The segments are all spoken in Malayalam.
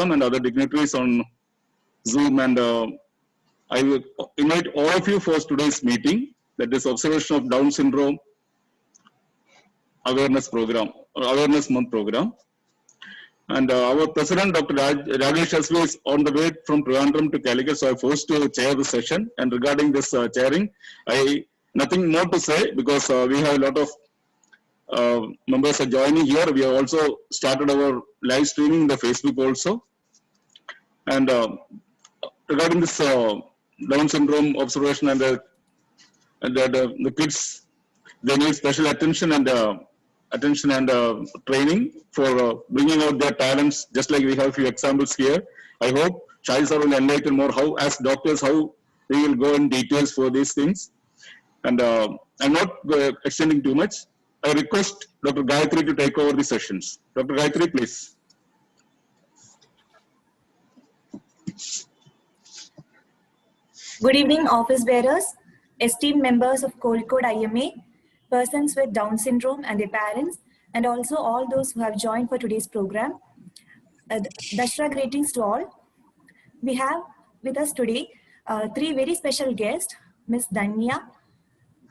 and other dignitaries on Zoom, and I will invite all of you for today's meeting, that is Observation of Down Syndrome Awareness Program, Awareness Month Program. And our president, Dr. Rajesh Asvi, is on the way from Trivandrum to Calicut, so I forced to chair the session. And regarding this chairing, nothing more to say, because we have a lot of members are joining here. We have also started our live streaming in the Facebook also. And regarding this Down syndrome observation, and the kids, they need special attention and training for bringing out their talents, just like we have a few examples here. I hope Shai sir will enlighten more how, as doctors, how we will go in details for these things. And I'm not extending too much. I request Dr. Gayatri to take over the sessions. Dr. Gayatri, please. Good evening, office bearers, esteemed members of Kozhikode IMA, persons with Down syndrome and their parents, and also all those who have joined for today's program. Dashra greetings to all. We have with us today three very special guests, Ms. Danya,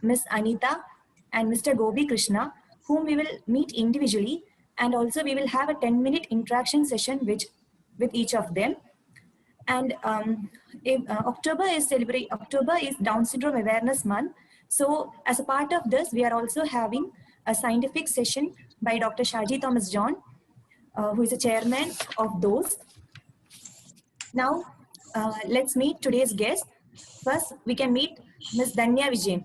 Ms. Anita, and Mr. Gopi Krishna, whom we will meet individually, and also we will have a 10-minute interaction session with each of them. And October is Down Syndrome Awareness Month. So as a part of this, we are also having a scientific session by Dr. Shaji Thomas John, who is the chairman of those. Now, let's meet today's guest. First, we can meet Ms. Danya Vijayan.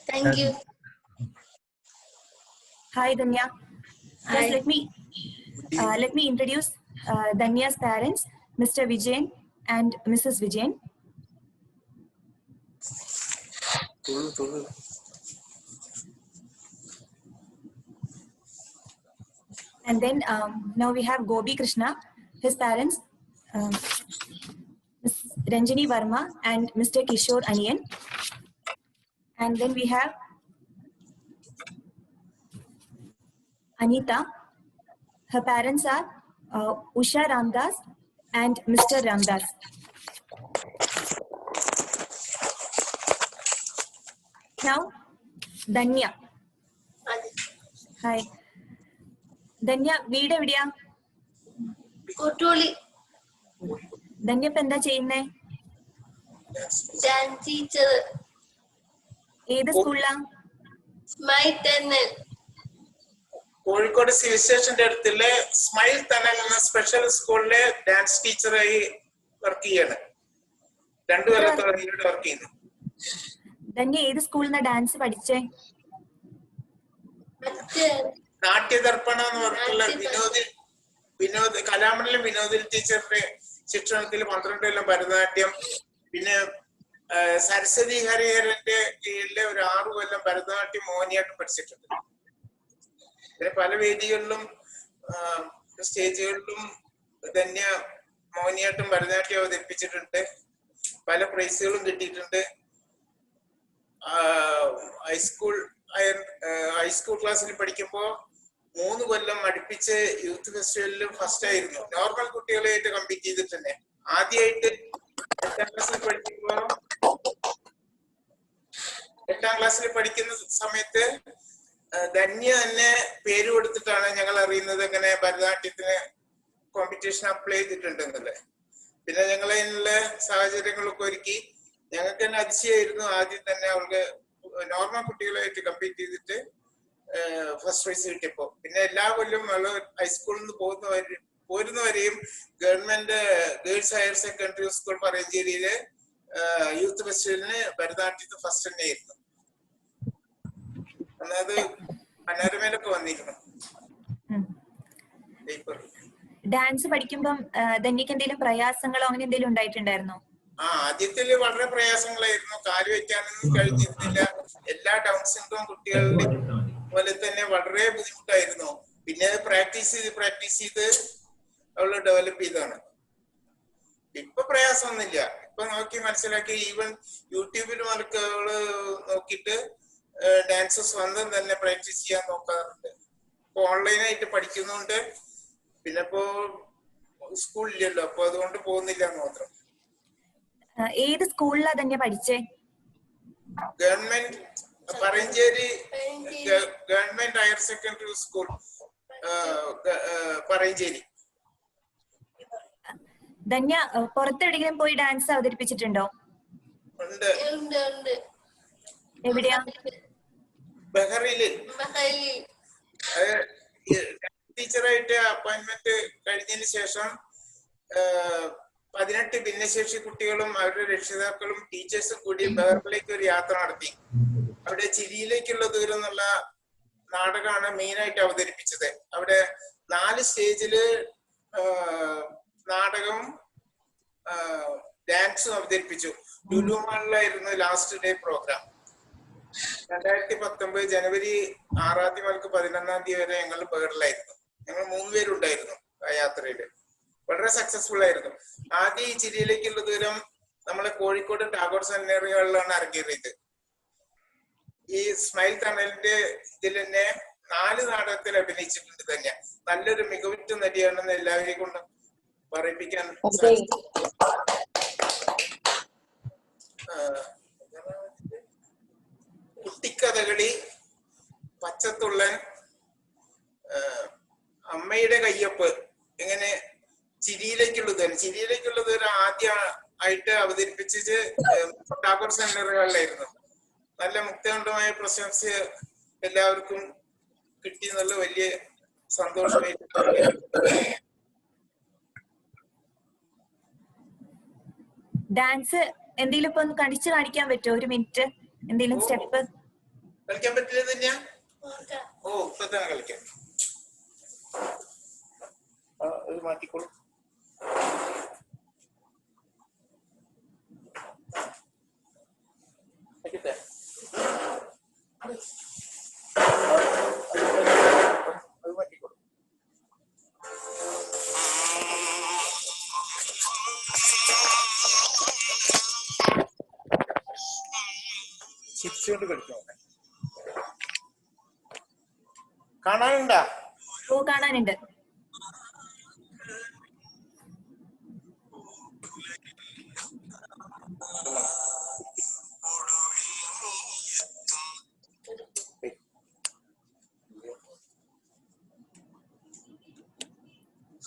Thank you. Hi, Danya. Hi. First, let me introduce Danya's parents, Mr. Vijayan and Mrs. Vijayan. And then now we have Gopi Krishna, his parents, Ms. Ranjini Verma and Mr. Kishore Aniyan. And then we have Anita. Her parents are Usha Ramdas and Mr. Ramdas. Now, Danya. Hi. Danya, വീട് എവിടെയാ? Kotoli. Danya ഇപ്പൊ എന്താ ചെയ്യുന്നേ? Dance teacher. ഏത് സ്കൂളിലാ? Smile Tunnel. കോഴിക്കോട് സിവിൽ സ്റ്റേഷന്റെ അടുത്തുള്ള സ്മൈൽ ടണൽ എന്ന സ്പെഷ്യൽ സ്കൂളിലെ ഡാൻസ് ടീച്ചറായി വർക്ക് ചെയ്യാണ്. 2 കൊല്ലത്തോളം വർക്ക് ചെയ്യുന്നു. ധന്യ ഏത് സ്കൂളിൽ നിന്നാ ഡാൻസ് പഠിച്ചേ? നാട്യദർപ്പണ എന്ന് പറഞ്ഞിട്ടുള്ള വിനോദ് കലാമണ്ഡലം വിനോദിൽ ടീച്ചറുടെ ശിക്ഷണത്തിൽ 12 കൊല്ലം ഭരതനാട്യം, പിന്നെ സരസ്വതി ഹരിഹരന്റെ കീഴിലെ ഒരു 6 കൊല്ലം ഭരതനാട്യം മോഹിനിയാട്ടം പഠിച്ചിട്ടുണ്ട്. പിന്നെ പല വേദികളിലും സ്റ്റേജുകളിലും ധന്യ മോഹിനിയാട്ടം ഭരതനാട്യം അവതരിപ്പിച്ചിട്ടുണ്ട്. പല പ്രൈസുകളും കിട്ടിയിട്ടുണ്ട്. ഹൈസ്കൂൾ ക്ലാസ്സിൽ പഠിക്കുമ്പോൾ 3 കൊല്ലം അടുപ്പിച്ച് യൂത്ത് ഫെസ്റ്റിവലിലും ഫസ്റ്റ് ആയിരുന്നു. നോർമൽ കുട്ടികളായിട്ട് കമ്പീറ്റ് ചെയ്തിട്ടുണ്ട്. ആദ്യമായിട്ട് 8ാം ക്ലാസ്സിൽ പഠിക്കുന്ന സമയത്ത് ധന്യ തന്നെ പേര് കൊടുത്തിട്ടാണ് ഞങ്ങൾ അറിയുന്നത് എങ്ങനെ ഭരതനാട്യത്തിന് കോമ്പറ്റീഷൻ അപ്ലൈ ചെയ്തിട്ടുണ്ടെന്നല്ലേ. പിന്നെ ഞങ്ങൾ അതിനുള്ള സാഹചര്യങ്ങളൊക്കെ ഒരുക്കി. ഞങ്ങൾക്ക് തന്നെ അതിശയായിരുന്നു ആദ്യം തന്നെ അവൾക്ക് നോർമൽ കുട്ടികളായിട്ട് കമ്പീറ്റ് ചെയ്തിട്ട് ഫസ്റ്റ് പ്രൈസ് കിട്ടിയപ്പോ. പിന്നെ എല്ലാ കൊല്ലം അവള് ഹൈസ്കൂളിൽ നിന്ന് പോരുന്നവരെയും government girls higher secondary school പറയഞ്ചേരിയില് യൂത്ത് ഫെസ്റ്റിവലിന് ഭരതനാട്യത്തിന് ഫസ്റ്റ് തന്നെ ആയിരുന്നു. അന്നത് മനോരമയിലൊക്കെ വന്നിരുന്നു. ഡാൻസ് പഠിക്കുമ്പം ധന്യക്ക് എന്തെങ്കിലും പ്രയാസങ്ങളോ അങ്ങനെ എന്തെങ്കിലും ഉണ്ടായിട്ടുണ്ടായിരുന്നോ? ആദ്യത്തില് വളരെ പ്രയാസങ്ങളായിരുന്നു. കാല് വെക്കാനൊന്നും കഴിഞ്ഞിരുന്നില്ല. എല്ലാ ഡൗൺ സിൻഡ്രോം കുട്ടികളുടെയും പോലെ തന്നെ വളരെ ബുദ്ധിമുട്ടായിരുന്നു. പിന്നെ പ്രാക്ടീസ് ചെയ്ത് അവള് ഡെവലപ്പ് ചെയ്താണ്. ഇപ്പൊ പ്രയാസമൊന്നുമില്ല. ഇപ്പൊ നോക്കി മനസ്സിലാക്കി ഈവൻ യൂട്യൂബിൽ അവള് നോക്കിയിട്ട് ഡാൻസ് സ്വന്തം തന്നെ പ്രാക്ടീസ് ചെയ്യാൻ നോക്കാറുണ്ട്. ഇപ്പൊ ഓൺലൈനായിട്ട് പഠിക്കുന്നുണ്ട്. പിന്നെ ഇപ്പോ സ്കൂളില്ലല്ലോ, അപ്പൊ അതുകൊണ്ട് പോകുന്നില്ല എന്ന് മാത്രം. ഏത് സ്കൂളിലാ ധന്യ പഠിച്ചേ? Government Parayancheri government higher secondary school Parayancheri. Dhanya പുറത്തെവിടെയെങ്കിലും പോയി ഡാൻസ് അവതരിപ്പിച്ചിട്ടുണ്ടോ? ഉണ്ട്. എവിടെയാ? ബഹറില്. ടീച്ചറായിട്ട് അപ്പോയിന്റ്മെന്റ് കഴിഞ്ഞതിന് ശേഷം 18 ഭിന്നശേഷി കുട്ടികളും അവരുടെ രക്ഷിതാക്കളും ടീച്ചേഴ്സും കൂടി ബഹറിലേക്ക് ഒരു യാത്ര നടത്തി. അവിടെ ചിരിയിലേക്കുള്ള ദൂരം എന്നുള്ള നാടകമാണ് മെയിൻ ആയിട്ട് അവതരിപ്പിച്ചത്. അവിടെ 4 സ്റ്റേജില് നാടകവും ഡാൻസും അവതരിപ്പിച്ചു. ലുലു മാളിലായിരുന്നു ലാസ്റ്റ് ഡേ പ്രോഗ്രാം. 2019 ജനുവരി 6 മുതൽ 11 വരെ ഞങ്ങൾ ബഹറിലായിരുന്നു. ഞങ്ങൾ 3 പേരുണ്ടായിരുന്നു ആ യാത്രയില്. വളരെ സക്സസ്ഫുൾ ആയിരുന്നു. ആദ്യം ഈ ചിരിയിലേക്കുള്ള ദൂരം നമ്മളെ കോഴിക്കോട് ടാഗോർ സെമിനാറികളിലാണ് അരങ്ങേറിയത്. ഈ സ്മൈൽ ടണലിന്റെ ഇതിൽ തന്നെ 4 നാടകത്തിൽ അഭിനയിച്ചിട്ടുണ്ട്. തന്നെ നല്ലൊരു മികവുറ്റ നടിയാണെന്ന് എല്ലാവരെയും കൊണ്ട് പറയിപ്പിക്കാൻ സാധിച്ചു. കുട്ടിക്കഥകളി, പച്ചത്തുള്ളൻ, അമ്മയുടെ കയ്യൊപ്പ്, ഇങ്ങനെ ചിരിയിലേക്കുള്ളത് ആദ്യമായിട്ട് അവതരിപ്പിച്ചത് ടാഗോർ സെമിനാറുകളിലായിരുന്നു. നല്ല മുക്തകണ്ഠമായ പ്രശംസ എല്ലാവർക്കും കിട്ടി എന്നുള്ള വലിയ സന്തോഷമായിട്ട്. ഡാൻസ് എന്തെങ്കിലും ഇപ്പൊ ഒന്ന് കാണിക്കാൻ പറ്റുമോ? 1 മിനിറ്റ് എന്തെങ്കിലും സ്റ്റെപ്പ് കളിക്കാൻ പറ്റില്ല തന്നെയാ? ഓ, ഇപ്പൊ തന്നെ കളിക്കാം. അത് മാറ്റിക്കോളൂ. അത് മാറ്റിക്കോളൂ. ചിരിച്ചുകൊണ്ട് കളിക്കാം. കാണാനുണ്ടാ? ഓ, കാണാനുണ്ട്.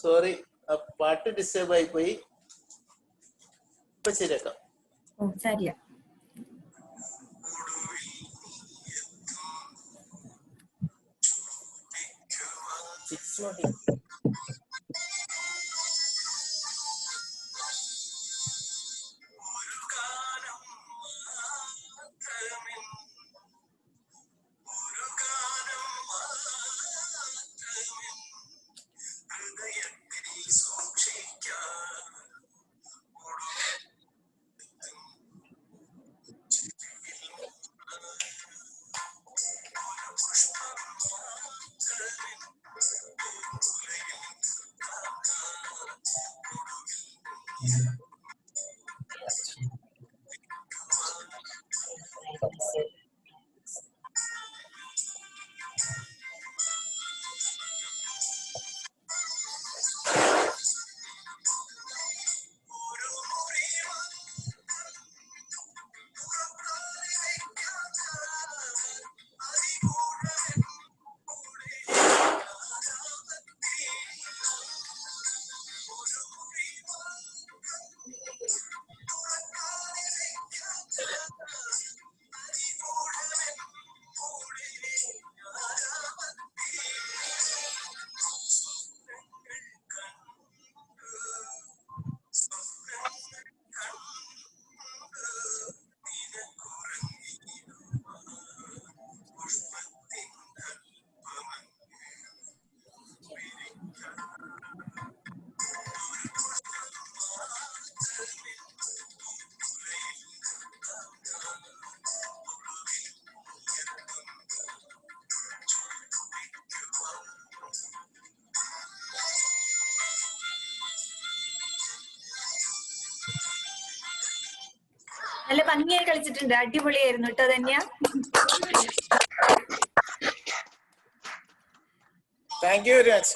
സോറി, പാട്ട് ഡിസ്റ്റർബ് ആയി പോയി. ഇപ്പൊ ശരിയാക്കാം. ഓ, ശരിയാ. നല്ല ഭംഗിയായി കളിച്ചിട്ടുണ്ട്. അടിപൊളിയായിരുന്നു കേട്ടോ Dhanya. Thank you very much.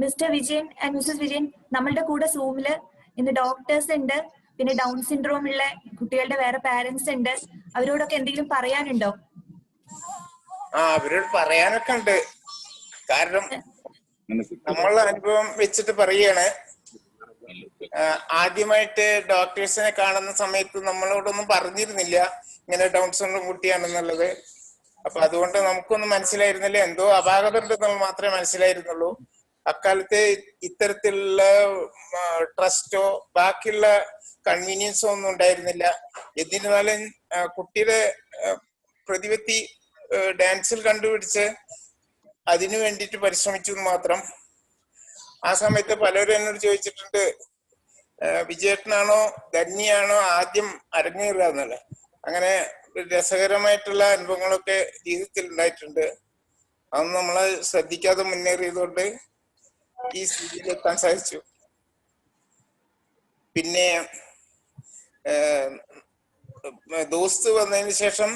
Mr Vijayan and Mrs Vijayan, നമ്മളുടെ കൂടെ സൂമില് ഇന്ന് ഡോക്ടേഴ്സ് ഉണ്ട്, പിന്നെ ഡൗൺ സിൻഡ്രോം ഉള്ള കുട്ടികളുടെ വേറെ പാരന്റ്സ് ഉണ്ട്. അവരോടൊക്കെ എന്തെങ്കിലും പറയാനുണ്ടോ? അവരോട് പറയാനൊക്കെ ഉണ്ട്. കാരണം നമ്മളുടെ അനുഭവം വെച്ചിട്ട് പറയുകയാണ്. ആദ്യമായിട്ട് ഡോക്ടേഴ്സിനെ കാണുന്ന സമയത്ത് നമ്മളോടൊന്നും പറഞ്ഞിരുന്നില്ല ഇങ്ങനെ ഡൗൺ സിൻഡ്രോം കുട്ടിയാണെന്നുള്ളത്. അപ്പൊ അതുകൊണ്ട് നമുക്കൊന്നും മനസ്സിലായിരുന്നില്ല, എന്തോ അപാകത ഉണ്ടെന്ന് മാത്രമേ മനസ്സിലായിരുന്നുള്ളൂ. അക്കാലത്ത് ഇത്തരത്തിലുള്ള ട്രസ്റ്റോ ബാക്കിയുള്ള കൺവീനിയൻസോ ഒന്നും ഉണ്ടായിരുന്നില്ല. എന്നിരുന്നാലും കുട്ടിയുടെ പ്രതിപത്തി ഡാൻസിൽ കണ്ടുപിടിച്ച് അതിനു വേണ്ടിയിട്ട് പരിശ്രമിച്ചു മാത്രം. ആ സമയത്ത് പലരും എന്നോട് ചോദിച്ചിട്ടുണ്ട്, വിജയേട്ടനാണോ ധന്യയാണോ ആദ്യം അരങ്ങേറുക എന്നല്ല. അങ്ങനെ രസകരമായിട്ടുള്ള അനുഭവങ്ങളൊക്കെ ജീവിതത്തിൽ ഉണ്ടായിട്ടുണ്ട്. അതൊന്നും നമ്മളെ ശ്രദ്ധിക്കാതെ മുന്നേറിയതുകൊണ്ട് ഈ സ്ഥിതിയിലെത്താൻ സാധിച്ചു. പിന്നെ ദോസ്ത് വന്നതിന് ശേഷം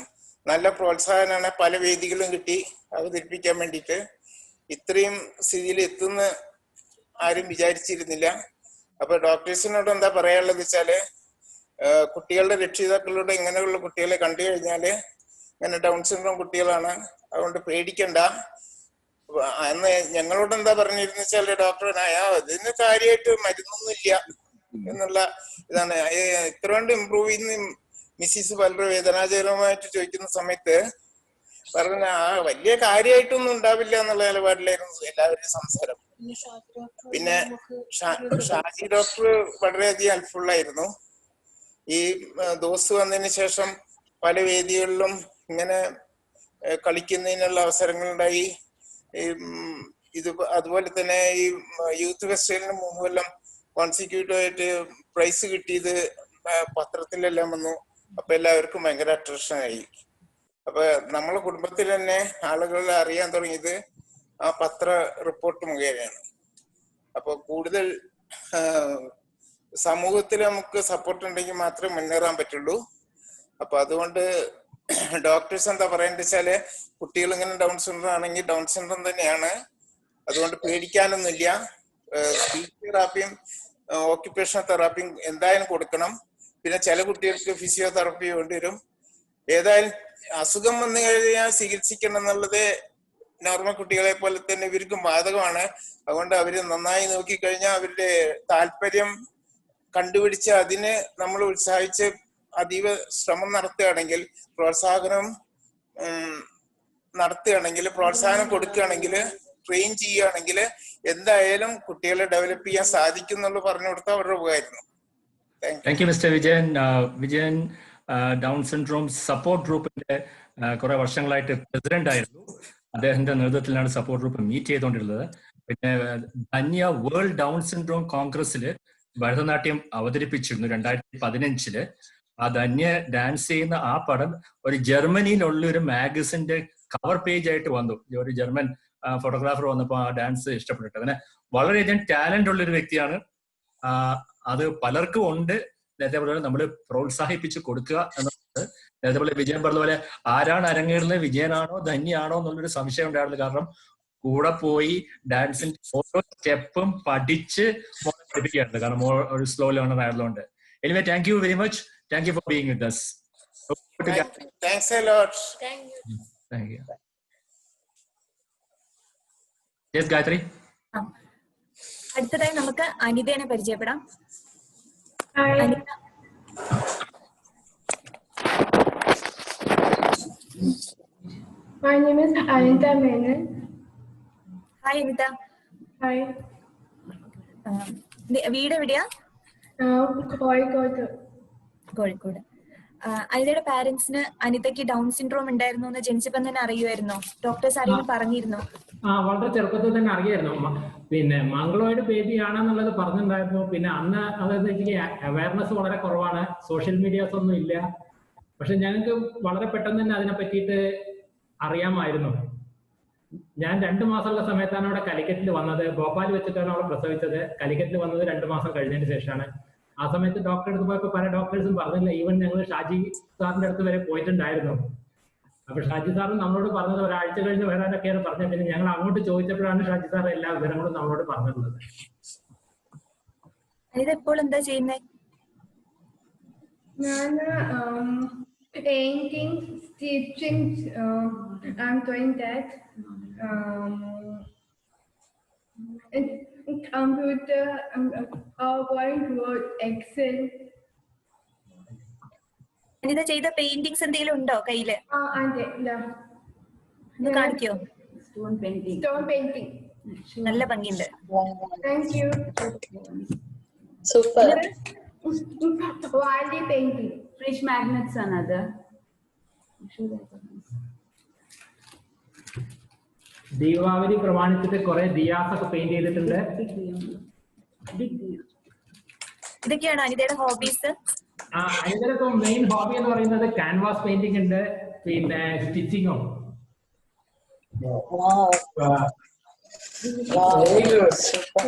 നല്ല പ്രോത്സാഹനമാണ്, പല വേദികളും കിട്ടി അവതരിപ്പിക്കാൻ വേണ്ടിയിട്ട്. ഇത്രയും സ്ഥിതിയിൽ എത്തുന്ന ആരും വിചാരിച്ചിരുന്നില്ല. അപ്പൊ ഡോക്ടേഴ്സിനോട് എന്താ പറയാനുള്ളത് വെച്ചാല്, കുട്ടികളുടെ രക്ഷിതാക്കളോട് ഇങ്ങനെയുള്ള കുട്ടികളെ കണ്ടു കഴിഞ്ഞാല് ഇങ്ങനെ ഡൗൺ സിൻഡ്രോം കുട്ടികളാണ്, അതുകൊണ്ട് പേടിക്കണ്ട. അന്ന് ഞങ്ങളോട് എന്താ പറഞ്ഞിരുന്ന വെച്ചാല്, ഡോക്ടറിനായ ഇതിന് കാര്യമായിട്ട് മരുന്നൊന്നുമില്ല എന്നുള്ള ഇതാണ്. ഇത്രകൊണ്ട് ഇമ്പ്രൂവ് ചെയ്യുന്ന മിസ്സിസ് വളരെ വേദനാജനകമായിട്ട് ചോദിക്കുന്ന സമയത്ത് പറഞ്ഞ വലിയ കാര്യമായിട്ടൊന്നും ഉണ്ടാവില്ല എന്നുള്ള നിലപാടിലായിരുന്നു എല്ലാവരുടെയും സംസാരം. പിന്നെ ഷാജി ഡോക്ടർ വളരെയധികം ഹെൽപ്ഫുൾ ആയിരുന്നു. ഈ ദോസ് വന്നതിന് ശേഷം പല വേദികളിലും ഇങ്ങനെ കളിക്കുന്നതിനുള്ള അവസരങ്ങളുണ്ടായി. ഇത് അതുപോലെ തന്നെ ഈ യൂത്ത് ഫെസ്റ്റിവലിന് 3 കൊല്ലം കോൺസിക്യൂട്ടീവ് ആയിട്ട് പ്രൈസ് കിട്ടിയത് പത്രത്തിലെല്ലാം വന്നു. അപ്പൊ എല്ലാവർക്കും ഭയങ്കര അട്രാക്ഷനായി. അപ്പൊ നമ്മളെ കുടുംബത്തിൽ തന്നെ ആളുകൾ അറിയാൻ തുടങ്ങിയത് ആ പത്ര റിപ്പോർട്ട് മുഖേനയാണ്. അപ്പൊ കൂടുതൽ സമൂഹത്തിൽ നമുക്ക് സപ്പോർട്ട് ഉണ്ടെങ്കിൽ മാത്രമേ മുന്നേറാൻ പറ്റുള്ളൂ. അപ്പൊ അതുകൊണ്ട് ഡോക്ടേഴ്സ് എന്താ പറയേണ്ടത് വെച്ചാല്, കുട്ടികൾ ഇങ്ങനെ ഡൗൺ സിൻഡ്രോം ആണെങ്കിൽ ഡൗൺ സിൻഡ്രോം തന്നെയാണ്, അതുകൊണ്ട് പേടിക്കാനൊന്നുമില്ല. സ്പീച്ച് തെറാപ്പിയും ഓക്യുപേഷണൽ തെറാപ്പിയും എന്തായാലും കൊടുക്കണം. പിന്നെ ചില കുട്ടികൾക്ക് ഫിസിയോതെറാപ്പി വേണ്ടി വരും. ഏതായാലും അസുഖം വന്നു കഴിഞ്ഞാൽ ചികിത്സിക്കണം എന്നുള്ളത് നോർമൽ കുട്ടികളെ പോലെ തന്നെ ഇവർക്കും ബാധകമാണ്. അതുകൊണ്ട് അവര് നന്നായി നോക്കിക്കഴിഞ്ഞാൽ അവരുടെ താല്പര്യം കണ്ടുപിടിച്ച് അതിന് നമ്മൾ ഉത്സാഹിച്ച് അതീവ ശ്രമം നടത്തുകയാണെങ്കിൽ, പ്രോത്സാഹനം നടത്തുകയാണെങ്കിൽ, പ്രോത്സാഹനം കൊടുക്കുകയാണെങ്കിൽ, ട്രെയിൻ ചെയ്യുകയാണെങ്കിൽ എന്തായാലും കുട്ടികളെ ഡെവലപ്പ് ചെയ്യാൻ സാധിക്കും എന്നുള്ളത് പറഞ്ഞു കൊടുത്താൽ അവരുടെ ഉപകാരമായിരുന്നു. Thank you mister Vijayan. Vijayan down syndrome support ഗ്രൂപ്പിന്റെ കുറെ വർഷങ്ങളായിട്ട് പ്രസിഡന്റ് ആയിരുന്നു. അദ്ദേഹത്തിന്റെ നേതൃത്വത്തിലാണ് സപ്പോർട്ട് ഗ്രൂപ്പ് മീറ്റ് ചെയ്തുകൊണ്ടിരുന്നത്. പിന്നെ ധന്യ വേൾഡ് ഡൗൺ സിൻഡ്രോം കോൺഗ്രസിൽ ഭരതനാട്യം അവതരിപ്പിച്ചിരുന്നു 2015. ആ ധന്യ ഡാൻസ് ചെയ്യുന്ന ആ പടം ഒരു ജർമ്മനിയിലുള്ള ഒരു മാഗസിന്റെ കവർ പേജ് ആയിട്ട് വന്നു. ഒരു ജർമ്മൻ ഫോട്ടോഗ്രാഫർ വന്നപ്പോൾ ആ ഡാൻസ് ഇഷ്ടപ്പെട്ടിട്ട്. അങ്ങനെ വളരെയധികം ടാലന്റ് ഉള്ള ഒരു വ്യക്തിയാണ്. അത് പലർക്കും ഉണ്ട്. നേരത്തെ പോലെ നമ്മൾ പ്രോത്സാഹിപ്പിച്ച് കൊടുക്കുക എന്നുള്ളത്. നേരത്തെ പോലെ വിജയൻ പറഞ്ഞ പോലെ ആരാണ് അരങ്ങേറുന്നത്, വിജയനാണോ ധന്യാണോ എന്നുള്ളൊരു സംശയം ഉണ്ടായിരുന്നു. കാരണം കൂടെ പോയി ഡാൻസിന്റെ ഓരോ സ്റ്റെപ്പും പഠിച്ച് പഠിപ്പിക്കുകയായിരുന്നു. കാരണം ഒരു സ്ലോ ലേണർ ആയതുകൊണ്ട്. Anyway, thank you very much. Thank you for being with us. Thanks a lot. Thank you. Yes, Gayatri. അടുത്തതായി നമുക്ക് അനിതയെ പരിചയപ്പെടാം. My name is Anita Menon. Hi Anita. Hi. വീട് എവിടെയാ? കോഴിക്കോട്. അനിതയുടെ പാരന്റ്സിന് അനിതയ്ക്ക് ഡൗൺ സിൻഡ്രോം ഉണ്ടായിരുന്നു എന്ന് ജനിച്ചപ്പം തന്നെ അറിയുമായിരുന്നോ? ഡോക്ടേഴ്സ് ആരെങ്കിലും പറഞ്ഞിരുന്നോ? വളരെ ചെറുപ്പത്തിൽ തന്നെ അറിയായിരുന്നു. പിന്നെ മംഗളോയിഡ് ബേബി ആണെന്നുള്ളത് പറഞ്ഞിട്ടുണ്ടായിരുന്നു. പിന്നെ അന്ന് അതായത് എനിക്ക് അവയർനെസ് വളരെ കുറവാണ്, സോഷ്യൽ മീഡിയാസ് ഒന്നും ഇല്ല. പക്ഷെ ഞങ്ങൾക്ക് വളരെ പെട്ടെന്ന് തന്നെ അതിനെ പറ്റിയിട്ട് അറിയാമായിരുന്നു. ഞാൻ 2 മാസമുള്ള സമയത്താണ് അവിടെ കാലിക്കറ്റിൽ വന്നത്. ഭോപ്പാൽ വെച്ചിട്ടാണ് അവിടെ പ്രസവിച്ചത്. കാലിക്കറ്റിൽ വന്നത് 2 മാസം കഴിഞ്ഞതിന് ശേഷമാണ്. ആ സമയത്ത് ഡോക്ടറെ അടുത്ത് പോയപ്പോൾ പല ഡോക്ടേഴ്സും പറഞ്ഞില്ല. ഈവൻ ഞങ്ങൾ ഷാജി സാറിന്റെ അടുത്ത് വരെ പോയിട്ടുണ്ടായിരുന്നു. അപ്പൊ ഷാജി സാറും നമ്മളോട് പറഞ്ഞത് ഒരാഴ്ച കഴിഞ്ഞ് വരാനൊക്കെയാണ് പറഞ്ഞത്. പിന്നെ ഞങ്ങൾ അങ്ങോട്ട് ചോദിച്ചപ്പോഴാണ് ഷാജി സാർ എല്ലാ വിവരങ്ങളും നമ്മളോട് പറഞ്ഞിട്ടുള്ളത്. ഇതിപ്പോൾ എന്താ ചെയ്യുന്നത്? ഞാൻ painting, stitching, I'm doing that. Computer, PowerPoint, Word, Excel. Anitha ചെയ്ത പെയിന്റിങ്സ് എന്തെങ്കിലും ഉണ്ടോ കയ്യില്? ഒന്ന് കാണിക്കോ? Stone painting. നല്ല ഭംഗിയുണ്ട്. Thank you. Super. Wally painting. Fridge magnets another. Deepavali പ്രമാണിച്ചിട്ട് കുറെ ദിയാസ് ഒക്കെ പെയിന്റ് ചെയ്തിട്ടുണ്ട്. ഇതൊക്കെയാണ് അനിതയുടെ ഹോബീസ്? അനിതയുടെ ഇപ്പൊ മെയിൻ ഹോബി എന്ന് പറയുന്നത് ക്യാൻവാസ് പെയിന്റിംഗ് ഉണ്ട്, പിന്നെ സ്റ്റിച്ചിങ്ങും. Wow. Very good. Super.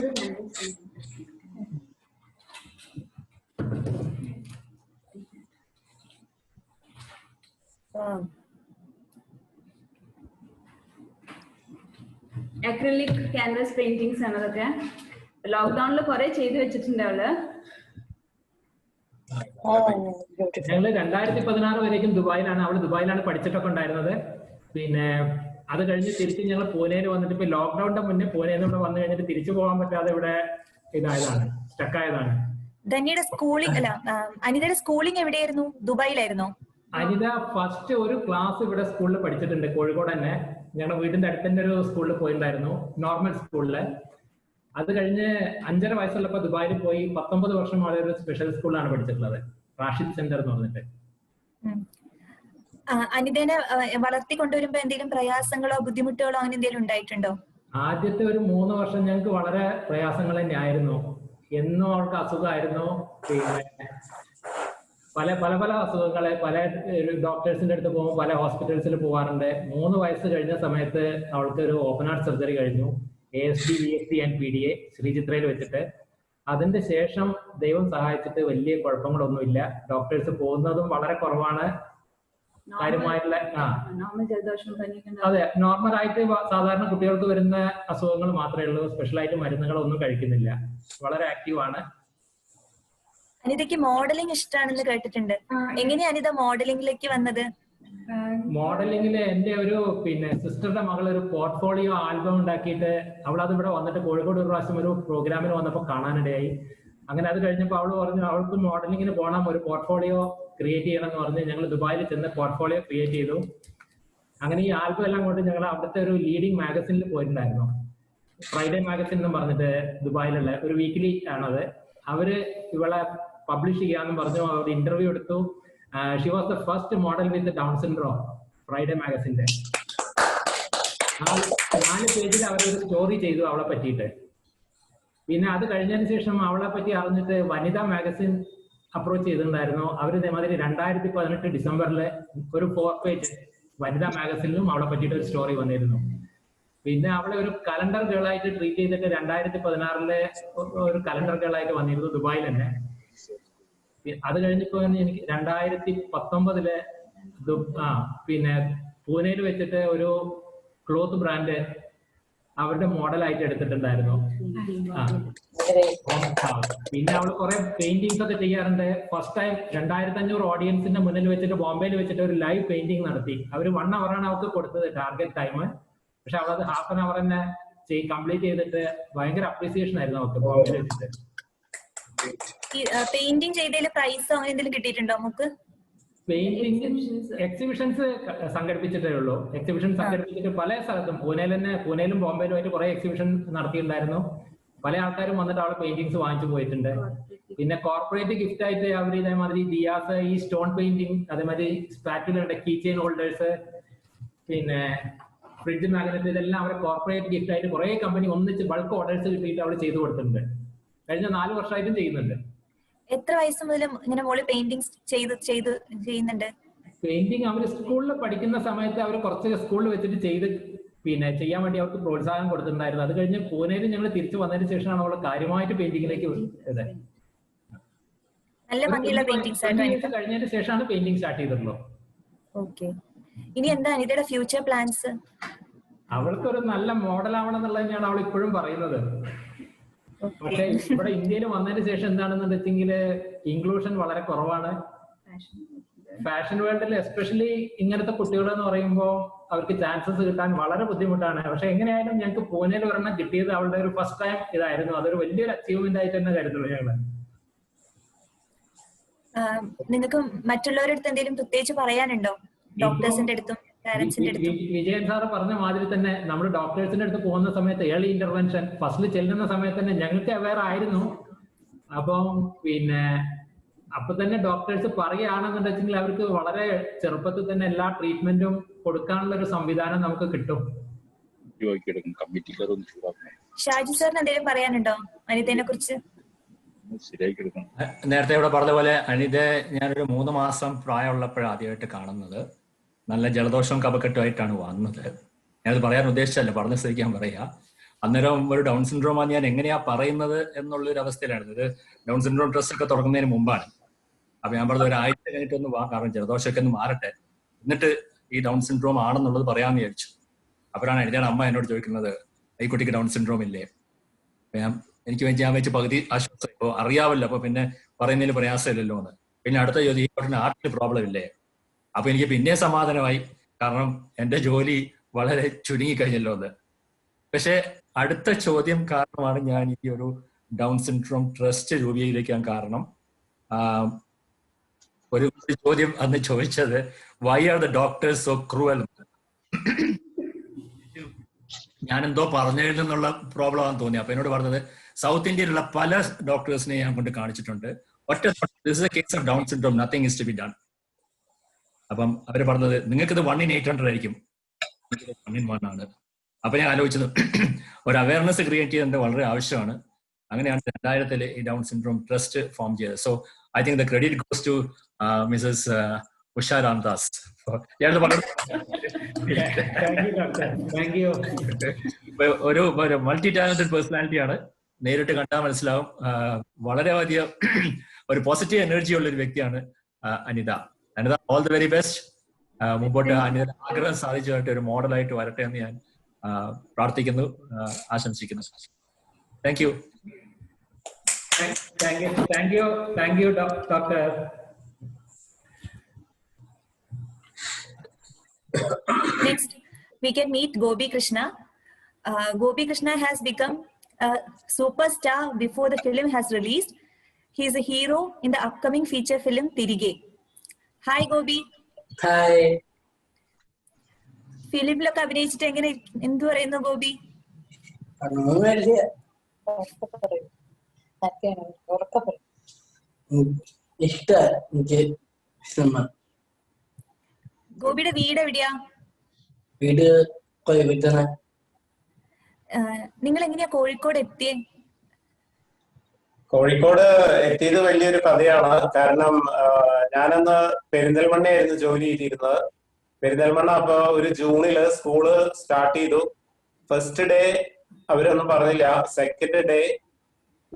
Acrylic canvas paintings ആണ് അതൊക്കെ. ലോക്ക്ഡൌണിൽ കുറെ ചെയ്തു വെച്ചിട്ടുണ്ട് അവള്. ഞങ്ങള് 2016 വരേക്കും ദുബായിലാണ്, അവള് ദുബായിലാണ് പഠിച്ചിട്ടൊക്കെ ഉണ്ടായിരുന്നത്. പിന്നെ അത് കഴിഞ്ഞ് തിരിച്ച് ഞങ്ങൾ പൂനെയിൽ വന്നിട്ട് ഇപ്പൊ ലോക്ക്ഡൌണിന്റെ മുന്നേ പൂനെയിൽ നിന്ന് വന്നു കഴിഞ്ഞിട്ട് തിരിച്ചു പോകാൻ പറ്റാതെ ഇവിടെ ഇതായതാണ്, സ്റ്റക്കായതാണ്. ധന്യയുടെ സ്കൂളിംഗ് അല്ല, അനിതയുടെ സ്കൂളിംഗ് എവിടെയായിരുന്നു? ദുബായിലായിരുന്നോ? അനിത ഫസ്റ്റ് ഒരു ക്ലാസ് ഇവിടെ സ്കൂളിൽ പഠിച്ചിട്ടുണ്ട്, കോഴിക്കോട് തന്നെ. ഞങ്ങളുടെ വീടിന്റെ അടുത്തന്നെ ഒരു സ്കൂളിൽ പോയിട്ടുണ്ടായിരുന്നു, നോർമൽ സ്കൂളില്. അത് കഴിഞ്ഞ് 5.5 വയസ്സുള്ളപ്പോ ദുബായിൽ പോയി 19 വർഷം അവിടെ ഒരു സ്പെഷ്യൽ സ്കൂളിലാണ് പഠിച്ചിട്ടുള്ളത്, റാഷിദ് സെന്റർ എന്ന് പറഞ്ഞിട്ട്. അനിതേനെ വളർത്തിക്കൊണ്ടുവരുമ്പോ എന്തെങ്കിലും പ്രയാസങ്ങളോ ബുദ്ധിമുട്ടുകളോ അങ്ങനെ എന്തെങ്കിലും ഉണ്ടായിട്ടുണ്ടോ? ആദ്യത്തെ ഒരു 3 വർഷം ഞങ്ങൾക്ക് വളരെ പ്രയാസങ്ങൾ തന്നെയായിരുന്നു. എന്നും അവൾക്ക് അസുഖമായിരുന്നു. പിന്നെ പല പല പല അസുഖങ്ങളെ പല ഡോക്ടേഴ്സിന്റെ അടുത്ത് പോകുമ്പോൾ പല ഹോസ്പിറ്റൽസിൽ പോകാറുണ്ട്. 3 വയസ്സ് കഴിഞ്ഞ സമയത്ത് അവൾക്ക് ഒരു ഓപ്പൺ ഹാർട്ട് സർജറി കഴിഞ്ഞു, ASD, VSD ആൻഡ് PDA ശ്രീചിത്രയിൽ വെച്ചിട്ട്. അതിന്റെ ശേഷം ദൈവം സഹായിച്ചിട്ട് വലിയ കുഴപ്പങ്ങളൊന്നുമില്ല. ഡോക്ടേഴ്സ് പോകുന്നതും വളരെ കുറവാണ്. കാര്യമായിട്ടുള്ള അതെ, നോർമൽ ആയിട്ട് സാധാരണ കുട്ടികൾക്ക് വരുന്ന അസുഖങ്ങൾ മാത്രമേ ഉള്ളൂ. സ്പെഷ്യലായിട്ട് മരുന്നുകളൊന്നും കഴിക്കുന്നില്ല. വളരെ ആക്റ്റീവ് ആണ്. അനിതയ്ക്ക് മോഡലിംഗ് ഇഷ്ടമാണെന്ന് കേട്ടിട്ടുണ്ട്. എങ്ങനെയാ അനിത മോഡലിംഗിലേക്ക് വന്നത്? മോഡലിംഗില് എന്റെ ഒരു പിന്നെ സിസ്റ്ററുടെ മകൾ ഒരു പോർട്ട്ഫോളിയോ ആൽബം ഉണ്ടാക്കിയിട്ട് അവളത് ഇവിടെ വന്നിട്ട് കോഴിക്കോട് ഒരു പ്രാവശ്യം ഒരു പ്രോഗ്രാമിന് വന്നപ്പോൾ കാണാനിടയായി. അങ്ങനെ അത് കഴിഞ്ഞപ്പോൾ അവള് പറഞ്ഞു അവൾക്ക് മോഡലിംഗിന് പോകണം, ഒരു പോർട്ട്ഫോളിയോ ക്രിയേറ്റ് ചെയ്യണം എന്ന് പറഞ്ഞ് ഞങ്ങൾ ദുബായിൽ ചെന്ന് പോർട്ട്ഫോളിയോ ക്രിയേറ്റ് ചെയ്തു. അങ്ങനെ ഈ ആൽബം എല്ലാം കൊണ്ട് ഞങ്ങൾ അവിടുത്തെ ഒരു ലീഡിംഗ് മാഗസിനിൽ പോയിട്ടുണ്ടായിരുന്നു, ഫ്രൈഡേ മാഗസിൻ എന്ന് പറഞ്ഞിട്ട് ദുബായിലുള്ള ഒരു വീക്ക്ലി ആണത്. അവര് ഇവളെ പബ്ലിഷ് ചെയ്യാന്ന് പറഞ്ഞു. അവരുടെ ഇന്റർവ്യൂ എടുത്തു. She was the first model with Down syndrome, Friday മാഗസിന്റെ 4 പേജിൽ അവരൊരു സ്റ്റോറി ചെയ്തു അവളെ പറ്റിയിട്ട്. പിന്നെ അത് കഴിഞ്ഞതിന് ശേഷം അവളെ പറ്റി അറിഞ്ഞിട്ട് വനിതാ മാഗസിൻ അപ്രോച്ച് ചെയ്തിട്ടുണ്ടായിരുന്നു. അവർ ഇതേമാതിരി 2018 ഡിസംബറിൽ ഒരു 4 പേജ് വനിതാ മാഗസിനിലും അവളെ പറ്റിയിട്ട് ഒരു സ്റ്റോറി വന്നിരുന്നു. പിന്നെ അവളെ ഒരു കലണ്ടർ ഗേളായിട്ട് ട്രീറ്റ് ചെയ്തിട്ട് 2016 ഒരു കലണ്ടർ ഗേളായിട്ട് വന്നിരുന്നു ദുബായിൽ തന്നെ. അത് കഴിഞ്ഞപ്പോ എനിക്ക് 2019 പിന്നെ പൂനെയിൽ വെച്ചിട്ട് ഒരു ക്ലോത്ത് ബ്രാൻഡ് അവരുടെ മോഡലായിട്ട് എടുത്തിട്ടുണ്ടായിരുന്നു. പിന്നെ അവള് കുറെ പെയിന്റിങ്സ് ഒക്കെ ചെയ്യാറുണ്ട്. ഫസ്റ്റ് ടൈം 2500 ഓഡിയൻസിന്റെ മുന്നിൽ വെച്ചിട്ട് ബോംബെയിൽ വെച്ചിട്ട് ഒരു ലൈവ് പെയിന്റിംഗ് നടത്തി. അവര് 1 അവറാണ് അവർക്ക് കൊടുത്തത് ടാർഗറ്റ് ടൈം. പക്ഷെ അവളത് ഹാഫ് ആൻ അവർ തന്നെ കംപ്ലീറ്റ് ചെയ്തിട്ട് ഭയങ്കര അപ്രീസിയേഷൻ ആയിരുന്നു അവർക്ക് ബോംബെയിൽ വെച്ചിട്ട്. പെയിന്റിംഗ് ചെയ്തതിൽ പ്രൈസ് അങ്ങനെ എന്തെങ്കിലും കിട്ടിയിട്ടുണ്ടോ നമുക്ക്? പെയിന്റിംഗ് എക്സിബിഷൻസ് സംഘടിപ്പിച്ചിട്ടേ ഉള്ളൂ. എക്സിബിഷൻ സംഘടിപ്പിച്ചിട്ട് പല സ്ഥലത്തും പൂനെയിലും ബോംബെയിലുമായിട്ട് കുറെ എക്സിബിഷൻ നടത്തിയിട്ടുണ്ടായിരുന്നു. പല ആൾക്കാരും വന്നിട്ട് അവിടെ പെയിന്റിങ്സ് വാങ്ങിച്ചു പോയിട്ടുണ്ട്. പിന്നെ കോർപ്പറേറ്റ് ഗിഫ്റ്റ് ആയിട്ട് അവർ ഇതേമാതിരി ദിയാസ്, ഈ സ്റ്റോൺ പെയിന്റിങ്, അതേമാതിരി സ്പാറ്റുകളുടെ കീ ചെയിൻ ഹോൾഡേഴ്സ്, പിന്നെ ഫ്രിഡ്ജ് മാഗ്നറ്റ്, ഇതെല്ലാം അവരെ കോർപ്പറേറ്റ് ഗിഫ്റ്റ് ആയിട്ട് കുറെ കമ്പനി ഒന്നിച്ച് ബൾക്ക് ഓർഡേഴ്സ് കിട്ടിയിട്ട് അവർ ചെയ്തു കൊടുത്തിട്ടുണ്ട്. കഴിഞ്ഞ 4 വർഷമായിട്ടും ചെയ്യുന്നുണ്ട്. എത്ര വയസ്സ് മുതൽ ഇങ്ങനെ മോള് പെയിന്റിങ്സ് ചെയ്യുന്നുണ്ട്? പെയിന്റിങ് അവർ സ്കൂളിൽ പഠിക്കുന്ന സമയത്ത് അവർ കുറച്ച് സ്കൂളിൽ വെച്ചിട്ട് പിന്നെ ചെയ്യാൻ വേണ്ടി അവർക്ക് പ്രോത്സാഹനം കൊടുത്തിട്ടുണ്ടായിരുന്നു. അത് കഴിഞ്ഞ് പൂനെയിൽ ഞങ്ങൾ തിരിച്ചു വന്നതിന് ശേഷമാണ് അവൾ കാര്യമായിട്ട് പെയിന്റിങ്ങിലേക്ക് നല്ല ഭംഗിയുള്ള പെയിന്റിങ്സ് കഴിഞ്ഞതിന് ശേഷമാണ് പെയിന്റിങ് സ്റ്റാർട്ട് ചെയ്തിട്ടുള്ളത്. ഓക്കെ. ഇനി എന്താ അനിതയുടെ ഫ്യൂച്ചർ പ്ലാൻസ്? അവൾക്ക് ഒരു നല്ല മോഡൽ ആവണം എന്നുള്ളത് തന്നെയാണ് അവൾ ഇപ്പോഴും പറയുന്നത്. പക്ഷെ ഇവിടെ ഇന്ത്യയിൽ വന്നതിന് ശേഷം എന്താണെന്ന് വെച്ചെങ്കിൽ ഇൻക്ലൂഷൻ വളരെ കുറവാണ്. ഫാഷൻ വേൾഡിൽ എസ്പെഷ്യലി ഇങ്ങനത്തെ കുട്ടികൾ എന്ന് പറയുമ്പോൾ അവർക്ക് ചാൻസസ് കിട്ടാൻ വളരെ ബുദ്ധിമുട്ടാണ്. പക്ഷെ എങ്ങനെയായാലും ഞങ്ങൾക്ക് പൂനെയിൽ ഒരെണ്ണം കിട്ടിയത് അവളുടെ ഒരു ഫസ്റ്റ് ടൈം ഇതായിരുന്നു. അതൊരു വലിയൊരു അച്ചീവ്മെന്റ് ആയിട്ട് തന്നെ കരുതുന്നു ഞങ്ങള്. നിങ്ങൾക്ക് മറ്റുള്ളവരുടെ അടുത്ത് എന്തെങ്കിലും പ്രത്യേകിച്ച് പറയാനുണ്ടോ? ഡോക്ടേഴ്സിന്റെ അടുത്തും പാരന്റ്സിന്റെ അടുത്തും? വിജയൻ സാറ് പറഞ്ഞ മാതിരി തന്നെ നമ്മൾ ഡോക്ടേഴ്സിന്റെ അടുത്ത് പോകുന്ന സമയത്ത് ഏർലി ഇന്റർവെൻഷൻ ഫസ്റ്റിൽ ചെല്ലുന്ന സമയത്ത് തന്നെ ഞങ്ങൾക്ക് അവെയർ ആയിരുന്നു. അപ്പം അപ്പൊ തന്നെ ഡോക്ടേഴ്സ് പറയുകയാണെന്നുണ്ടെങ്കിൽ അവർക്ക് വളരെ ചെറുപ്പത്തിൽ തന്നെ എല്ലാ ട്രീറ്റ്മെന്റും കൊടുക്കാനുള്ള ഒരു സംവിധാനം നമുക്ക് കിട്ടും. ഷാജി സാറിന് എന്തെങ്കിലും പറയാനുണ്ടോ അനിതയെ കുറിച്ച്? നേരത്തെ ഇവിടെ പറഞ്ഞ പോലെ അനിതയെ ഞാനൊരു 3 മാസം പ്രായമുള്ളപ്പോഴാണ് ആദ്യമായിട്ട് കാണുന്നത്. നല്ല ജലദോഷവും കഫക്കെട്ടുമായിട്ടാണ് വന്നത്. ഞാനത് പറയാൻ ഉദ്ദേശിച്ചല്ല, പറഞ്ഞ സ്ഥിതിക്ക് ഞാൻ പറയാ. അന്നേരം ഒരു ഡൗൺ സിൻഡ്രോം ആണ് ഞാൻ എങ്ങനെയാ പറയുന്നത് എന്നുള്ളൊരു അവസ്ഥയിലാണ്. ഇത് ഡൗൺ സിൻഡ്രോം ടെസ്റ്റ് ഒക്കെ തുടങ്ങുന്നതിന് മുമ്പാണ്. അപ്പൊ ഞാൻ പറഞ്ഞത് ഒരാഴ്ച കഴിഞ്ഞിട്ടൊന്ന് കാരണം ജലദോഷമൊക്കെ ഒന്ന് മാറട്ടെ, എന്നിട്ട് ഈ ഡൗൺ സിൻഡ്രോം ആണെന്നുള്ളത് പറയാമെന്ന് വിചാരിച്ചു. അപ്പോഴാണ് അനിതയുടെ അമ്മ എന്നോട് ചോദിക്കുന്നത്, ഈ കുട്ടിക്ക് ഡൗൺ സിൻഡ്രോം ഇല്ലേ? എനിക്ക് ഞാൻ വെച്ച് പകുതി ആശ്വാസം, ഇപ്പോൾ അറിയാമല്ലോ, അപ്പൊ പിന്നെ പറയുന്നതിൽ പ്രയാസമില്ലല്ലോ എന്ന്. പിന്നെ അടുത്ത ചോദ്യം, ഈ ആർട്ടിന് പ്രോബ്ലം ഇല്ലേ? അപ്പൊ എനിക്ക് പിന്നെ സമാധാനമായി, കാരണം എന്റെ ജോലി വളരെ ചുരുങ്ങിക്കഴിഞ്ഞല്ലോ എന്ന്. പക്ഷെ അടുത്ത ചോദ്യം കാരണമാണ് ഞാൻ ഈ ഒരു ഡൗൺ സിൻഡ്രോം ട്രസ്റ്റ് രൂപീകരിക്കാൻ കാരണം. ഒരു ചോദ്യം അന്ന് ചോദിച്ചത്, why are the doctors so cruel? ഞാൻ എന്തോ പറഞ്ഞെന്നുള്ള പ്രോബ്ലം ആണെന്ന് തോന്നി. അപ്പൊ എന്നോട് പറഞ്ഞത്, സൗത്ത് ഇന്ത്യയിലുള്ള പല ഡോക്ടേഴ്സിനെ ഞാൻ കൊണ്ട് കാണിച്ചിട്ടുണ്ട്, ഒറ്റ this is a case of Down syndrome, nothing is to be done. അപ്പം അവര് പറഞ്ഞത്, നിങ്ങൾക്ക് ഇത് 1 in 800 ആയിരിക്കും, 1 in 1 ആണ്. അപ്പൊ ഞാൻ ആലോചിച്ചത് ഒരു അവയർനെസ് ക്രിയേറ്റ് ചെയ്യേണ്ടത് വളരെ ആവശ്യമാണ്. അങ്ങനെയാണ് 2000 ഈ ഡൗൺ സിൻഡ്രോം ട്രസ്റ്റ് ഫോം ചെയ്തത്. So I think the credit goes to Mrs Usha Ramdas. ഒരു മൾട്ടി ടാലന്റഡ് പേഴ്സണാലിറ്റിയാണ്, നേരിട്ട് കണ്ടാൽ മനസ്സിലാവും. വളരെ വലിയ ഒരു പോസിറ്റീവ് എനർജി ഉള്ള ഒരു വ്യക്തിയാണ് Anita. Anita, all the very best. മുമ്പോട്ട് അനിത ആഗ്രഹം സാധിച്ചതായിട്ട് ഒരു മോഡലായിട്ട് വരട്ടെ എന്ന് ഞാൻ പ്രാർത്ഥിക്കുന്നു, ആശംസിക്കുന്നു. Thank you. Thank you, Doctor. Next, we can meet Gopi Krishna. Gopi Krishna has become a superstar before the film has released. He is a hero in the upcoming feature film Tirige. Hi, Gopi. Hi. ഫിലിമിലൊക്കെ അഭിനയിച്ചിട്ട് എങ്ങനെ, എന്തു പറയുന്നു ഗോപി? ഗോപിയുടെ വീട് എവിടെയാ? വീട് കോയമ്പത്തൂർ. നിങ്ങൾ എങ്ങനെയാ കോഴിക്കോട് എത്തിയേ? കോഴിക്കോട് എത്തിയത് വലിയൊരു കഥയാണ്. കാരണം ഞാനന്ന് പെരിന്തൽമണ്ണയായിരുന്നു ജോലി ചെയ്തിരുന്നത്. പെരിന്തൽമണ്ണ അപ്പൊ ഒരു ജൂണില് സ്കൂള് സ്റ്റാർട്ട് ചെയ്തു. ഫസ്റ്റ് ഡേ അവരൊന്നും പറഞ്ഞില്ല, സെക്കൻഡ് ഡേ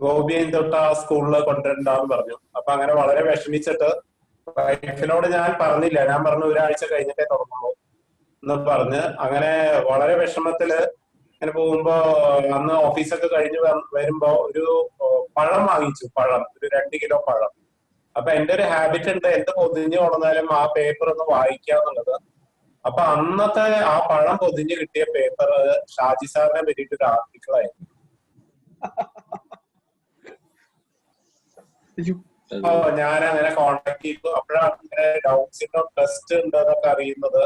ഗോപിയും തൊട്ട് ആ സ്കൂളില് കൊണ്ടുവരണ്ടാന്ന് പറഞ്ഞു. അപ്പൊ അങ്ങനെ വളരെ വിഷമിച്ചിട്ട് വൈഫിനോട് ഞാൻ പറഞ്ഞില്ല, ഞാൻ പറഞ്ഞു ഒരാഴ്ച കഴിഞ്ഞിട്ടേ തുറന്നുള്ളൂ എന്ന് പറഞ്ഞ്. അങ്ങനെ വളരെ വിഷമത്തില് അങ്ങനെ പോകുമ്പോ അന്ന് ഓഫീസൊക്കെ കഴിഞ്ഞ് വരുമ്പോ ഒരു പഴം വാങ്ങിച്ചു. പഴം ഒരു 2 കിലോ പഴം. അപ്പൊ എന്റെ ഒരു ഹാബിറ്റ് ഉണ്ട്, എന്ത് പൊതിഞ്ഞു കൊണ്ടുവന്നാലും ആ പേപ്പർ ഒന്ന് വായിക്കാന്നുള്ളത്. അപ്പൊ അന്നത്തെ ആ പഴം പൊതിഞ്ഞ് കിട്ടിയ പേപ്പർ ഷാജി സാറിനെ പറ്റിയിട്ട് ഒരു ആർട്ടിക്കിളായിരുന്നു. അപ്പൊ ഞാൻ അങ്ങനെ കോണ്ടാക്ട് ചെയ്തു. അപ്പോഴാണ് ഇങ്ങനെ ഡൗൺ സിൻഡ്രോം ടെസ്റ്റ് ഉണ്ടെന്നൊക്കെ അറിയുന്നത്.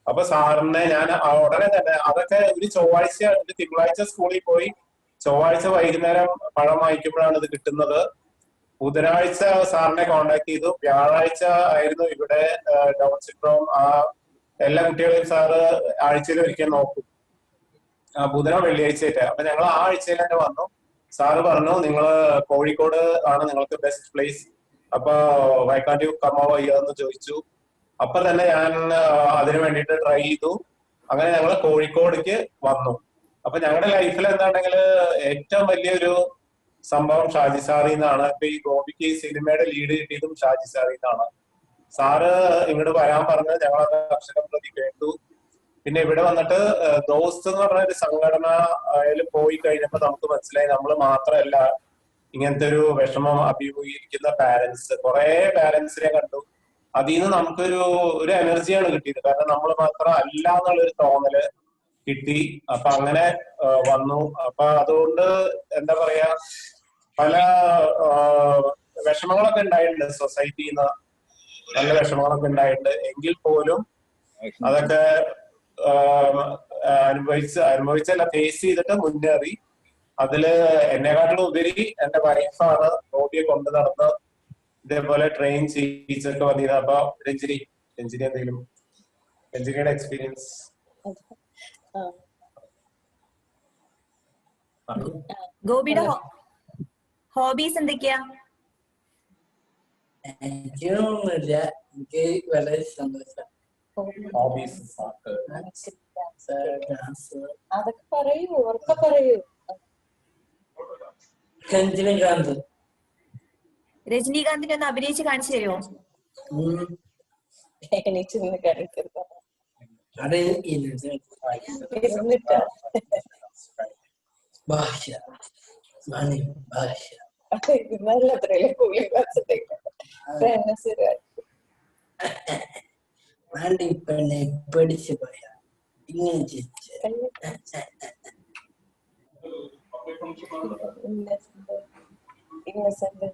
അപ്പൊ സാറിനെ ഞാൻ ഉടനെ തന്നെ, അതൊക്കെ ഒരു ചൊവ്വാഴ്ച, ഒരു തിങ്കളാഴ്ച സ്കൂളിൽ പോയി ചൊവ്വാഴ്ച വൈകുന്നേരം പഴം വായിക്കുമ്പോഴാണ് ഇത് കിട്ടുന്നത്. ബുധനാഴ്ച സാറിനെ കോണ്ടാക്ട് ചെയ്തു. വ്യാഴാഴ്ച ആയിരുന്നു ഇവിടെ ഡൗൺ സിൻഡ്രോം ആ എല്ലാ കുട്ടികളെയും സാറ് ആഴ്ചയിൽ ഒരിക്കൽ നോക്കും, ബുധനോ വെള്ളിയാഴ്ചയായിട്ട്. അപ്പൊ ഞങ്ങൾ ആ ആഴ്ചയിൽ തന്നെ വന്നു. സാറ് പറഞ്ഞു, നിങ്ങള് കോഴിക്കോട് ആണ് നിങ്ങൾക്ക് ബെസ്റ്റ് പ്ലേസ്, അപ്പൊ why can't you come over here എന്ന് ചോദിച്ചു. അപ്പൊ തന്നെ ഞാൻ അതിനു വേണ്ടിയിട്ട് ട്രൈ ചെയ്തു. അങ്ങനെ ഞങ്ങൾ കോഴിക്കോടേക്ക് വന്നു. അപ്പൊ ഞങ്ങളുടെ ലൈഫിൽ എന്താണെങ്കിൽ ഏറ്റവും വലിയൊരു സംഭവം ഷാജി സാറിൽ നിന്നാണ്. ഇപ്പൊ ഈ ഗോപിക്ക് ഈ സിനിമയുടെ ലീഡ് കിട്ടിയതും ഷാജി സാറിൽ നിന്നാണ്. സാറ് ഇങ്ങോട്ട് വരാൻ പറഞ്ഞ് ഞങ്ങളത് അക്ഷരം പ്രതി കേട്ടു. പിന്നെ ഇവിടെ വന്നിട്ട് ദോസ്ത് എന്ന് പറഞ്ഞ ഒരു സംഘടന പോയി കഴിഞ്ഞപ്പോ നമുക്ക് മനസ്സിലായി നമ്മൾ മാത്രമല്ല ഇങ്ങനത്തെ ഒരു വിഷമം അഭിമുഖീകരിക്കുന്ന പാരന്റ്സ്. കുറെ പാരന്റ്സിനെ കണ്ടു. അതിൽ നിന്ന് നമുക്കൊരു എനർജിയാണ് കിട്ടിയത്. കാരണം നമ്മൾ മാത്രം അല്ല എന്നുള്ളൊരു തോന്നല് കിട്ടി. അപ്പൊ അങ്ങനെ വന്നു. അപ്പൊ അതുകൊണ്ട് എന്താ പറയാ, പല വിഷമങ്ങളൊക്കെ ഉണ്ടായിട്ടുണ്ട്. സൊസൈറ്റിയിൽ നിന്ന് നല്ല വിഷമങ്ങളൊക്കെ ഉണ്ടായിട്ടുണ്ട്. എങ്കിൽ പോലും അതൊക്കെ അനുഭവിച്ചല്ല ഫേസ് ചെയ്തിട്ട് മുന്നേറി. അതില് എന്നെക്കാട്ടിലും ഉപരി എന്റെ വൈഫാണ് ഹോബിയെ കൊണ്ടു നടന്ന് ഇതേപോലെ ട്രെയിൻ ചെയ്യിച്ചൊക്കെ വന്നത്. അപ്പൊ രഞ്ജിനി എന്തെങ്കിലും രഞ്ജിനിയുടെ എക്സ്പീരിയൻസ്? ഗോപിയുടെ ഹോബീസ് എന്തൊക്കെയാ? എനിക്കൊന്നുമില്ല, എനിക്ക് വളരെ സന്തോഷം. ഹോബീസ് അതൊക്കെ പറയൂ, ഉറക്കെ പറയൂ. രജനികാന്ത്. രജനീകാന്തിനെ ഒന്ന് അഭിനയിച്ച് കാണിച്ചു തരുമോ? എണീച്ചൊന്ന് കാണിക്കരുത്. അത് ഇരുന്നിട്ടാ ഭാഷ മണി ഭാഷ നല്ല അത്രയല്ലേ കൂലി ക്ലാസ്സിലേക്ക് മണി പെണ്ണെ പഠിച്ചു പോയ ഇങ്ങനെ ചിരിച്ച് ഇന്നസെന്റ്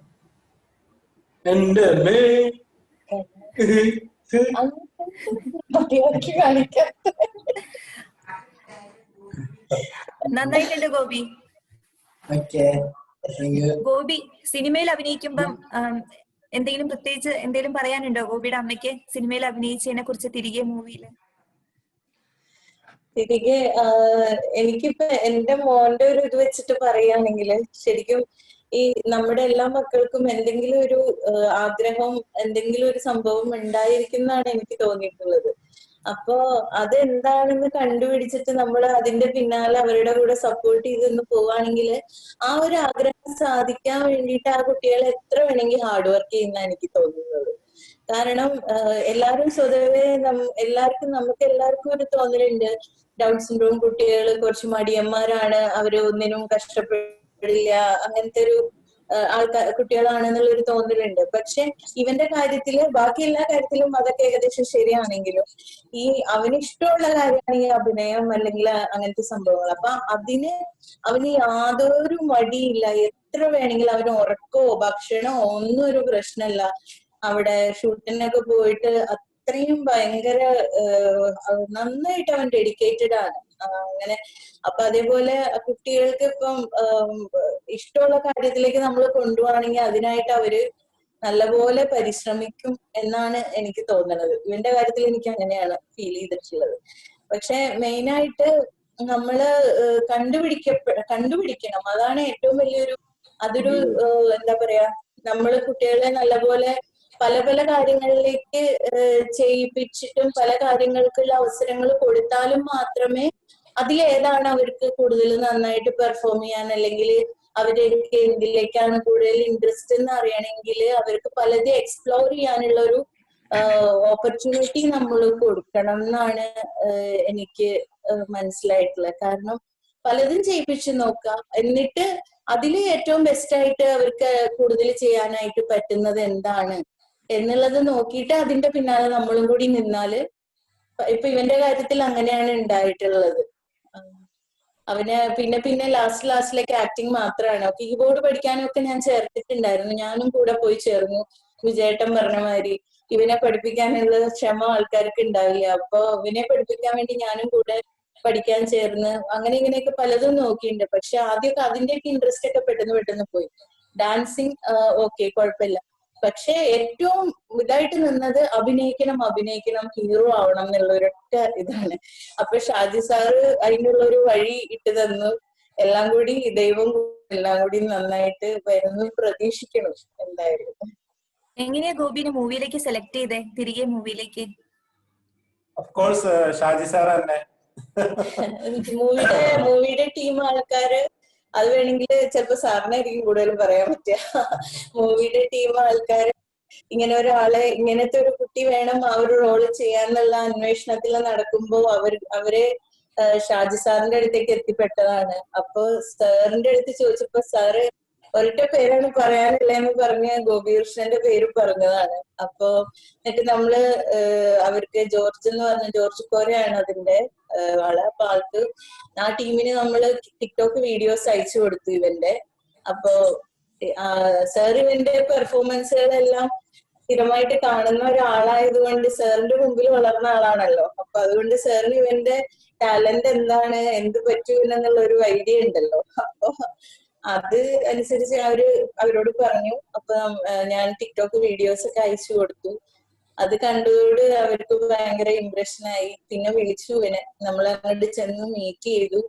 എന്റെ അമ്മേ മതിയാക്കി കാണിക്കാത്ത നന്നായിട്ടുണ്ട് ഗോപി. ഓക്കെ. ഗോപി സിനിമയിൽ അഭിനയിക്കുമ്പം എന്തെങ്കിലും പ്രത്യേകിച്ച് എന്തെങ്കിലും പറയാനുണ്ടോ ഗോപിയുടെ അമ്മയ്ക്ക് സിനിമയിൽ അഭിനയിച്ചതിനെ കുറിച്ച്? തിരികെ മൂവിയില് തിരികെ എനിക്കിപ്പോ എന്റെ മോന്റെ ഒരു ഇത് വെച്ചിട്ട് പറയുകയാണെങ്കിൽ ശരിക്കും ഈ നമ്മുടെ എല്ലാ മക്കൾക്കും എന്തെങ്കിലും ഒരു ആഗ്രഹം, എന്തെങ്കിലും ഒരു സംഭവം ഉണ്ടായിരിക്കുന്നതാണ് എനിക്ക് തോന്നിയിട്ടുള്ളത്. അപ്പോ അതെന്താണെന്ന് കണ്ടുപിടിച്ചിട്ട് നമ്മൾ അതിന്റെ പിന്നാലെ അവരുടെ കൂടെ സപ്പോർട്ട് ചെയ്തൊന്ന് പോവുകയാണെങ്കിൽ ആ ഒരു ആഗ്രഹം സാധിക്കാൻ വേണ്ടിയിട്ട് ആ കുട്ടികളെ എത്ര വേണമെങ്കിൽ ഹാർഡ് വർക്ക് ചെയ്യുന്ന എനിക്ക് തോന്നുന്നത്. കാരണം എല്ലാവരും സ്വതവേ നമുക്ക് എല്ലാവർക്കും ഒരു തോന്നലുണ്ട്, ഡൗൺ സിൻഡ്രോം കുട്ടികൾ കുറച്ച് മടിയന്മാരാണ്, അവര് ഒന്നിനും കഷ്ടപ്പെടില്ല, അങ്ങനത്തെ ഒരു കുട്ടികളാണെന്നുള്ളൊരു തോന്നലുണ്ട്. പക്ഷെ ഇവന്റെ കാര്യത്തില് ബാക്കി എല്ലാ കാര്യത്തിലും അതൊക്കെ ഏകദേശം ശരിയാണെങ്കിലും ഈ അവന് ഇഷ്ടമുള്ള കാര്യമാണ് ഈ അഭിനയം അല്ലെങ്കിൽ അങ്ങനത്തെ സംഭവങ്ങൾ. അപ്പൊ അവന് യാതൊരു മടിയില്ല. എത്ര വേണമെങ്കിലും അവന് ഉറക്കോ ഭക്ഷണമോ ഒന്നും ഒരു പ്രശ്നമല്ല. അവിടെ ഷൂട്ടിനൊക്കെ പോയിട്ട് അത്രയും ഭയങ്കര നന്നായിട്ട് അവൻ ഡെഡിക്കേറ്റഡ് ആണ് അങ്ങനെ. അപ്പൊ അതേപോലെ കുട്ടികൾക്ക് ഇപ്പം ഇഷ്ടമുള്ള കാര്യത്തിലേക്ക് നമ്മൾ കൊണ്ടുപോവാണെങ്കിൽ അതിനായിട്ട് അവര് നല്ലപോലെ പരിശ്രമിക്കും എന്നാണ് എനിക്ക് തോന്നുന്നത്. ഇവന്റെ കാര്യത്തിൽ എനിക്ക് അങ്ങനെയാണ് ഫീൽ ചെയ്തിട്ടുള്ളത്. പക്ഷെ മെയിനായിട്ട് നമ്മള് കണ്ടുപിടിക്കണം. അതാണ് ഏറ്റവും വലിയൊരു അതൊരു എന്താ പറയാ, നമ്മള് കുട്ടികളെ നല്ലപോലെ പല പല കാര്യങ്ങളിലേക്ക് ചെയ്യിപ്പിച്ചിട്ടും പല കാര്യങ്ങൾക്കുള്ള അവസരങ്ങൾ കൊടുത്താലും മാത്രമേ അതിലേതാണ് അവർക്ക് കൂടുതൽ നന്നായിട്ട് പെർഫോം ചെയ്യാൻ, അല്ലെങ്കിൽ അവർക്ക് എന്തിലേക്കാണ് കൂടുതൽ ഇൻട്രസ്റ്റ് എന്ന് അറിയണമെങ്കിൽ അവർക്ക് പലതും എക്സ്പ്ലോർ ചെയ്യാനുള്ള ഒരു ഓപ്പർച്യൂണിറ്റി നമ്മൾ കൊടുക്കണം എന്നാണ് എനിക്ക് മനസ്സിലായിട്ടുള്ളത്. കാരണം പലതും ചെയ്യിപ്പിച്ചു നോക്കാം, എന്നിട്ട് അതിൽ ഏറ്റവും ബെസ്റ്റ് ആയിട്ട് അവർക്ക് കൂടുതൽ ചെയ്യാനായിട്ട് പറ്റുന്നത് എന്താണ് എന്നുള്ളത് നോക്കിയിട്ട് അതിന്റെ പിന്നാലെ നമ്മളും കൂടി നിന്നാല്, ഇപ്പൊ ഇവന്റെ കാര്യത്തിൽ അങ്ങനെയാണ് ഉണ്ടായിട്ടുള്ളത്. അവന് പിന്നെ ലാസ്റ്റിലേക്ക് ആക്ടിങ് മാത്രമാണ്. കീബോർഡ് പഠിക്കാനൊക്കെ ഞാൻ ചേർത്തിട്ടുണ്ടായിരുന്നു, ഞാനും കൂടെ പോയി ചേർന്നു. വിജയേട്ടൻ പറഞ്ഞ മാതിരി ഇവനെ പഠിപ്പിക്കാനുള്ള ക്ഷമ ആൾക്കാർക്ക് ഉണ്ടാവില്ല. അപ്പൊ ഇവനെ പഠിപ്പിക്കാൻ വേണ്ടി ഞാനും കൂടെ പഠിക്കാൻ ചേർന്ന് അങ്ങനെ ഇങ്ങനെയൊക്കെ പലതും നോക്കിയിട്ടുണ്ട്. പക്ഷെ ആദ്യമൊക്കെ അതിന്റെയൊക്കെ ഇൻട്രസ്റ്റ് ഒക്കെ പെട്ടെന്ന് പോയി. ഡാൻസിങ് ഓക്കെ കുഴപ്പമില്ല, പക്ഷെ ഏറ്റവും ഇതായിട്ട് നിന്നത് അഭിനയിക്കണം, ഹീറോ ആവണം എന്നുള്ള ഒരൊറ്റ ഇതാണ്. അപ്പൊ ഷാജി സാറ് അതിനുള്ള ഒരു വഴി ഇട്ട് തന്നു. എല്ലാം കൂടി ദൈവം എല്ലാം കൂടി നന്നായിട്ട് വരുന്നു പ്രതീക്ഷിക്കണം എന്തായാലും. എങ്ങനെയാ ഗോപിനെ മൂവിയിലേക്ക് സെലക്ട് ചെയ്തേ? തിരികെ മൂവിയിലേക്ക് ഓഫ്കോഴ്സ് ഷാജി സാർ തന്നെ. മൂവിയുടെ ടീം ആൾക്കാര്, അത് വേണമെങ്കിൽ ചിലപ്പോ സാറിനായിരിക്കും കൂടുതൽ പറയാൻ പറ്റുക. മൂവിയുടെ ടീം ആൾക്കാര് ഇങ്ങനെ ഒരാളെ, ഇങ്ങനത്തെ ഒരു കുട്ടി വേണം ആ ഒരു റോള് ചെയ്യാന്നുള്ള അന്വേഷണത്തിൽ നടക്കുമ്പോ അവരെ ഷാജി സാറിന്റെ അടുത്തേക്ക് എത്തിപ്പെട്ടതാണ്. അപ്പൊ സാറിന്റെ അടുത്ത് ചോദിച്ചപ്പോ സാറ് ഒരൊറ്റ പേരാണ് പറയാനുള്ളതെന്ന് പറഞ്ഞ് ഗോപികൃഷ്ണന്റെ പേര് പറഞ്ഞതാണ്. അപ്പൊ എന്നിട്ട് നമ്മള് അവർക്ക് ജോർജ് എന്ന് പറഞ്ഞ ജോർജ് കോരയാണ് അതിന്റെ ആള്. അപ്പൊ ആൾക്ക് ആ ടീമിന് നമ്മള് ടിക്ടോക്ക് വീഡിയോസ് അയച്ചു കൊടുത്തു ഇവന്റെ. അപ്പൊ സാർ ഇവന്റെ പെർഫോമൻസുകളെല്ലാം സ്ഥിരമായിട്ട് കാണുന്ന ഒരാളായതുകൊണ്ട് സാറിന്റെ മുമ്പിൽ വളർന്ന ആളാണല്ലോ. അപ്പൊ അതുകൊണ്ട് സാറിന് ഇവന്റെ ടാലന്റ് എന്താണ്, എന്ത് പറ്റൂ എന്നുള്ള ഒരു ഐഡിയ ഉണ്ടല്ലോ. അപ്പൊ അത് അനുസരിച്ച് അവരോട് പറഞ്ഞു. അപ്പൊ ഞാൻ ടിക്ടോക്ക് വീഡിയോസ് ഒക്കെ അയച്ചു കൊടുത്തു. അത് കണ്ടതോട് അവർക്ക് ഭയങ്കര ഇംപ്രഷനായി. പിന്നെ വിളിച്ചു ഇവനെ, നമ്മൾ അങ്ങോട്ട് ചെന്ന് മീറ്റ് ചെയ്തു.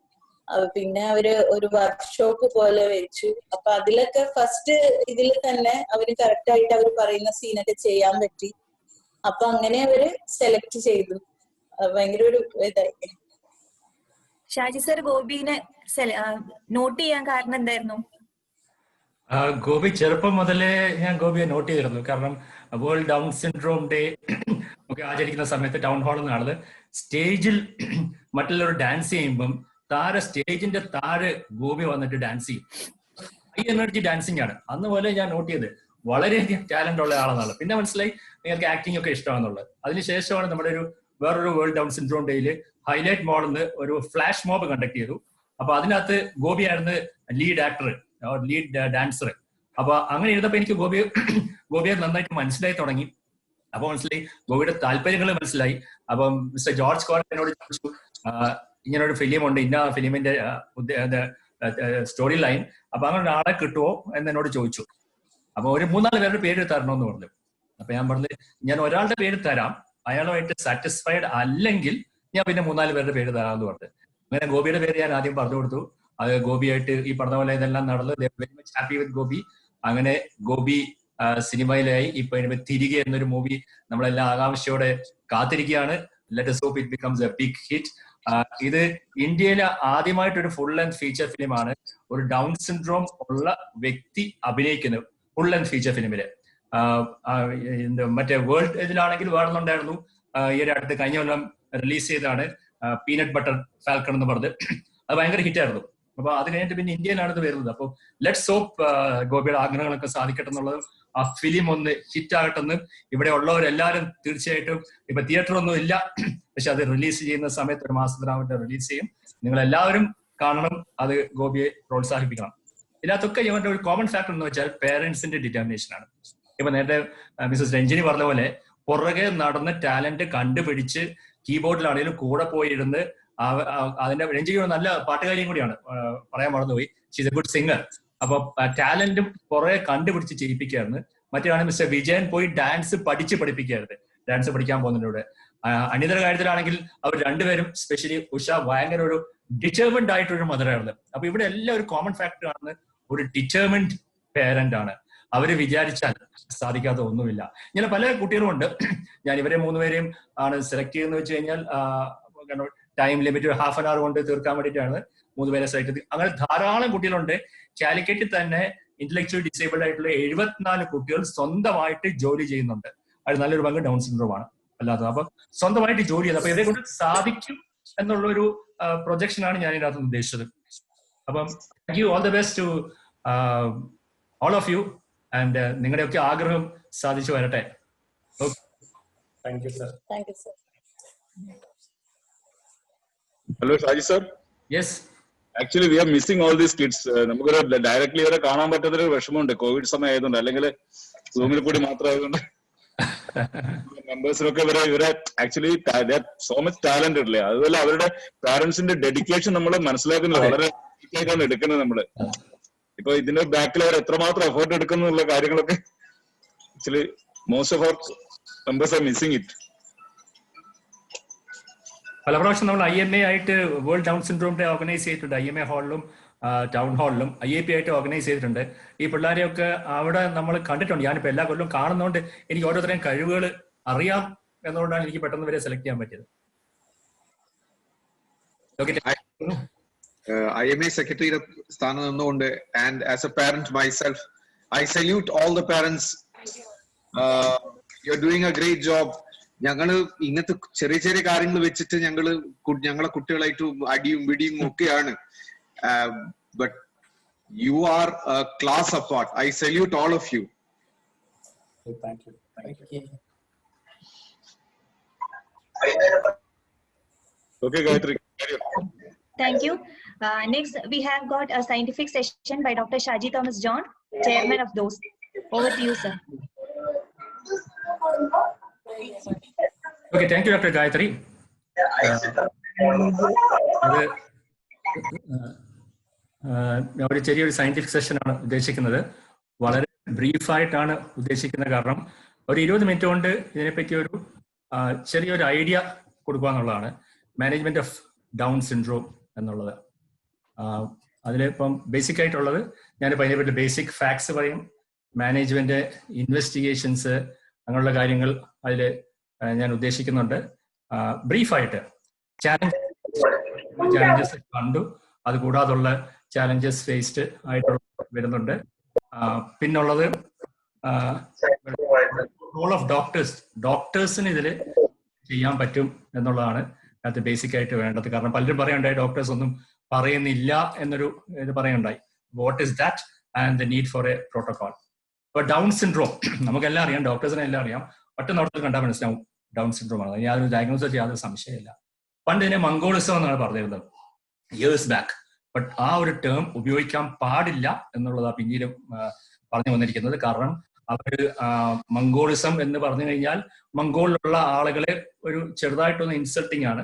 പിന്നെ അവര് ഒരു വർക്ക്ഷോപ്പ് പോലെ വെച്ചു. അപ്പൊ അതിലൊക്കെ ഫസ്റ്റ് ഇതിൽ തന്നെ അവര് കറക്റ്റ് ആയിട്ട് അവർ പറയുന്ന സീനൊക്കെ ചെയ്യാൻ പറ്റി. അപ്പൊ അങ്ങനെ അവര് സെലക്ട് ചെയ്തു. ഭയങ്കര ഒരു ഇതായി. ഷാജി സർ ഗോപിനെ നോട്ട് ചെയ്യാൻ കാരണം എന്തായിരുന്നു? ഗോപി ചെറുപ്പം മുതലേ ഞാൻ ഗോപിയെ നോട്ട് ചെയ്തിരുന്നു. കാരണം വേൾഡ് ഡൗൺ സിൻഡ്രോം ഡേ ഒക്കെ ആചരിക്കുന്ന സമയത്ത് ടൗൺ ഹാളിൽ നിന്നാണത് സ്റ്റേജിൽ മറ്റുള്ളവർ ഡാൻസ് ചെയ്യുമ്പം സ്റ്റേജിന്റെ താഴെ ഗോപി വന്നിട്ട് ഡാൻസ് ചെയ്യും. ഹൈ എനർജി ഡാൻസിങ് ആണ്. അന്ന് പോലെ ഞാൻ നോട്ട് ചെയ്ത് വളരെയധികം ടാലന്റ് ഉള്ള ആളെന്നാണ്. പിന്നെ മനസ്സിലായി നിങ്ങൾക്ക് ആക്ടിങ് ഒക്കെ ഇഷ്ടമാണെന്നുള്ളത്. അതിനുശേഷമാണ് നമ്മുടെ വേറൊരു വേൾഡ് ഡൗൺ സിൻഡ്രോം ഡേയിൽ ഹൈലൈറ്റ് മോളിൽ ഒരു ഫ്ലാഷ് മോബ് കണ്ടക്ട് ചെയ്തു. അപ്പൊ അതിനകത്ത് ഗോപിയായിരുന്നു ലീഡ് ആക്ടർ, ലീഡ് ഡാൻസർ. അപ്പൊ അങ്ങനെ ഇരുന്നപ്പോ എനിക്ക് ഗോപിയെ നന്നായിട്ട് മനസ്സിലായി തുടങ്ങി. അപ്പൊ മനസ്സിലായി ഗോപിയുടെ താല്പര്യങ്ങൾ മനസ്സിലായി. അപ്പം മിസ്റ്റർ ജോർജ് കോർ എന്നോട് ചോദിച്ചു, ഇങ്ങനെ ഒരു ഫിലിമുണ്ട്, ഇന്ന ഫിലിമിന്റെ സ്റ്റോറി ലൈൻ, അപ്പൊ അങ്ങനെ ഒരാളെ കിട്ടുമോ എന്ന് എന്നോട് ചോദിച്ചു. അപ്പൊ ഒരു 3-4 പേരുടെ പേര് തരണമെന്ന് പറഞ്ഞു. അപ്പൊ ഞാൻ പറഞ്ഞത് ഞാൻ ഒരാളുടെ പേര് തരാം, അയാളുമായിട്ട് സാറ്റിസ്ഫൈഡ് അല്ലെങ്കിൽ ഞാൻ പിന്നെ 3-4 പേരുടെ പേര് തരാമെന്ന് പറഞ്ഞു. അങ്ങനെ ഗോപിയുടെ പേര് ഞാൻ ആദ്യം പറഞ്ഞു കൊടുത്തു. അത് ഗോപിയായിട്ട് ഈ പറഞ്ഞ പോലെ ഇതെല്ലാം നടന്നു. Very much happy with Gopi. അങ്ങനെ ഗോപി സിനിമയിലായി. ഇപ്പൊ തിരികെ എന്നൊരു മൂവി നമ്മളെല്ലാം ആകാംക്ഷയോടെ കാത്തിരിക്കുകയാണ്. Let us hope it becomes a big hit. ഇത് ഇന്ത്യയിലെ ആദ്യമായിട്ടൊരു ഫുൾ ലെങ്ത് ഫീച്ചർ ഫിലിമാണ്. ഒരു ഡൗൺ സിൻഡ്രോം ഉള്ള വ്യക്തി അഭിനയിക്കുന്നത് ഫുൾ ലെങ്ത് ഫീച്ചർ ഫിലിമില്. മറ്റേ വേൾഡ് ഇതിലാണെങ്കിൽ വേണമെന്നുണ്ടായിരുന്നു. ഈ ഒരു അടുത്ത് കഴിഞ്ഞ കൊല്ലം റിലീസ് ചെയ്താണ് പീനട്ട് ബട്ടർ ഫാൽക്കൺ എന്ന് പറഞ്ഞത്. അത് ഭയങ്കര ഹിറ്റായിരുന്നു. അപ്പൊ അതിന് കഴിഞ്ഞിട്ട് പിന്നെ ഇന്ത്യയിലാണ് ഇത് വരുന്നത്. അപ്പൊ ലെറ്റ്സ് ഹോപ്പ് ഗോപിയുടെ ആഗ്രഹങ്ങളൊക്കെ സാധിക്കട്ടെ എന്നുള്ളത്. ആ ഫിലിം ഒന്ന് ഹിറ്റ് ആകട്ടെന്ന് ഇവിടെ ഉള്ളവരെല്ലാരും തീർച്ചയായിട്ടും, ഇപ്പൊ തിയേറ്റർ ഒന്നും ഇല്ല, പക്ഷെ അത് റിലീസ് ചെയ്യുന്ന സമയത്ത് 1 മാസത്തിനായിട്ട് റിലീസ് ചെയ്യും. നിങ്ങൾ എല്ലാവരും കാണണം, അത് ഗോപിയെ പ്രോത്സാഹിപ്പിക്കണം. ഇതിനകത്തൊക്കെ ഇവന്റെ ഒരു കോമൺ ഫാക്ടർ എന്ന് വെച്ചാൽ പേരൻസിന്റെ ഡിറ്റർമിനേഷൻ ആണ്. ഇപ്പൊ നേരത്തെ മിസസ് രഞ്ജിനി പറഞ്ഞ പോലെ പുറകെ നടന്ന് ടാലന്റ് കണ്ടുപിടിച്ച് കീബോർഡിലാണെങ്കിലും കൂടെ പോയിരുന്ന് അതിന്റെ രഞ്ജിനി നല്ല പാട്ടുകാരിയും കൂടിയാണ്, പറയാൻ മറന്നുപോയി. She's A good singer. അപ്പൊ ടാലന്റും കുറെ കണ്ടുപിടിച്ച് ചെയ്യിപ്പിക്കുകയായിരുന്നു. മറ്റൊരാണ് മിസ്റ്റർ വിജയൻ പോയി ഡാൻസ് പഠിപ്പിക്കുകയായിരുന്നു. ഡാൻസ് പഠിക്കാൻ പോകുന്നതിലൂടെ. അനിതയുടെ കാര്യത്തിലാണെങ്കിൽ അവർ രണ്ടുപേരും, സ്പെഷ്യലി ഉഷ, ഭയങ്കര ഒരു ഡിറ്റർമിൻഡ് ആയിട്ടൊരു മദറായിരുന്നു. അപ്പൊ ഇവിടെ എല്ലാം ഒരു കോമൺ ഫാക്ടർ ആണ്, ഒരു ഡിറ്റർമിൻഡ് പേരന്റ് ആണ്. അവര് വിചാരിച്ചാൽ സാധിക്കാത്ത ഒന്നുമില്ല. ഇങ്ങനെ പല കുട്ടികളും ഉണ്ട്. ഞാൻ ഇവരെ 3 പേരെയും ആണ് സെലക്ട് ചെയ്യുന്നത് വെച്ച് കഴിഞ്ഞാൽ ടൈം ലിമിറ്റ് 1/2 hour കൊണ്ട് തീർക്കാൻ വേണ്ടിയിട്ടാണ് 3 പേരെ സെലക്ട് ചെയ്തത്. അങ്ങനെ ധാരാളം കുട്ടികളുണ്ട്. കാലിക്കറ്റിൽ തന്നെ ഇന്റലക്ച്വൽ ഡിസേബിൾഡ് ആയിട്ടുള്ള 74 കുട്ടികൾ സ്വന്തമായിട്ട് ജോലി ചെയ്യുന്നുണ്ട്. അത് നല്ലൊരു പങ്ക് ഡൗൺ സിൻഡ്രോം ആണ് അല്ലാത്തത്. അപ്പൊ സ്വന്തമായിട്ട് ജോലി ചെയ്യുന്നത്. അപ്പൊ ഇതേ കൊണ്ട് സാധിക്കും എന്നുള്ളൊരു പ്രൊജക്ഷൻ ആണ് ഞാൻ ഇതിനകത്ത് ഉദ്ദേശിച്ചത്. അപ്പം thank you, all the best to all of you. And നിങ്ങളുടെയൊക്കെ ആഗ്രഹം സാധിച്ചു വരട്ടെ. Thank you sir. Thank you sir. Hello, Shaji sir. Yes. Actually, we are missing all these kids. നമുക്കൊരു ഡയറക്ട്ലി ഇവരെ കാണാൻ പറ്റാത്തൊരു വിഷമമുണ്ട്. കോവിഡ് സമയം ആയതുകൊണ്ട്, അല്ലെങ്കിൽ സൂമിൽ കൂടി മാത്രം ആയതുകൊണ്ട് മെമ്പേഴ്സിനൊക്കെ ഇവരെ ആക്ച്വലി സോ മച്ച് ടാലന്റ് ഇല്ലേ. അതുപോലെ അവരുടെ പാരന്റ്സിന്റെ ഡെഡിക്കേഷൻ നമ്മൾ മനസ്സിലാക്കുന്നത് വളരെ ആയിട്ടാണ് എടുക്കുന്നത് നമ്മള്. ഇപ്പൊ ഇതിന്റെ ബാക്കിൽ അവർ എത്രമാത്രം എഫേർട്ട് എടുക്കുന്നുള്ള കാര്യങ്ങളൊക്കെ actually most of our members are missing it. പല പ്രാവശ്യം നമ്മൾ IMA ആയിട്ട് world Down syndrome day organise ചെയ്തിട്ടുണ്ട്. IMA ഹാളിലും ടൗൺ ഹാളിലും IAP ആയിട്ട് ഓർഗനൈസ് ചെയ്തിട്ടുണ്ട്. ഈ പിള്ളേരെയൊക്കെ അവിടെ നമ്മൾ കണ്ടിട്ടുണ്ട്. ഞാനിപ്പോൾ എല്ലാ കൊല്ലവും കാണുന്നതുകൊണ്ട് എനിക്ക് ഓരോരുത്തരെയും കഴിവുകൾ അറിയാം എന്നുകൊണ്ടാണ് എനിക്ക് പെട്ടെന്ന് വരെ സെലക്ട് ചെയ്യാൻ പറ്റിയത്. IMA സെക്രട്ടറിയുടെ സ്ഥാനം നിന്നുകൊണ്ട്, and as A parent myself, I salute all the parents you are doing A great job. ഞങ്ങള് ഇങ്ങനത്തെ ചെറിയ ചെറിയ കാര്യങ്ങൾ വെച്ചിട്ട് ഞങ്ങളെ കുട്ടികളായിട്ട് അടിയും പിടിയും ഒക്കെയാണ്. But you are class apart. I salute all of you. Thank you. Okay, Gayatri. Thank you. Next, we have got a scientific session by Dr. Shaji Thomas John, Chairman of those. Over to you, sir. Okay, thank you, Dr. Gayatri. ഒരു ചെറിയൊരു സയന്റിഫിക് സെഷൻ ആണ് ഉദ്ദേശിക്കുന്നത്. വളരെ ബ്രീഫായിട്ടാണ് ഉദ്ദേശിക്കുന്നത്. കാരണം ഒരു 20 മിനിറ്റ് കൊണ്ട് ഇതിനെപ്പറ്റി ഒരു ചെറിയൊരു ഐഡിയ കൊടുക്കുക എന്നുള്ളതാണ്. മാനേജ്മെന്റ് ഓഫ് ഡൗൺ സിൻഡ്രോം എന്നുള്ളത്. അതിലിപ്പം ബേസിക് ആയിട്ടുള്ളത് ഞാനിപ്പോൾ അതിനെപ്പറ്റി ബേസിക് ഫാക്ട്സ് പറയും. മാനേജ്മെന്റ് ഇൻവെസ്റ്റിഗേഷൻസ് അങ്ങനെയുള്ള കാര്യങ്ങൾ അതിൽ ഞാൻ ഉദ്ദേശിക്കുന്നുണ്ട്. ബ്രീഫായിട്ട് ചാലഞ്ചസ് കണ്ടു, അതുകൂടാതുള്ള ചാലഞ്ചസ് ഫേസ്ഡ് ആയിട്ടുള്ള വരുന്നുണ്ട്. പിന്നുള്ളത് റോൾ ഓഫ് ഡോക്ടേഴ്സിന് ഇതിൽ ചെയ്യാൻ പറ്റും എന്നുള്ളതാണ് അത് ബേസിക് ആയിട്ട് വേണ്ടത്. കാരണം പലരും പറയുണ്ടായി ഡോക്ടേഴ്സ് ഒന്നും പറയുന്നില്ല എന്നൊരു ഇത് പറയുണ്ടായി. What is that and the need for a protocol. ഇപ്പൊ ഡൗൺ സിൻഡ്രോം നമുക്കെല്ലാം അറിയാം, ഡോക്ടേഴ്സിനെ എല്ലാം അറിയാം. ഒറ്റ നോട്ടത്തിൽ കണ്ടാൽ മനസ്സിലാവും ഡൗൺ സിൻഡ്രോം ആണ്. യാതൊരു ഡയഗ്നോസിസ് യാതൊരു സംശയമില്ല. പണ്ട് ഇതിനെ മംഗോളിസം എന്നാണ് പറഞ്ഞിരുന്നത് ഇയേഴ്സ് ബാക്ക്. ബട്ട് ആ ഒരു ടേം ഉപയോഗിക്കാൻ പാടില്ല എന്നുള്ളതാണ് പിന്നീട് പറഞ്ഞു വന്നിരിക്കുന്നത്. കാരണം അവർ മംഗോളിസം എന്ന് പറഞ്ഞു കഴിഞ്ഞാൽ മംഗോളിലുള്ള ആളുകളെ ഒരു ചെറുതായിട്ടൊന്ന് ഇൻസൾട്ടിങ് ആണ്.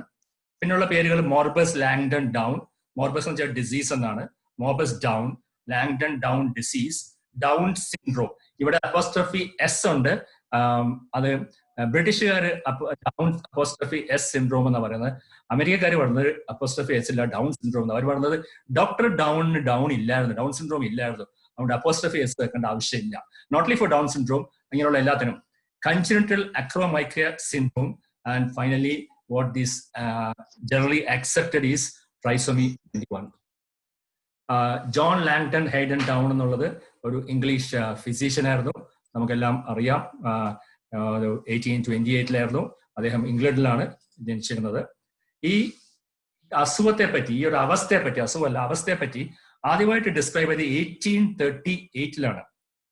പിന്നുള്ള പേരുകൾ മോർബസ് ലാങ്ഡൺ ഡൗൺ. മോർബസ് എന്ന് വെച്ചാൽ ഡിസീസ് എന്നാണ്. Morbus Down, Langdon Down disease, Down syndrome. ഇവിടെ അപ്പോസ്ട്രോഫി എസ് ഉണ്ട്. അത് ബ്രിട്ടീഷുകാർ ഡൗൺ അപ്പോസ്ട്രോഫി എസ് സിൻഡ്രോം എന്നാണ് പറയുന്നത്. അമേരിക്കക്കാർ പറയുന്നത് അപ്പോസ്ട്രോഫി എസ് ഇല്ല, ഡൗൺ സിൻഡ്രോം എന്ന്. അവർ പറയുന്നത് ഡോക്ടർ ഡൗണിന് ഡൗൺ ഇല്ലായിരുന്നു, ഡൗൺ സിൻഡ്രോം ഇല്ലായിരുന്നു, അതുകൊണ്ട് അപ്പോസ്ട്രോഫി എസ് വെക്കേണ്ട ആവശ്യമില്ല. Not only for Down syndrome, ഇങ്ങനെയുള്ള എല്ലാത്തിനും. Congenital acromicria syndrome, and finally what this generally accepted is trisomy 21. John Langdon Haydon Down എന്നുള്ളത് ഒരു ഇംഗ്ലീഷ് ഫിസിഷ്യൻ ആയിരുന്നു, നമുക്കെല്ലാം അറിയാം. 1828 അദ്ദേഹം ഇംഗ്ലണ്ടിലാണ് ജനിച്ചിരുന്നത്. ഈ അസുഖത്തെ പറ്റി, ഈ ഒരു അവസ്ഥയെ പറ്റി, അസുഖമല്ല അവസ്ഥയെ പറ്റി ആദ്യമായിട്ട് ഡിസ്ക്രൈബ് ചെയ്ത് 1838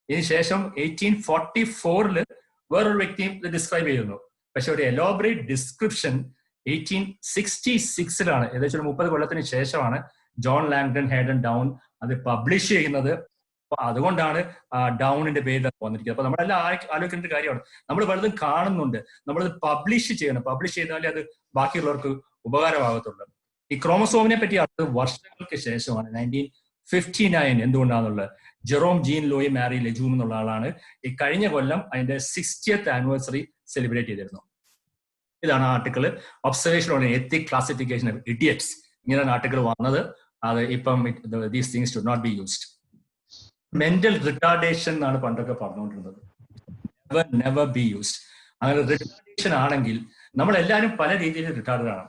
ഇതിനുശേഷം 1844 വേറൊരു വ്യക്തിയും ഇത് ഡിസ്ക്രൈബ് ചെയ്യുന്നു. പക്ഷെ ഒരു എലോബറേറ്റ് ഡിസ്ക്രിപ്ഷൻ 1866 ഏകദേശം 30 കൊല്ലത്തിന് ശേഷമാണ് ജോൺ ലാങ്ടൺ ഹെയ്ഡൻ ഡൗൺ അത് പബ്ലിഷ് ചെയ്യുന്നത്. അപ്പൊ അതുകൊണ്ടാണ് ഡൗണിന്റെ പേര് വന്നിരിക്കുന്നത്. അപ്പൊ നമ്മളെല്ലാം ആലോചിക്കേണ്ട ഒരു കാര്യമാണ്, നമ്മൾ പലതും കാണുന്നുണ്ട്, നമ്മളത് പബ്ലിഷ് ചെയ്യണം. പബ്ലിഷ് ചെയ്താലേ അത് ബാക്കിയുള്ളവർക്ക് ഉപകാരമാകത്തുള്ളൂ. ഈ ക്രോമസോമിനെ പറ്റി അത് വർഷങ്ങൾക്ക് ശേഷമാണ് 1959 എന്തുകൊണ്ടാണെന്നുള്ളത്. ജെറോം ജീൻ ലോയി മാരി ലെജൂം എന്നുള്ള ആളാണ് ഈ കഴിഞ്ഞ കൊല്ലം അതിന്റെ 60th ആനിവേഴ്സറി സെലിബ്രേറ്റ് ചെയ്തിരുന്നു. ഇതാണ് article, observation on ethnic classification of idiots. ഇങ്ങനെയാണ് ആർട്ടിക്കിൾ വന്നത്. അത് ഇപ്പം these things should not be used. Mental retardation എന്നാണ് പണ്ടൊക്കെ പറഞ്ഞുകൊണ്ടിരുന്നത്. Never be used. അങ്ങനെ റിട്ടാർഡേഷൻ ആണെങ്കിൽ നമ്മളെല്ലാവരും പല രീതിയിൽ റിട്ടാർഡഡ് ആണ്.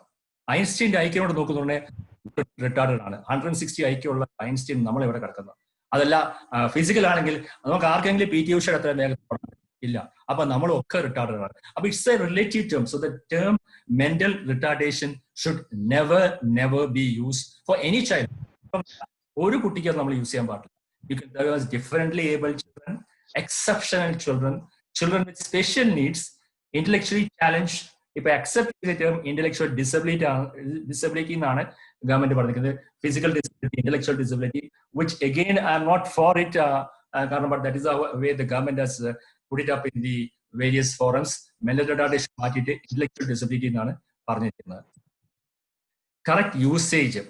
ഐൻസ്റ്റീൻ്റെ ഐക്യോട് നോക്കുന്നുണ്ടെങ്കിൽ റിട്ടാർഡഡ് ആണ്. 160 ഐക്യമുള്ള ഐൻസ്റ്റീൻ നമ്മളിവിടെ കിടക്കുന്നത്. അതല്ല ഫിസിക്കൽ ആണെങ്കിൽ നമുക്ക് ആർക്കെങ്കിലും PT ഉഷയുടെ അത്ര വേഗം ഇല്ല. അപ്പൊ നമ്മളൊക്കെ റിട്ടാർഡഡ് ആണ്. അപ്പൊ it's A relative term. So the term mental retardation should never be use for any child. ഒരു കുട്ടിക്ക് നമ്മൾ യൂസ് ചെയ്യാൻ പാടില്ല. Because there was differently able children, exceptional children, children with special needs, intellectually challenged. ഇപ്പൊ അക്സെപ്റ്റ് ചെയ്ത ടേം ഇന്റലക്ച്വൽ ഡിസബിലിറ്റി എന്നാണ് ഗവൺമെന്റ് പറഞ്ഞിരിക്കുന്നത്. Physical disability, intellectual disability, which again I am not for it, കാരണം but that is the way the government has put it up in the various forums. Mental retardation മാറ്റിയിട്ട് ഇന്റലക്ച്വൽ ഡിസബിലിറ്റി എന്നാണ് പറഞ്ഞിരിക്കുന്നത്. Correct usage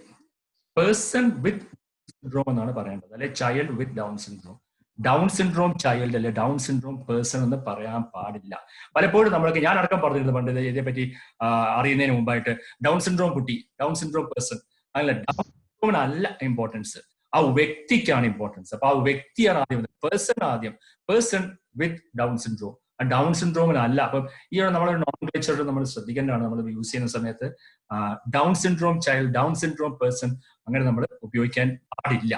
person with syndrome എന്നാണ് പറയേണ്ടത്, അല്ലെ child with Down syndrome. Down syndrome child അല്ലെ ഡൗൺ സിൻഡ്രോം പേഴ്സൺ എന്ന് പറയാൻ പാടില്ല. പലപ്പോഴും നമ്മളൊക്കെ, ഞാൻ അടക്കം പറഞ്ഞിരുന്നു പണ്ട് ഇതിനെപ്പറ്റി അറിയുന്നതിന് മുമ്പായിട്ട്, ഡൗൺ സിൻഡ്രോം കുട്ടി, ഡൗൺ സിൻഡ്രോം പേഴ്സൺ. അല്ല, ഡൗൺ സിൻഡ്രോമിനല്ല ഇമ്പോർട്ടൻസ്, ആ വ്യക്തിക്കാണ് ഇമ്പോർട്ടൻസ്. അപ്പൊ ആ വ്യക്തിയാണ് ആദ്യം, പേഴ്സൺ ആദ്യം, person with Down syndrome. Down സിൻഡ്രോമിനല്ല. അപ്പം ഈ നമ്മളൊരു നോമെൻക്ലേച്ചർ നമ്മൾ ശ്രദ്ധിക്കേണ്ടതാണ് നമ്മൾ യൂസ് ചെയ്യുന്ന സമയത്ത്. Down syndrome child, Down syndrome person അങ്ങനെ നമ്മൾ ഉപയോഗിക്കാൻ പാടില്ല.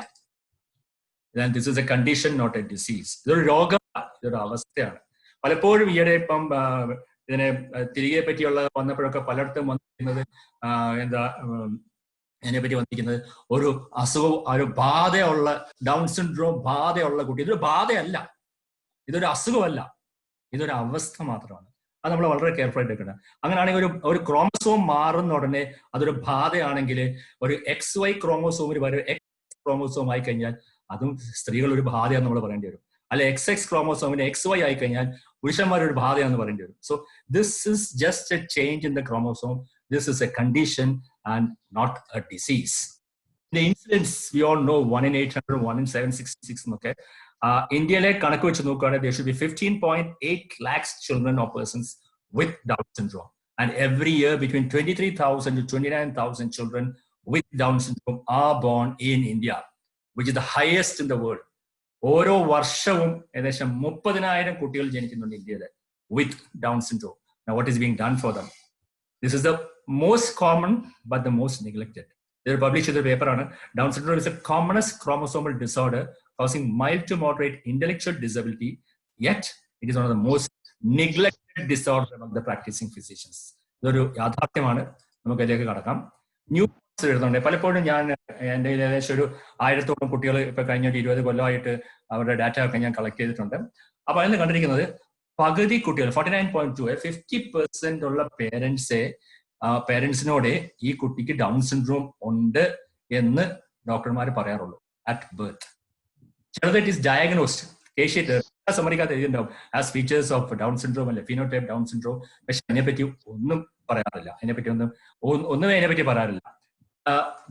This is a condition, not a disease. ഇതൊരു രോഗമല്ല, ഇതൊരു അവസ്ഥയാണ്. പലപ്പോഴും ഈയിടെ ഇപ്പം ഇതിനെ തിരികെ പറ്റിയുള്ള വന്നപ്പോഴൊക്കെ പലയിടത്തും വന്നിരിക്കുന്നത് അതിനെപ്പറ്റി വന്നിരിക്കുന്നത് ഒരു അസുഖവും ഒരു ബാധയുള്ള ഡൗൺ സിൻഡ്രോം ബാധയുള്ള കുട്ടി. ഇതൊരു ബാധയല്ല, ഇതൊരു അസുഖമല്ല, ഇതൊരു അവസ്ഥ മാത്രമാണ്. അത് നമ്മൾ വളരെ കെയർഫുൾ ആയിട്ട് എടുക്കണം. അങ്ങനെയാണെങ്കിൽ ഒരു ക്രോമസോം മാറുന്ന ഉടനെ അതൊരു ബാധയാണെങ്കിൽ ഒരു XY ക്രോമോസോമിന് പകരം X ക്രോമോസോം ആയി കഴിഞ്ഞാൽ അതും സ്ത്രീകൾ ഒരു ബാധയാന്ന് നമ്മൾ പറയേണ്ടി വരും. അല്ലെ XX ക്രോമോസോമിന് XY ആയി കഴിഞ്ഞാൽ പുരുഷന്മാരൊരു ബാധയാന്ന് പറയേണ്ടി വരും. So this is just A change in the chromosome. This is a condition and not a disease. The incidence we all know 1 in 800, 1 in 766. Okay, India കണക്ക് വെച്ച് നോക്കുകയാണെങ്കിൽ there should be 15.8 lakhs children or persons with Down syndrome, and every year between 23,000 to 29,000 children with Down syndrome are born in India, which is the highest in the world. ഓരോ വർഷവും ഏകദേശം 30,000 കുട്ടികൾ ജനിക്കുന്നുണ്ട് ഇന്ത്യയിൽ with Down syndrome. Now what is being done for them? This is the most common but the most neglected. They published in the paper on Down syndrome is the commonest chromosomal disorder causing mild to moderate intellectual disability, yet it is one of the most neglected disorders among the practicing physicians. ഇതൊരു യാഥാർത്ഥ്യമാണ്. നമുക്ക് അതിലേക്ക് കടക്കാം. ന്യൂ എഴുതുന്നുണ്ട്. പലപ്പോഴും ഞാൻ എൻ്റെ ഏകദേശം ഒരു 1000-ഓളം കുട്ടികൾ ഇപ്പൊ കഴിഞ്ഞ 20 കൊല്ലമായിട്ട് അവരുടെ ഡാറ്റ ഒക്കെ ഞാൻ കളക്ട് ചെയ്തിട്ടുണ്ട്. അപ്പൊ അതിന് കണ്ടിരിക്കുന്നത് പകുതി കുട്ടികൾ 49.2 50% ഉള്ള പേരൻസിനോടെ ഈ കുട്ടിക്ക് ഡൗൺ സിൻഡ്രോം ഉണ്ട് എന്ന് ഡോക്ടർമാർ പറയാറുള്ളൂ അറ്റ് ബർത്ത്. ചിലത് ഇറ്റ് ഈസ് ഡയഗ്നോസ്ഡ് കേഷ്യറ്റ് സമറിക്കാത്ത എഴുതിണ്ടാവും as features of Down syndrome അല്ലെ ഫിനോടൈപ്പ് ഡൗൺ സിൻഡ്രോം. പക്ഷെ അതിനെപ്പറ്റി ഒന്നും പറയാറില്ല, അതിനെപ്പറ്റി പറയാറില്ല.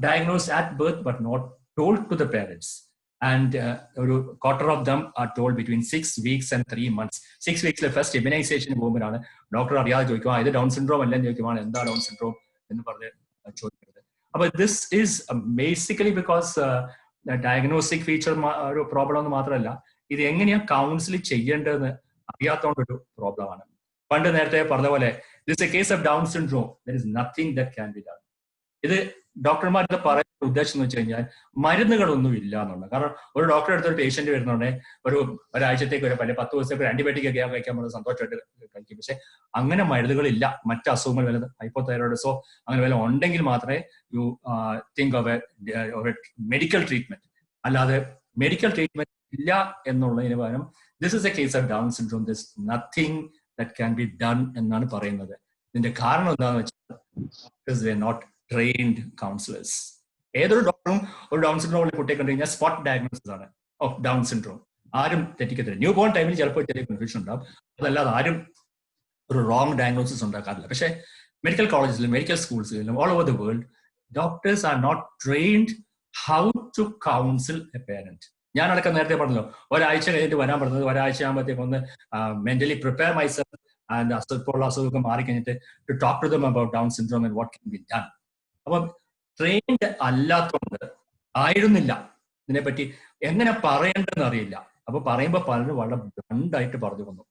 Diagnosed at birth but not told to the parents, and ഒരു quarter of them are told between 6 weeks and 3 months. 6 weeks first ഇമ്മ്യൂണൈസേഷന് പോകുമ്പോഴാണ് ഡോക്ടർ അറിയാതെ ചോദിക്കുക ഇത് ഡൗൺ സിൻഡ്രോം അല്ലെന്ന് ചോദിക്കുമ്പോൾ എന്താ ഡൗൺ സിൻഡ്രോം എന്ന് പറഞ്ഞ് ചോദിക്കുന്നത്. അപ്പൊ this is basically because diagnostic feature ഒരു പ്രോബ്ലം എന്ന് മാത്രമല്ല, ഇത് എങ്ങനെയാ കൗൺസിൽ ചെയ്യേണ്ടതെന്ന് അറിയാത്തോണ്ടൊരു പ്രോബ്ലമാണ്. പണ്ട് നേരത്തെ പറഞ്ഞ പോലെ this A case of Down syndrome, there is nothing that can be done. ഇത് ഡോക്ടർമാർ ഇത് പറയുന്ന ഉദ്ദേശം എന്ന് വെച്ച് കഴിഞ്ഞാൽ മരുന്നുകളൊന്നും ഇല്ല എന്നുള്ളത്. കാരണം ഒരു ഡോക്ടറെ അടുത്തൊരു പേഷ്യന്റ് വരുന്നുണ്ടെങ്കിൽ ഒരാഴ്ചത്തേക്ക് ഒരു 10 ദിവസത്തേക്ക് ഒരു ആന്റിബയോട്ടിക് ഒക്കെ കഴിക്കാൻ നമ്മൾ സന്തോഷമായിട്ട് കഴിക്കും. പക്ഷെ അങ്ങനെ മരുന്നുകളില്ല. മറ്റ് അസുഖങ്ങൾ വല്ല ഹൈപ്പോതൈറോയിഡ്സോ അങ്ങനെ വല്ല ഉണ്ടെങ്കിൽ മാത്രമേ you think of A medical treatment. അല്ലാതെ മെഡിക്കൽ ട്രീറ്റ്മെന്റ് ഇല്ല എന്നുള്ളതിന് പകരം this is a case of Down syndrome, this nothing that can be done എന്നാണ് പറയുന്നത്. ഇതിന്റെ കാരണം എന്താണെന്ന് വെച്ചാൽ നോട്ട് ട്രെയിൻഡ് കൗൺസിലേഴ്സ്. ഏതൊരു ഡോക്ടറും ഒരു ഡൗൺ സിൻഡ്രോം ഉള്ള കുട്ടിയെ കണ്ടു കഴിഞ്ഞാൽ സ്പോട്ട് ഡയഗ്നോസിസ് ആണ് ഓഫ് ഡൗൺ സിൻഡ്രോം. ആരും തെറ്റിക്കത്തില്ല. ന്യൂ ബോൺ ടൈമിൽ ചിലപ്പോൾ ചെറിയ കൺഫ്യൂഷൻ ഉണ്ടാവും, അതല്ലാതെ ആരും ഒരു റോങ് ഡയഗ്നോസിസ് ഉണ്ടാക്കാറില്ല. പക്ഷേ മെഡിക്കൽ കോളേജിലും മെഡിക്കൽ സ്കൂൾസിലും all over the world doctors are not trained how to counsel a parent. ഞാനടക്കം നേരത്തെ പറഞ്ഞല്ലോ, ഒരാഴ്ച കഴിഞ്ഞിട്ട് വരാൻ പറഞ്ഞത് ഒരാഴ്ച ആകുമ്പോഴത്തേക്ക് ഒന്ന് മെന്റലി പ്രിപ്പയർ മൈസെൽഫ് ആൻഡ് ഇപ്പോൾ അസുഖമൊക്കെ മാറിക്കഴിഞ്ഞിട്ട് to talk to them about Down syndrome and what can be done. അപ്പം ട്രെയിൻഡ് അല്ലാത്തതുകൊണ്ട് ആയിരുന്നില്ല ഇതിനെപ്പറ്റി എങ്ങനെ പറയേണ്ടതെന്ന് അറിയില്ല. അപ്പൊ പറയുമ്പോൾ പലരും വളരെ ബ്ലണ്ടായിട്ട് പറഞ്ഞു വന്നു.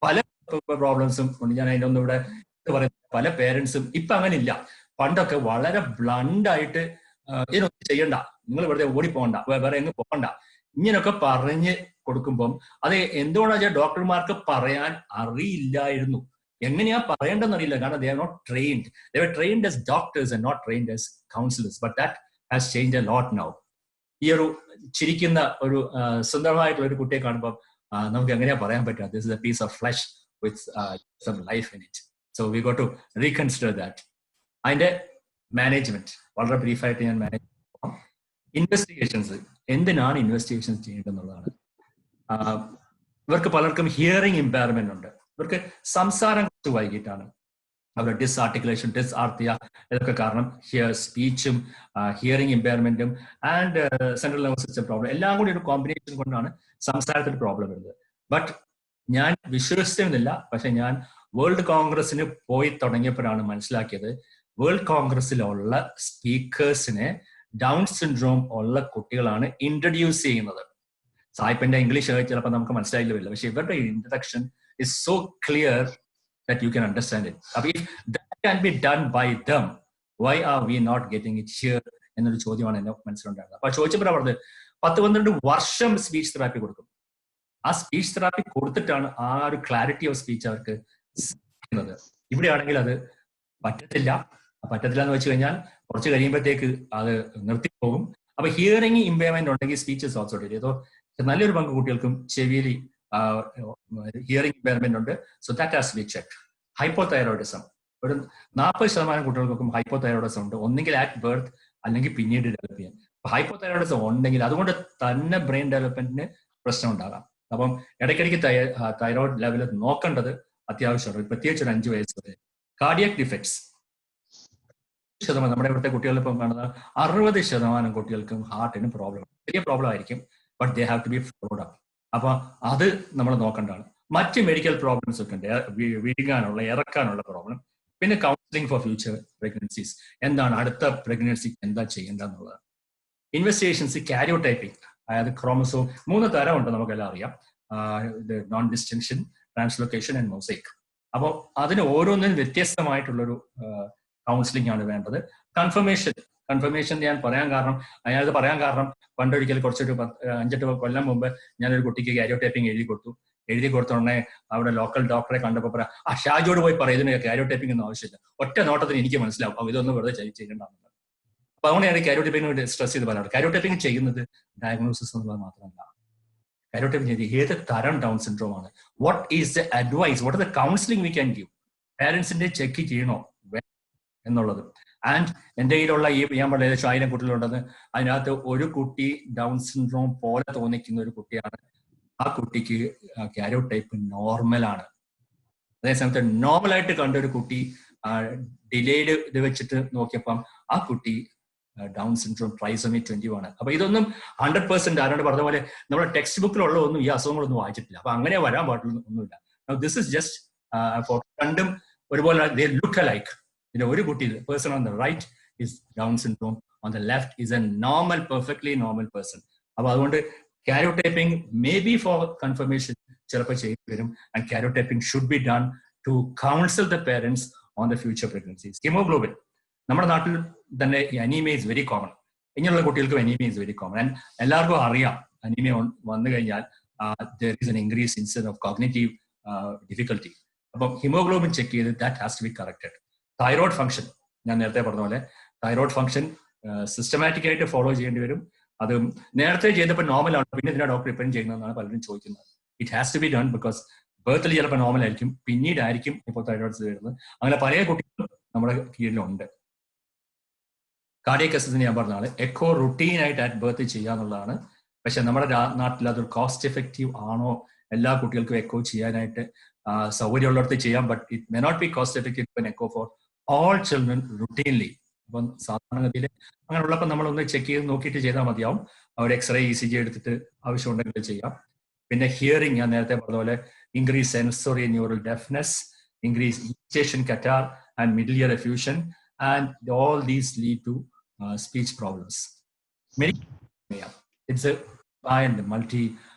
പല പ്രോബ്ലംസും ഉണ്ട്. ഞാൻ അതിൻ്റെ ഒന്നും ഇവിടെ പറയുന്നത് പല പേരൻസും ഇപ്പൊ അങ്ങനെ ഇല്ല. പണ്ടൊക്കെ വളരെ ബ്ലണ്ടായിട്ട് ഇതിനൊന്നും ചെയ്യണ്ട, നിങ്ങൾ വെറുതെ ഓടിപ്പോകണ്ട, വേറെ എങ്ങും പോകണ്ട, ഇങ്ങനെയൊക്കെ പറഞ്ഞ് കൊടുക്കുമ്പം അത് എന്തുകൊണ്ടാണെന്ന് വെച്ചാൽ ഡോക്ടർമാർക്ക് പറയാൻ അറിയില്ലായിരുന്നു. എങ്ങനെയാ പറയേണ്ടതെന്ന് അറിയില്ല. കാരണം they are not trained. They were trained as doctors and not trained as counselors. But that has changed a lot now. ഈ ഒരു ചിരിക്കുന്ന ഒരു സുന്ദരമായിട്ടുള്ള ഒരു കുട്ടിയെ കാണുമ്പോൾ നമുക്ക് എങ്ങനെയാ പറയാൻ പറ്റുക this is a piece of flesh with some life in it. So we got to reconsider that. അതിന്റെ മാനേജ്മെന്റ് വളരെ ബ്രീഫായിട്ട് ഞാൻ മാനേജ് ഇൻവെസ്റ്റിഗേഷൻസ്. എന്തിനാണ് ഇൻവെസ്റ്റിഗേഷൻസ് ചെയ്യേണ്ടതെന്നുള്ളതാണ്. ഇവർക്ക് പലർക്കും ഹിയറിംഗ് ഇമ്പയർമെന്റ് ഉണ്ട്. ഇവർക്ക് സംസാരം കുറച്ച് വൈകിട്ടാണ്. അവരുടെ ഡിസ്ആർട്ടിക്കുലേഷൻ, ഡിസ്ആർത്തിയ ഇതൊക്കെ കാരണം സ്പീച്ചും ഹിയറിംഗ് ഇമ്പയർമെന്റും and central nervous system problem എല്ലാം കൂടി ഒരു കോമ്പിനേഷൻ കൊണ്ടാണ് സംസാരത്തിന് പ്രോബ്ലം വരുന്നത്. ബട്ട് ഞാൻ വിശ്വസിച്ചിരുന്നില്ല. പക്ഷെ ഞാൻ വേൾഡ് കോൺഗ്രസിന് പോയി തുടങ്ങിയപ്പോഴാണ് മനസ്സിലാക്കിയത് വേൾഡ് കോൺഗ്രസിലുള്ള സ്പീക്കേഴ്സിനെ ഡൗൺ സിൻഡ്രോം ഉള്ള കുട്ടികളാണ് ഇൻട്രൊഡ്യൂസ് ചെയ്യുന്നത്. സായിപ്പിന്റെ ഇംഗ്ലീഷ് ചിലപ്പോൾ നമുക്ക് മനസ്സിലായില്ല വരില്ല, പക്ഷെ ഇവരുടെ introduction is so clear that you can understand it. If that can be done by them, why are we not getting it here? എന്നൊരു ചോദ്യമാണ് എന്നെ മനസ്സിലുണ്ടായിരുന്നത്. അപ്പൊ ചോദിച്ചപ്പോൾ പറഞ്ഞത് 10-12 വർഷം സ്പീച്ച് തെറാപ്പി കൊടുക്കും. ആ സ്പീച്ച് തെറാപ്പി കൊടുത്തിട്ടാണ് ആ ഒരു ക്ലാരിറ്റി ഓഫ് സ്പീച്ച് അവർക്ക് ത്. ഇവിടെയാണെങ്കിൽ അത് പറ്റത്തില്ല എന്ന് വെച്ച് കഴിഞ്ഞാൽ കുറച്ച് കഴിയുമ്പോഴത്തേക്ക് അത് നിർത്തിപ്പോകും. അപ്പൊ ഹിയറിംഗ് ഇമ്പയർമെന്റ് ഉണ്ടെങ്കിൽ സ്പീച്ച് ഇസ് ഓൾസോ ഡിലേ. നല്ലൊരു പങ്ക് കുട്ടികൾക്കും ചെവിയിൽ ഹിയറിംഗ് ഇമ്പയർമെന്റ് ഉണ്ട്. So that has B check. Hypothyroidism ഒരു 40% കുട്ടികൾക്കും ഹൈപ്പോതൈറോയിഡിസം ഉണ്ട്. ഒന്നെങ്കിൽ ആറ്റ് ബർത്ത് അല്ലെങ്കിൽ പിന്നീട് ഡെവലപ്പ് ചെയ്യാൻ. ഹൈപ്പോതൈറോയിഡിസം ഉണ്ടെങ്കിൽ അതുകൊണ്ട് തന്നെ ബ്രെയിൻ ഡെവലപ്മെന്റിന് പ്രശ്നം ഉണ്ടാകാം. അപ്പം ഇടയ്ക്കിടയ്ക്ക് തൈറോയിഡ് ലെവൽ നോക്കേണ്ടത് അത്യാവശ്യമാണ്, പ്രത്യേകിച്ച് ഒരു 5 വയസ്സ് വരെ. കാർഡിയക് ഡിഫക്ട്സ് നമ്മുടെ ഇവിടുത്തെ കുട്ടികളിൽ ഇപ്പം കാണുന്നത് 60% കുട്ടികൾക്കും ഹാർട്ടിന് പ്രോബ്ലം, ചെറിയ പ്രോബ്ലം ആയിരിക്കും, but they have to be followed up. അപ്പൊ അത് നമ്മൾ നോക്കേണ്ടതാണ്. മറ്റ് മെഡിക്കൽ പ്രോബ്ലംസ് ഒക്കെ ഉണ്ട്, വീഴാനുള്ള ഇറക്കാനുള്ള പ്രോബ്ലം. പിന്നെ കൗൺസിലിംഗ് ഫോർ ഫ്യൂച്ചർ പ്രഗ്നൻസീസ്, എന്താണ് അടുത്ത പ്രഗ്നൻസിക്ക് എന്താ ചെയ്യേണ്ടതെന്നുള്ളത്. ഇൻവെസ്റ്റിഗേഷൻസ്, കാരിയോടൈപ്പിംഗ്, അതായത് ക്രോമസോം 3 തരമുണ്ട്, നമുക്കെല്ലാം അറിയാം. Non disjunction, translocation and mosaic. അപ്പോൾ അതിന് ഓരോന്നിനും വ്യത്യസ്തമായിട്ടുള്ളൊരു കൗൺസിലിംഗ് ആണ് വേണ്ടത്. കൺഫർമേഷൻ ഞാൻ പറയാൻ കാരണം പണ്ടൊരിക്കൽ കുറച്ചൊരു 5-8 കൊല്ലം മുമ്പ് ഞാനൊരു കുട്ടിക്ക് കാരിയോടൈപ്പിംഗ് എഴുതി കൊടുത്തോണ്ടേ അവിടെ ലോക്കൽ ഡോക്ടറെ കണ്ടപ്പോൾ പറയാം, ഷാജിയോട് പോയി പറയും ഇതിന് കാരിയോടൈപ്പിംഗ് ഒന്നും ആവശ്യമില്ല. ഒറ്റ നോട്ടത്തിന് എനിക്ക് മനസ്സിലാവും ഇതൊന്നും വെറുതെ ചെയ്യേണ്ടതാണ്. അപ്പൊ അതുകൊണ്ടാണ് കാരിയോടൈപ്പിംഗ് സ്ട്രെസ് ചെയ്ത് പറയാറ്. കാരിയോടൈപ്പിംഗ് ചെയ്യുന്നത് ഡയഗ്നോസിസ് എന്നുള്ളത് മാത്രമല്ല, കാരിയോടൈപ്പിംഗ് ചെയ്ത് ഏത് തരം ഡൗൺ സിൻഡ്രോം ആണ്, what is the advice, what is the counselling we can give, പാരന്റ്സിന്റെ ചെക്ക് ചെയ്യണോ എന്നുള്ളത്. ആൻഡ് എൻ്റെ കയ്യിലുള്ള ഞാൻ പറഞ്ഞ 1000 കുട്ടികളുണ്ടെന്ന്, അതിനകത്ത് ഒരു കുട്ടി ഡൗൺ സിൻഡ്രോം പോലെ തോന്നിക്കുന്ന ഒരു കുട്ടിയാണ്. ആ കുട്ടിക്ക് കാരിയോടൈപ്പ് നോർമലാണ്. അതേസമയത്ത് നോർമലായിട്ട് കണ്ട ഒരു കുട്ടി ഡിലേഡ് ഇത് വെച്ചിട്ട് നോക്കിയപ്പം ആ കുട്ടി ഡൗൺ സിൻഡ്രോം ട്രൈസോമി 21 ആണ്. അപ്പൊ ഇതൊന്നും 100% ആരോട് പറഞ്ഞ പോലെ നമ്മുടെ ടെക്സ്റ്റ് ബുക്കിലുള്ള ഒന്നും ഈ അസുഖങ്ങളൊന്നും വായിച്ചിട്ടില്ല. അപ്പൊ അങ്ങനെ വരാൻ പാടുള്ള ഒന്നുമില്ല. ദിസ് ഇസ് ജസ്റ്റ് രണ്ടും ഒരുപോലെ ലുക്ക് അലൈക്ക്. ഒരു കുട്ടി person on the right is Down syndrome, on the left is a normal, perfectly normal person. അപ്പൊ അതുകൊണ്ട് karyotyping may be for confirmation ചിലപ്പോൾ ചെയ്തു വരും. And karyotyping should be done to counsel the parents on the future pregnancies. Haemoglobin നമ്മുടെ നാട്ടിൽ തന്നെ അനീമിയ ഇസ് വെരി കോമൺ. ഇങ്ങനെയുള്ള കുട്ടികൾക്കും anaemia is very common. And എല്ലാവർക്കും അറിയാം അനീമിയ വന്നു കഴിഞ്ഞാൽ there is an increase incidence of cognitive difficulty. അപ്പം ഹീമോഗ്ലോബിൻ ചെക്ക് ചെയ്ത് that has to be corrected. Thyroid function ഞാൻ നേരത്തെ പറഞ്ഞ പോലെ തൈറോയ്ഡ് ഫംഗ്ഷൻ സിസ്റ്റമാറ്റിക് ആയിട്ട് ഫോളോ ചെയ്യേണ്ടി വരും. അത് നേരത്തെ ചെയ്തപ്പോൾ നോർമൽ ആണ്, പിന്നെ ഇതിനാ ഡോക്ടർ ഇപ്പോഴും ചെയ്യുന്നതെന്നാണ് പലരും ചോദിക്കുന്നത്. It has to be done because ബർത്തിൽ ചിലപ്പോൾ നോർമൽ ആയിരിക്കും, പിന്നീടായിരിക്കും ഇപ്പോൾ തൈറോയ്ഡ്സ് വരുന്നത്. അങ്ങനെ പല കുട്ടികളും നമ്മുടെ കീഴിലുണ്ട്. കാർഡിയക് അസിന് ഞാൻ പറഞ്ഞ എക്കോ റുട്ടീൻ ആയിട്ട് അറ്റ് ബർത്ത് ചെയ്യാന്നുള്ളതാണ്. പക്ഷെ നമ്മുടെ നാട്ടിൽ അതൊരു കോസ്റ്റ് എഫക്റ്റീവ് ആണോ, എല്ലാ കുട്ടികൾക്കും എക്കോ ചെയ്യാനായിട്ട് സൗകര്യമുള്ളിടത്ത് ചെയ്യാം, but it may not be cost effective echo for all children routinely. അപ്പം സാധാരണഗതിയിൽ അങ്ങനെയുള്ളപ്പോൾ നമ്മളൊന്ന് ചെക്ക് ചെയ്ത് നോക്കിയിട്ട് ചെയ്താൽ മതിയാവും. ഒരു എക്സ്റേ ECG എടുത്തിട്ട് ആവശ്യമുണ്ടെങ്കിൽ ചെയ്യാം. പിന്നെ ഹിയറിംഗ് ഞാൻ നേരത്തെ പറഞ്ഞ പോലെ increase sensory neural deafness, increase Eustachian catarrh and middle ear effusion, and all these lead to speech problems. It's a and multi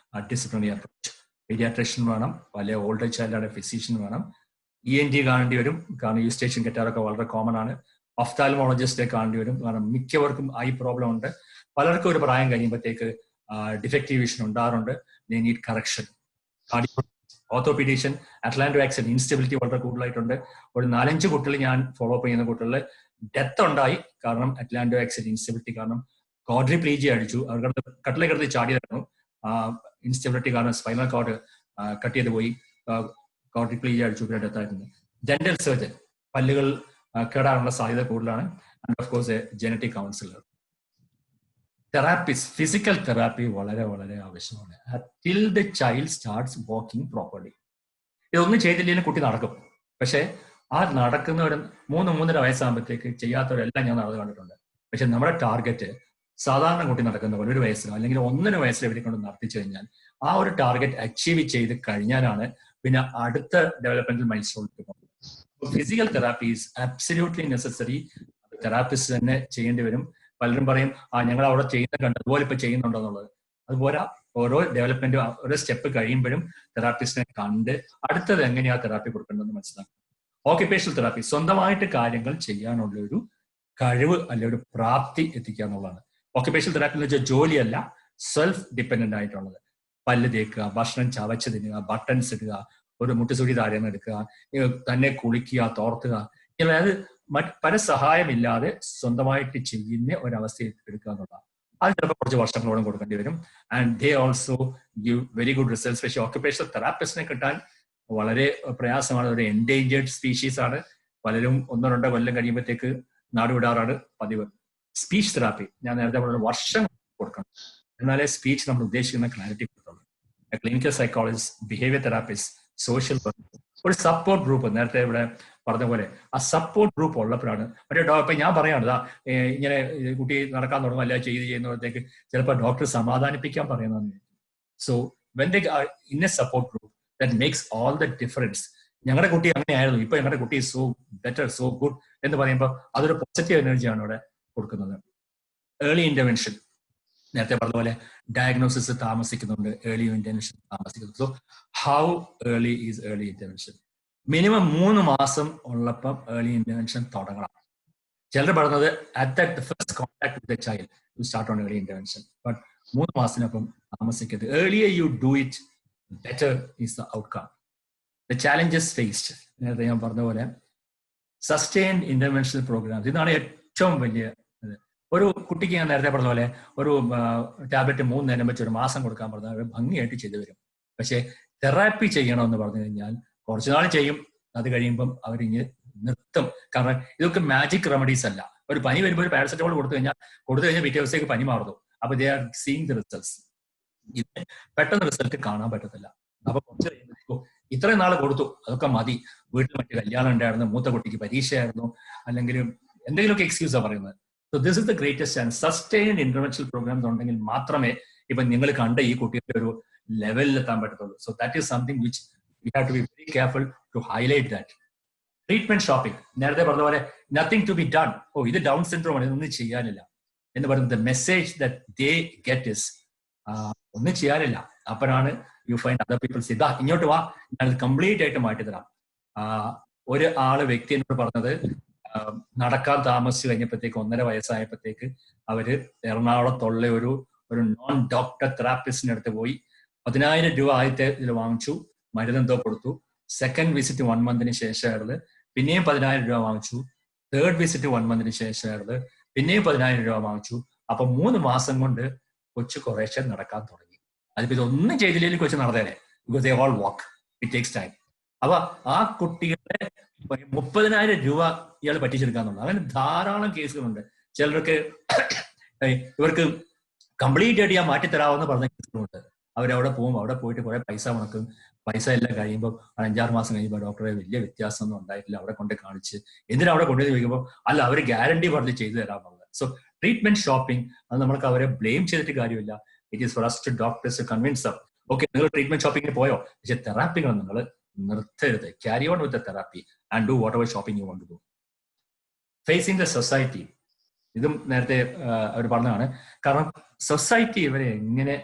disciplinary approach. Paediatrician വേണം, വലിയ ഓൾഡ് ചൈൽഡ് ഫിസിഷ്യൻ വേണം, ENT കാണേണ്ടി വരും, കാരണം ഈസ്റ്റേഷൻ കറ്റാറൊക്കെ വളരെ കോമൺ ആണ്. ഒഫ്താൽമോളജിസ്റ്റെ കാണേണ്ടി വരും, കാരണം മിക്കവർക്കും ഐ പ്രോബ്ലം ഉണ്ട്. പലർക്കും ഒരു പ്രായം കഴിയുമ്പോഴത്തേക്ക് ഡിഫക്റ്റീവ് വിഷൻ ഉണ്ടാകാറുണ്ട്. They need correction. Orthopaedician, atlanto axial instability വളരെ കൂടുതലായിട്ടുണ്ട്. ഒരു 4-5 കുട്ടികൾ ഞാൻ ഫോളോ അപ്പ് ചെയ്യുന്ന കുട്ടികളിൽ ഡെത്ത് ഉണ്ടായി, കാരണം അറ്റ്ലാന്റോ ആക്സിൻ ഇൻസ്റ്റബിലിറ്റി കാരണം. ക്വാഡ്രിപ്ലീജിയ അടിച്ചു, അവർക്ക് കട്ടിലേക്ക് എടുത്ത് ചാടിയതായിരുന്നു. ഇൻസ്റ്റബിലിറ്റി കാരണം സ്പൈനൽ കോഡ് കട്ട് ചെയ്ത് പോയി, ക്വാഡ്രിപ്ലീജിയ അടിച്ചു, പിന്നെ ഡെത്ത് ആയിരുന്നു. ഡെന്റൽ സർജൻ, പല്ലുകൾ കേടാനുള്ള സാധ്യത കൂടുതലാണ്. And of course genetic councillor. Therapist, physical therapy വളരെ വളരെ ആവശ്യമാണ് till the child starts walking properly. ഇതൊന്നും ചെയ്തില്ലെങ്കിൽ കുട്ടി നടക്കും, പക്ഷെ ആ നടക്കുന്നവരും 3-3.5 വയസ്സാകുമ്പോഴത്തേക്ക് ചെയ്യാത്തവരെല്ലാം ഞാൻ നടന്നു കണ്ടിട്ടുണ്ട്. പക്ഷെ നമ്മുടെ ടാർഗറ്റ് സാധാരണ കുട്ടി നടക്കുന്ന പോലെ 1 വയസ്സിലോ അല്ലെങ്കിൽ 1.5 വയസ്സിൽ ഇവരെ കൊണ്ട് നടത്തിച്ചു കഴിഞ്ഞാൽ ആ ഒരു ടാർഗറ്റ് അച്ചീവ് ചെയ്ത് കഴിഞ്ഞാലാണ് പിന്നെ അടുത്ത ഡെവലപ്മെന്റൽ മൈൽ സ്റ്റോണിലേക്ക് പോകുന്നത്. Physical therapy is absolutely necessary. Therapist തന്നെ ചെയ്യേണ്ടി വരും. പലരും പറയും ഞങ്ങൾ അവിടെ ചെയ്യുന്ന കണ്ട് അതുപോലെ ഇപ്പൊ ചെയ്യുന്നുണ്ടോ എന്നുള്ളത്. അതുപോലെ ഓരോ ഡെവലപ്മെന്റും ഓരോ സ്റ്റെപ്പ് കഴിയുമ്പോഴും തെറാപ്പിസ്റ്റിനെ കണ്ട് അടുത്തത് എങ്ങനെയാ തെറാപ്പി കൊടുക്കേണ്ടതെന്ന് മനസ്സിലാക്കും. ഓക്യുപേഷണൽ തെറാപ്പി, സ്വന്തമായിട്ട് കാര്യങ്ങൾ ചെയ്യാനുള്ള ഒരു കഴിവ് അല്ലെ ഒരു പ്രാപ്തി എത്തിക്കുക എന്നുള്ളതാണ്. ഓക്യുപേഷണൽ തെറാപ്പി എന്ന് വെച്ചാൽ ജോലിയല്ല, സെൽഫ് ഡിപ്പെൻഡന്റ് ആയിട്ടുള്ളത്. പല്ല് തേക്കുക, ഭക്ഷണം ചവച്ച് തിന്നുക, ബട്ടൺസ് ഇടുക, ഒരു മുട്ടുസുടി താഴെന്ന് എടുക്കുക, തന്നെ കുളിക്കുക, തോർത്തുക, അതായത് പരസഹായമില്ലാതെ സ്വന്തമായിട്ട് ചെയ്യുന്ന ഒരവസ്ഥയിൽ എടുക്കുക എന്നുള്ളതാണ്. അത് ചിലപ്പോൾ കുറച്ച് വർഷങ്ങളോളം കൊടുക്കേണ്ടി വരും. And they also give very good results. പക്ഷേ ഓക്യുപേഷണൽ തെറാപ്പിസ്റ്റിനെ കിട്ടാൻ വളരെ പ്രയാസമാണ്. ഒരു എൻഡേഞ്ചേർഡ് സ്പീഷീസ് ആണ്. പലരും 1-2 കൊല്ലം കഴിയുമ്പോഴത്തേക്ക് നാടുവിടാറാണ് പതിവ്. സ്പീച്ച് തെറാപ്പി ഞാൻ നേരത്തെ പറഞ്ഞ വർഷം കൊടുക്കണം, എന്നാലേ സ്പീച്ച് നമ്മൾ ഉദ്ദേശിക്കുന്ന ക്ലാരിറ്റി കിട്ടുള്ളൂ. Clinical psychologist, behaviour therapist, social worker, ഒരു സപ്പോർട്ട് ഗ്രൂപ്പ് നേരത്തെ ഇവിടെ പറഞ്ഞ പോലെ ആ സപ്പോർട്ട് ഗ്രൂപ്പ് ഉള്ളപ്പോഴാണ് മറ്റേ ഇപ്പൊ ഞാൻ പറയാണത് ഇങ്ങനെ കുട്ടി നടക്കാൻ തുടങ്ങും അല്ല ചെയ്യുമ്പോഴത്തേക്ക് ചിലപ്പോൾ ഡോക്ടർ സമാധാനിപ്പിക്കാൻ പറയുന്നതാണ്. So when they are in A support group that makes all the difference. ഞങ്ങളുടെ കുട്ടി അങ്ങനെയായിരുന്നു, ഇപ്പൊ ഞങ്ങളുടെ കുട്ടി സോ ബെറ്റർ, സോ ഗുഡ് എന്ന് പറയുമ്പോൾ അതൊരു പോസിറ്റീവ് എനർജിയാണ് അവിടെ കൊടുക്കുന്നത്. ഏർലി ഇന്റർവെൻഷൻ നേരത്തെ പറഞ്ഞ പോലെ ഡയഗ്നോസിസ് താമസിക്കുന്നുണ്ട്, ഏർലി ഇന്റർവെൻഷൻ താമസിക്കുന്നു. So how early is early intervention? Minimum 3 മാസം ഉള്ളപ്പം ഏർലി ഇന്റർവെൻഷൻ തുടങ്ങണം. ചിലർ പറഞ്ഞത് at the first contact with the child you start on early intervention. But 3 മാസത്തിനൊപ്പം താമസിക്കരുത്. Earlier you do it better is the outcome. The challenges faced നേരത്തെ ഞാൻ പറഞ്ഞ പോലെ സസ്റ്റെയിൻഡ് ഇന്റർവെൻഷണൽ പ്രോഗ്രാംസ്, ഇതാണ് ഏറ്റവും വലിയ ഇത്. ഒരു കുട്ടിക്ക് ഞാൻ നേരത്തെ പറഞ്ഞ പോലെ ഒരു ടാബ്ലറ്റ് 3 നേരം വെച്ച് 1 മാസം കൊടുക്കാൻ പറഞ്ഞാൽ ഭംഗിയായിട്ട് ചെയ്തു വരും. പക്ഷെ തെറാപ്പി ചെയ്യണമെന്ന് പറഞ്ഞു കഴിഞ്ഞാൽ കുറച്ചു നാൾ ചെയ്യും, അത് കഴിയുമ്പം അവരിങ്ങ് നിർത്തും. കാരണം ഇതൊക്കെ മാജിക് റെമഡീസ് അല്ല. ഒരു പനി വരുമ്പോൾ ഒരു പാരസെറ്റമോൾ കൊടുത്തു കഴിഞ്ഞാൽ പിറ്റേ ദിവസത്തേക്ക് പനി മാറുന്നു. അപ്പൊ they are seeing the results. ഇത് പെട്ടെന്ന് റിസൾട്ട് കാണാൻ പറ്റത്തില്ല. അപ്പൊ കുറച്ച് കഴിയുമ്പോൾ ഇത്രയും നാൾ കൊടുത്തു, അതൊക്കെ മതി, വീട്ടിൽ മറ്റു കല്യാണം ഉണ്ടായിരുന്നു, മൂത്ത കുട്ടിക്ക് പരീക്ഷയായിരുന്നു, അല്ലെങ്കിൽ എന്തെങ്കിലുമൊക്കെ എക്സ്ക്യൂസാണ് പറയുന്നത്. So this is the greatest and sustained interventional programmes ഉണ്ടെങ്കിൽ മാത്രമേ ഇപ്പൊ നിങ്ങൾ കണ്ട ഈ കുട്ടിയുടെ ഒരു ലെവലിൽ എത്താൻ പറ്റത്തുള്ളൂ. So that is something which we have to be very careful to highlight that. Treatment shopping, നേരത്തെ പറഞ്ഞ പോലെ nothing to be done. ഇത് ഡൗൺ സിൻഡ്രോം ആണ്, ഇതൊന്നും ചെയ്യാനില്ല എന്ന് പറയുന്നത്. the message that they get is ഒന്നും ചെയ്യാനില്ല. അപ്പോഴാണ് you find other people say ദാ ഇങ്ങോട്ട് വാ, ഞാൻ കംപ്ലീറ്റ് ആയിട്ട് മാറ്റിത്തരാം. ഒരു വ്യക്തി എന്നോട് പറഞ്ഞത് നടക്കാൻ താമസിച്ചു കഴിഞ്ഞപ്പോഴത്തേക്ക് 1.5 വയസ്സായപ്പോഴത്തേക്ക് അവര് എറണാകുളത്തുള്ള ഒരു നോൺ ഡോക്ടർ തെറാപ്പിസ്റ്റിന്റെ അടുത്ത് പോയി 10,000 രൂപ ആദ്യത്തെ ഇതിൽ വാങ്ങിച്ചു, മരുന്നെന്തോ കൊടുത്തു. സെക്കൻഡ് വിസിറ്റ് 1 മന്തിന് ശേഷമായിരുന്നത് പിന്നെയും 10,000 രൂപ വാങ്ങിച്ചു. തേർഡ് വിസിറ്റ് 1 മന്തിന് ശേഷമായിരുന്നത് പിന്നെയും 10,000 രൂപ വാങ്ങിച്ചു. അപ്പൊ 3 മാസം കൊണ്ട് കൊച്ചു കുറേശ്ശെ നടക്കാൻ തുടങ്ങി. അതിപ്പോ ഇതൊന്നും ചെയ്തില്ലെങ്കിൽ കൊച്ചു നടന്നേനെ, because they all walk, it takes time. അപ്പൊ ആ കുട്ടികളെ 30,000 രൂപ ഇയാൾ പറ്റിച്ചെടുക്കാന്നുള്ളത്. അങ്ങനെ ധാരാളം കേസുകളുണ്ട്. ചിലർക്ക് ഇവർക്ക് കംപ്ലീറ്റ് ആയിട്ട് ഞാൻ മാറ്റിത്തരാമെന്ന് പറഞ്ഞ കേസുകളുണ്ട്. അവരവിടെ പോകുമ്പോൾ അവിടെ പോയിട്ട് കുറെ പൈസ മുടക്കും. പൈസ എല്ലാം കഴിയുമ്പോൾ 5-6 മാസം കഴിയുമ്പോൾ ഡോക്ടറെ വലിയ വ്യത്യാസമൊന്നും ഉണ്ടായിട്ടില്ല, അവിടെ കൊണ്ട് കാണിച്ച് എന്തിനാ അവിടെ കൊണ്ടുപോയി ചോദിക്കുമ്പോൾ അല്ല അവർ ഗ്യാരണ്ടി പറഞ്ഞ് ചെയ്തു തരാമെന്നുള്ളത്. സോ ട്രീറ്റ്മെന്റ് ഷോപ്പിംഗ് അത് നമുക്ക് അവരെ ബ്ലെയിം ചെയ്തിട്ട് കാര്യമില്ല. It is for us to doctors to convince them. Okay, നിങ്ങൾ ട്രീറ്റ്മെന്റ് ഷോപ്പിങ്ങിന് പോയോ, പക്ഷെ തെറാപ്പികൾ നിങ്ങൾ നിർത്തരുത്. Carry on with the therapy and do whatever shopping you want to do. Facing the society, ഇതും നേരത്തെ അവർ പറഞ്ഞതാണ്. കാരണം സൊസൈറ്റി ഇവരെ എങ്ങനെ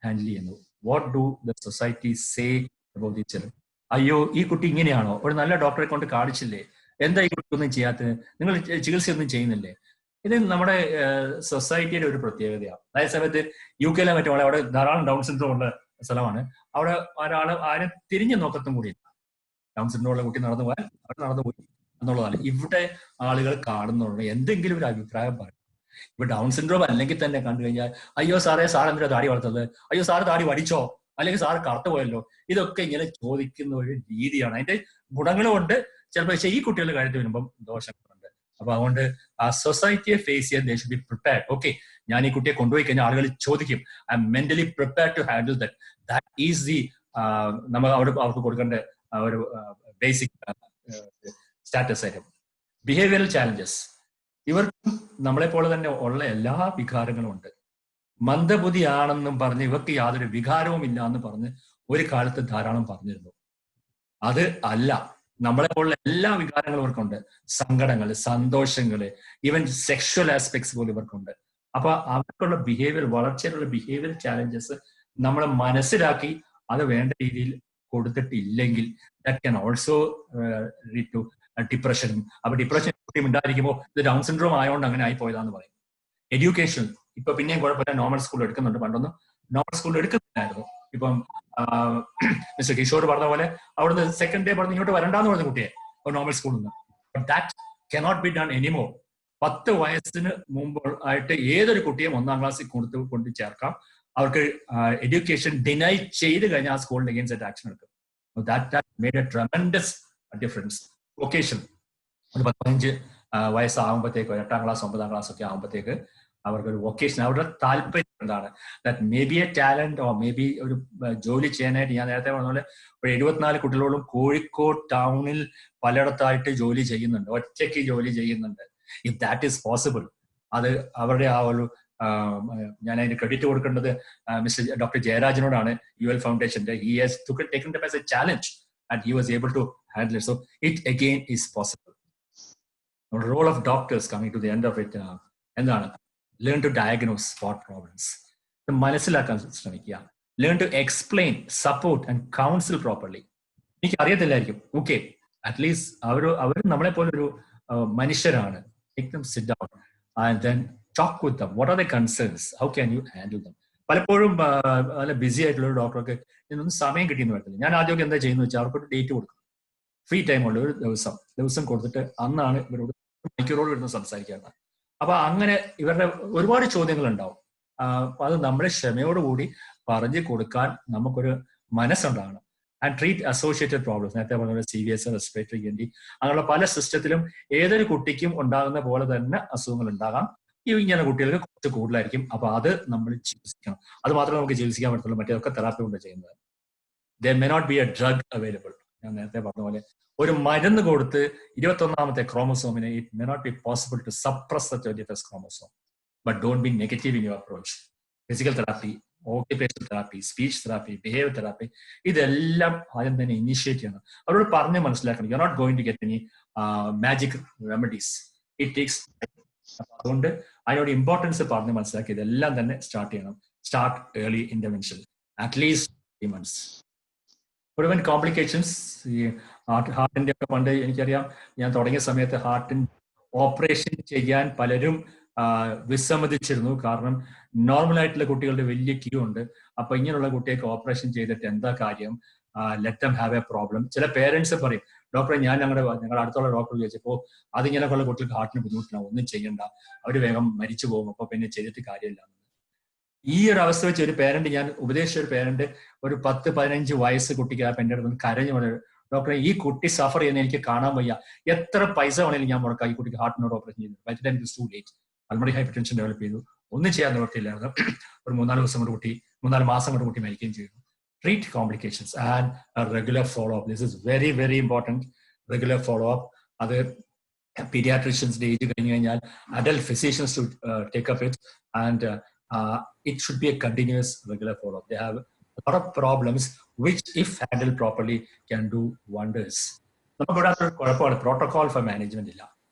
ഹാൻഡിൽ ചെയ്യുന്നു, what do the society say about the children. അയ്യോ ഈ കുട്ടി ഇങ്ങനെയാണോ, ഒരു നല്ല ഡോക്ടറെ കൊണ്ട് കാണിച്ചില്ലേ, എന്താ ഈ കുട്ടി ഒന്നും ചെയ്യാത്തത്, നിങ്ങൾ ചികിത്സയൊന്നും ചെയ്യുന്നില്ലേ. ഇത് നമ്മുടെ സൊസൈറ്റിയുടെ ഒരു പ്രത്യേകതയാണ്. അതേ സമയത്ത് UK മറ്റും അവിടെ ധാരാളം ഡൗൺ സിൻഡ്രോം ഉള്ള സ്ഥലമാണ്. അവിടെ ആരും തിരിഞ്ഞു നോക്കത്തും കൂടിയില്ല. ഡൗൺ സിൻഡ്രോം ഉള്ള കുട്ടി നടന്നു പോയാൽ അവിടെ നടന്നു പോയി എന്നുള്ളതാണ്. ഇവിടെ ആളുകൾ കാണുന്നുണ്ട്, എന്തെങ്കിലും ഒരു അഭിപ്രായം പറയും. ഇപ്പൊ ഡൗൺ സിൻഡ്രോം അല്ലെങ്കിൽ തന്നെ കണ്ടു കഴിഞ്ഞാൽ അയ്യോ സാറേ, സാർ എന്തിനാ താടി വളർത്തത്, അയ്യോ സാറ് താടി വടിച്ചോ, അല്ലെങ്കിൽ സാറ് കറുത്തു പോയല്ലോ, ഇതൊക്കെ ഇങ്ങനെ ചോദിക്കുന്ന ഒരു രീതിയാണ്. അതിന്റെ ഗുണങ്ങളുമുണ്ട് ചിലപ്പോൾ, പക്ഷേ ഈ കുട്ടികളുടെ കാര്യത്തിൽ വരുമ്പം ദോഷങ്ങളുണ്ട്. അപ്പൊ അതുകൊണ്ട് ആ സൊസൈറ്റിയെ ഫേസ് ചെയ്യാൻ they should be prepared. Okay, ഞാൻ ഈ കുട്ടിയെ കൊണ്ടുപോയി കഴിഞ്ഞാൽ ആളുകൾ ചോദിക്കും, I'm mentally prepared to handle that. That is the നമ്മൾ അവർക്ക് കൊടുക്കേണ്ട ഒരു ബേസിക് സ്റ്റാറ്റസ് ആയിരുന്നു. ബിഹേവിയറൽ ചാലഞ്ചസ്, ഇവർക്കും നമ്മളെ പോലെ തന്നെ ഉള്ള എല്ലാ വികാരങ്ങളും ഉണ്ട്. മന്ദബുദ്ധിയാണെന്നും പറഞ്ഞ് ഇവർക്ക് യാതൊരു വികാരവും ഇല്ല എന്ന് പറഞ്ഞ് ഒരു കാലത്ത് ധാരാളം പറഞ്ഞിരുന്നു. അത് അല്ല, നമ്മളെ പോലുള്ള എല്ലാ വികാരങ്ങളും ഇവർക്കുണ്ട്. സങ്കടങ്ങള്, സന്തോഷങ്ങള്, ഈവൻ സെക്ഷൽ ആസ്പെക്ട്സ് പോലും ഇവർക്കുണ്ട്. അപ്പൊ അവർക്കുള്ള ബിഹേവിയർ, വളർച്ചയിലുള്ള ബിഹേവിയർ ചാലഞ്ചസ് നമ്മൾ മനസ്സിലാക്കി അത് വേണ്ട രീതിയിൽ കൊടുത്തിട്ടില്ലെങ്കിൽ that can also lead to ഡിപ്രഷനും. അപ്പൊ ഡിപ്രഷൻ ഉണ്ടായിരിക്കുമ്പോൾ ഇത് ഡൗൺ സിൻഡ്രോം ആയതുകൊണ്ട് അങ്ങനെ ആയിപ്പോയതാന്ന് പറയും. എഡ്യൂക്കേഷൻ ഇപ്പൊ പിന്നെയും കുഴപ്പമില്ല, നോർമൽ സ്കൂളിൽ എടുക്കുന്നുണ്ട്. പണ്ടൊന്നും നോർമൽ സ്കൂളിൽ എടുക്കുന്നില്ലായിരുന്നു, ഇപ്പം മിസ്റ്റർ കിഷോർ പറഞ്ഞ പോലെ അവിടുന്ന് സെക്കൻഡ് ഡേ പറഞ്ഞ് ഇങ്ങോട്ട് വരണ്ടാന്ന് പറഞ്ഞ കുട്ടിയെ നോർമൽ സ്കൂളിൽ നിന്ന്. But that cannot be done anymore. 10 വയസ്സിന് മുമ്പ് ആയിട്ട് ഏതൊരു കുട്ടിയും 1ാം ക്ലാസ്സിൽ കൊണ്ട് ചേർക്കാം. അവർക്ക് എഡ്യൂക്കേഷൻ ഡിനൈ ചെയ്ത് കഴിഞ്ഞാൽ ആ സ്കൂളിന്റെ അഗെയിൻസ്റ്റ് ആക്ഷൻ എടുക്കും. That made a tremendous difference. Vocation. ഒരു 15 വയസ്സാകുമ്പോഴത്തേക്ക് 8ാം ക്ലാസ് 9ാം ക്ലാസ് ഒക്കെ ആകുമ്പോഴത്തേക്ക് അവർക്ക് ഒരു വൊക്കേഷൻ, അവരുടെ താല്പര്യം എന്താണ്, that may be A talent or may be ഒരു ജോലി ചെയ്യാനായിട്ട്. ഞാൻ നേരത്തെ പറഞ്ഞ പോലെ ഒരു 74 കുട്ടികളോടും കോഴിക്കോട് ടൗണിൽ പലയിടത്തായിട്ട് ജോലി ചെയ്യുന്നുണ്ട്, ഒറ്റയ്ക്ക് ജോലി ചെയ്യുന്നുണ്ട്. ഇഫ് ദാറ്റ് ഈസ് പോസിബിൾ, അത് അവരുടെ ആ ഒരു ഞാൻ അതിന് ക്രെഡിറ്റ് കൊടുക്കേണ്ടത് മിസ്റ്റർ ഡോക്ടർ ജയരാജനോടാണ്, UL ഫൗണ്ടേഷന്റെ. He has taken it as a challenge and he was able to handle it. So it again is possible. The role of doctors, coming to the end of it, എന്താണ്, learn to diagnose spot problems. മനസ്സിലാക്കാൻ ശ്രമിക്കുക. Learn to explain, support and counsel properly. എനിക്ക് അറിയത്തില്ലായിരിക്കും, ഓക്കെ, അറ്റ്ലീസ്റ്റ് അവർ നമ്മളെ പോലെ ഒരു മനുഷ്യരാണ്. Take them, sit down and then talk with them. What are the concerns? How can you handle them? പലപ്പോഴും നല്ല ബിസി ആയിട്ടുള്ള ഒരു ഡോക്ടർക്ക് ഇതിനൊന്നും സമയം കിട്ടിയെന്ന് വരത്തില്ല. ഞാൻ ആദ്യമൊക്കെ എന്താ ചെയ്യുന്നത് വെച്ചാൽ അവർക്കൊരു ഡേറ്റ് കൊടുക്കും, ഫ്രീ ടൈമുള്ള ഒരു ദിവസം കൊടുത്തിട്ട് അന്നാണ് ഇവരോട് മണിക്കൂറോട് ഇരുന്ന് സംസാരിക്കുന്നത്. അപ്പൊ അങ്ങനെ ഇവരുടെ ഒരുപാട് ചോദ്യങ്ങൾ ഉണ്ടാവും. അത് നമ്മുടെ ക്ഷമയോടുകൂടി പറഞ്ഞു കൊടുക്കാൻ നമുക്കൊരു മനസ്സുണ്ടാകണം. And treat associated problems. നേരത്തെ പറഞ്ഞ CVS, റെസ്പിറേറ്ററി ഗ്രന്ഥി, അങ്ങനെയുള്ള പല സിസ്റ്റത്തിലും ഏതൊരു കുട്ടിക്കും ഉണ്ടാകുന്ന പോലെ തന്നെ അസുഖങ്ങൾ ഉണ്ടാകാം. ഇങ്ങനെ കുട്ടികൾക്ക് കുറച്ച് കൂടുതലായിരിക്കും. അപ്പൊ അത് നമ്മൾ ചികിത്സിക്കണം. അത് മാത്രമേ നമുക്ക് ചികിത്സിക്കാൻ പറ്റുള്ളൂ, മറ്റേതൊക്കെ തെറാപ്പി കൊണ്ട് ചെയ്യുന്നത്. There may not be a drug available. ഞാൻ നേരത്തെ പറഞ്ഞ പോലെ ഒരു മരുന്ന് കൊടുത്ത് 21ാമത്തെ ക്രോമസോമിനെ it may not be possible to suppress the 21st chromosome. But don't be negative in your approach. Physical therapy, occupational therapy, speech therapy, behaviour therapy, ഇതെല്ലാം ആദ്യം തന്നെ ഇനിഷ്യേറ്റ് ചെയ്യണം. അവരോട് പറഞ്ഞ് മനസ്സിലാക്കണം. You are not going to get any magic remedies. It takes. അതുകൊണ്ട് അതിനോട് ഇമ്പോർട്ടൻസ് പറഞ്ഞ് മനസ്സിലാക്കി ഇതെല്ലാം തന്നെ സ്റ്റാർട്ട് ചെയ്യണം. Start early intervention, at least 3 months. Prevent complications. ഈ ഹാർട്ടിന്റെ ഒക്കെ പണ്ട് എനിക്കറിയാം, ഞാൻ തുടങ്ങിയ സമയത്ത് ഹാർട്ടിന് ഓപ്പറേഷൻ ചെയ്യാൻ പലരും വിസമ്മതിച്ചിരുന്നു. കാരണം നോർമൽ ആയിട്ടുള്ള കുട്ടികളുടെ വലിയ ക്യൂ ഉണ്ട്. അപ്പൊ ഇങ്ങനെയുള്ള കുട്ടിയൊക്കെ ഓപ്പറേഷൻ ചെയ്തിട്ട് എന്താ കാര്യം, let them have A problem. ചില പേരൻസ് പറയും, ഡോക്ടറെ ഞാൻ ഞങ്ങളുടെ അടുത്തുള്ള ഡോക്ടർ ചോദിച്ചപ്പോൾ അതിങ്ങനെയൊക്കെയുള്ള കുട്ടികൾക്ക് ഹാർട്ടിന് ബുദ്ധിമുട്ടില്ല, ഒന്നും ചെയ്യണ്ട, അവർ വേഗം മരിച്ചു പോകും, അപ്പൊ പിന്നെ ചെയ്തിട്ട് കാര്യമില്ല. ഈ ഒരു അവസ്ഥ വെച്ച് ഒരു പേരന്റ്, ഞാൻ ഉപദേശിച്ച ഒരു പേരന്റ് ഒരു 10-15 വയസ്സ് കുട്ടിക്ക് ആ എൻ്റെ അടുത്ത് കരഞ്ഞു പറഞ്ഞു, ഡോക്ടറെ ഈ കുട്ടി സഫർ ചെയ്യുന്ന എനിക്ക് കാണാൻ വയ്യ, എത്ര പൈസ വേണമെങ്കിലും ഞാൻ മുടക്കാം, ഈ കുട്ടിക്ക് ഹാർട്ടിനോട് ഓപ്പറേഷൻ ചെയ്യുന്നു. By the time it is too late. Pulmonary hypertension develop ചെയ്തു, ഒന്നും ചെയ്യാൻ നിവർത്തിയില്ലായിരുന്നു. ഒരു 3-4 ദിവസം കൊണ്ട് കുട്ടി 3-4 മാസം കൊണ്ട് കുട്ടി മരിക്കുകയും ചെയ്തു. Treat complications and a regular follow-up. This is very, very important. Regular follow-up. Other pediatricians, age കഴിഞ്ഞു കഴിഞ്ഞാൽ adult physicians should take up it, and it should be a continuous, regular follow-up. They have a lot of problems which, if handled properly, can do wonders. നമുക്കിവിടെ ഒരു കുഴപ്പമാണ്, പ്രോട്ടോകോൾ ഫോർ മാനേജ്മെന്റ് ഇല്ല.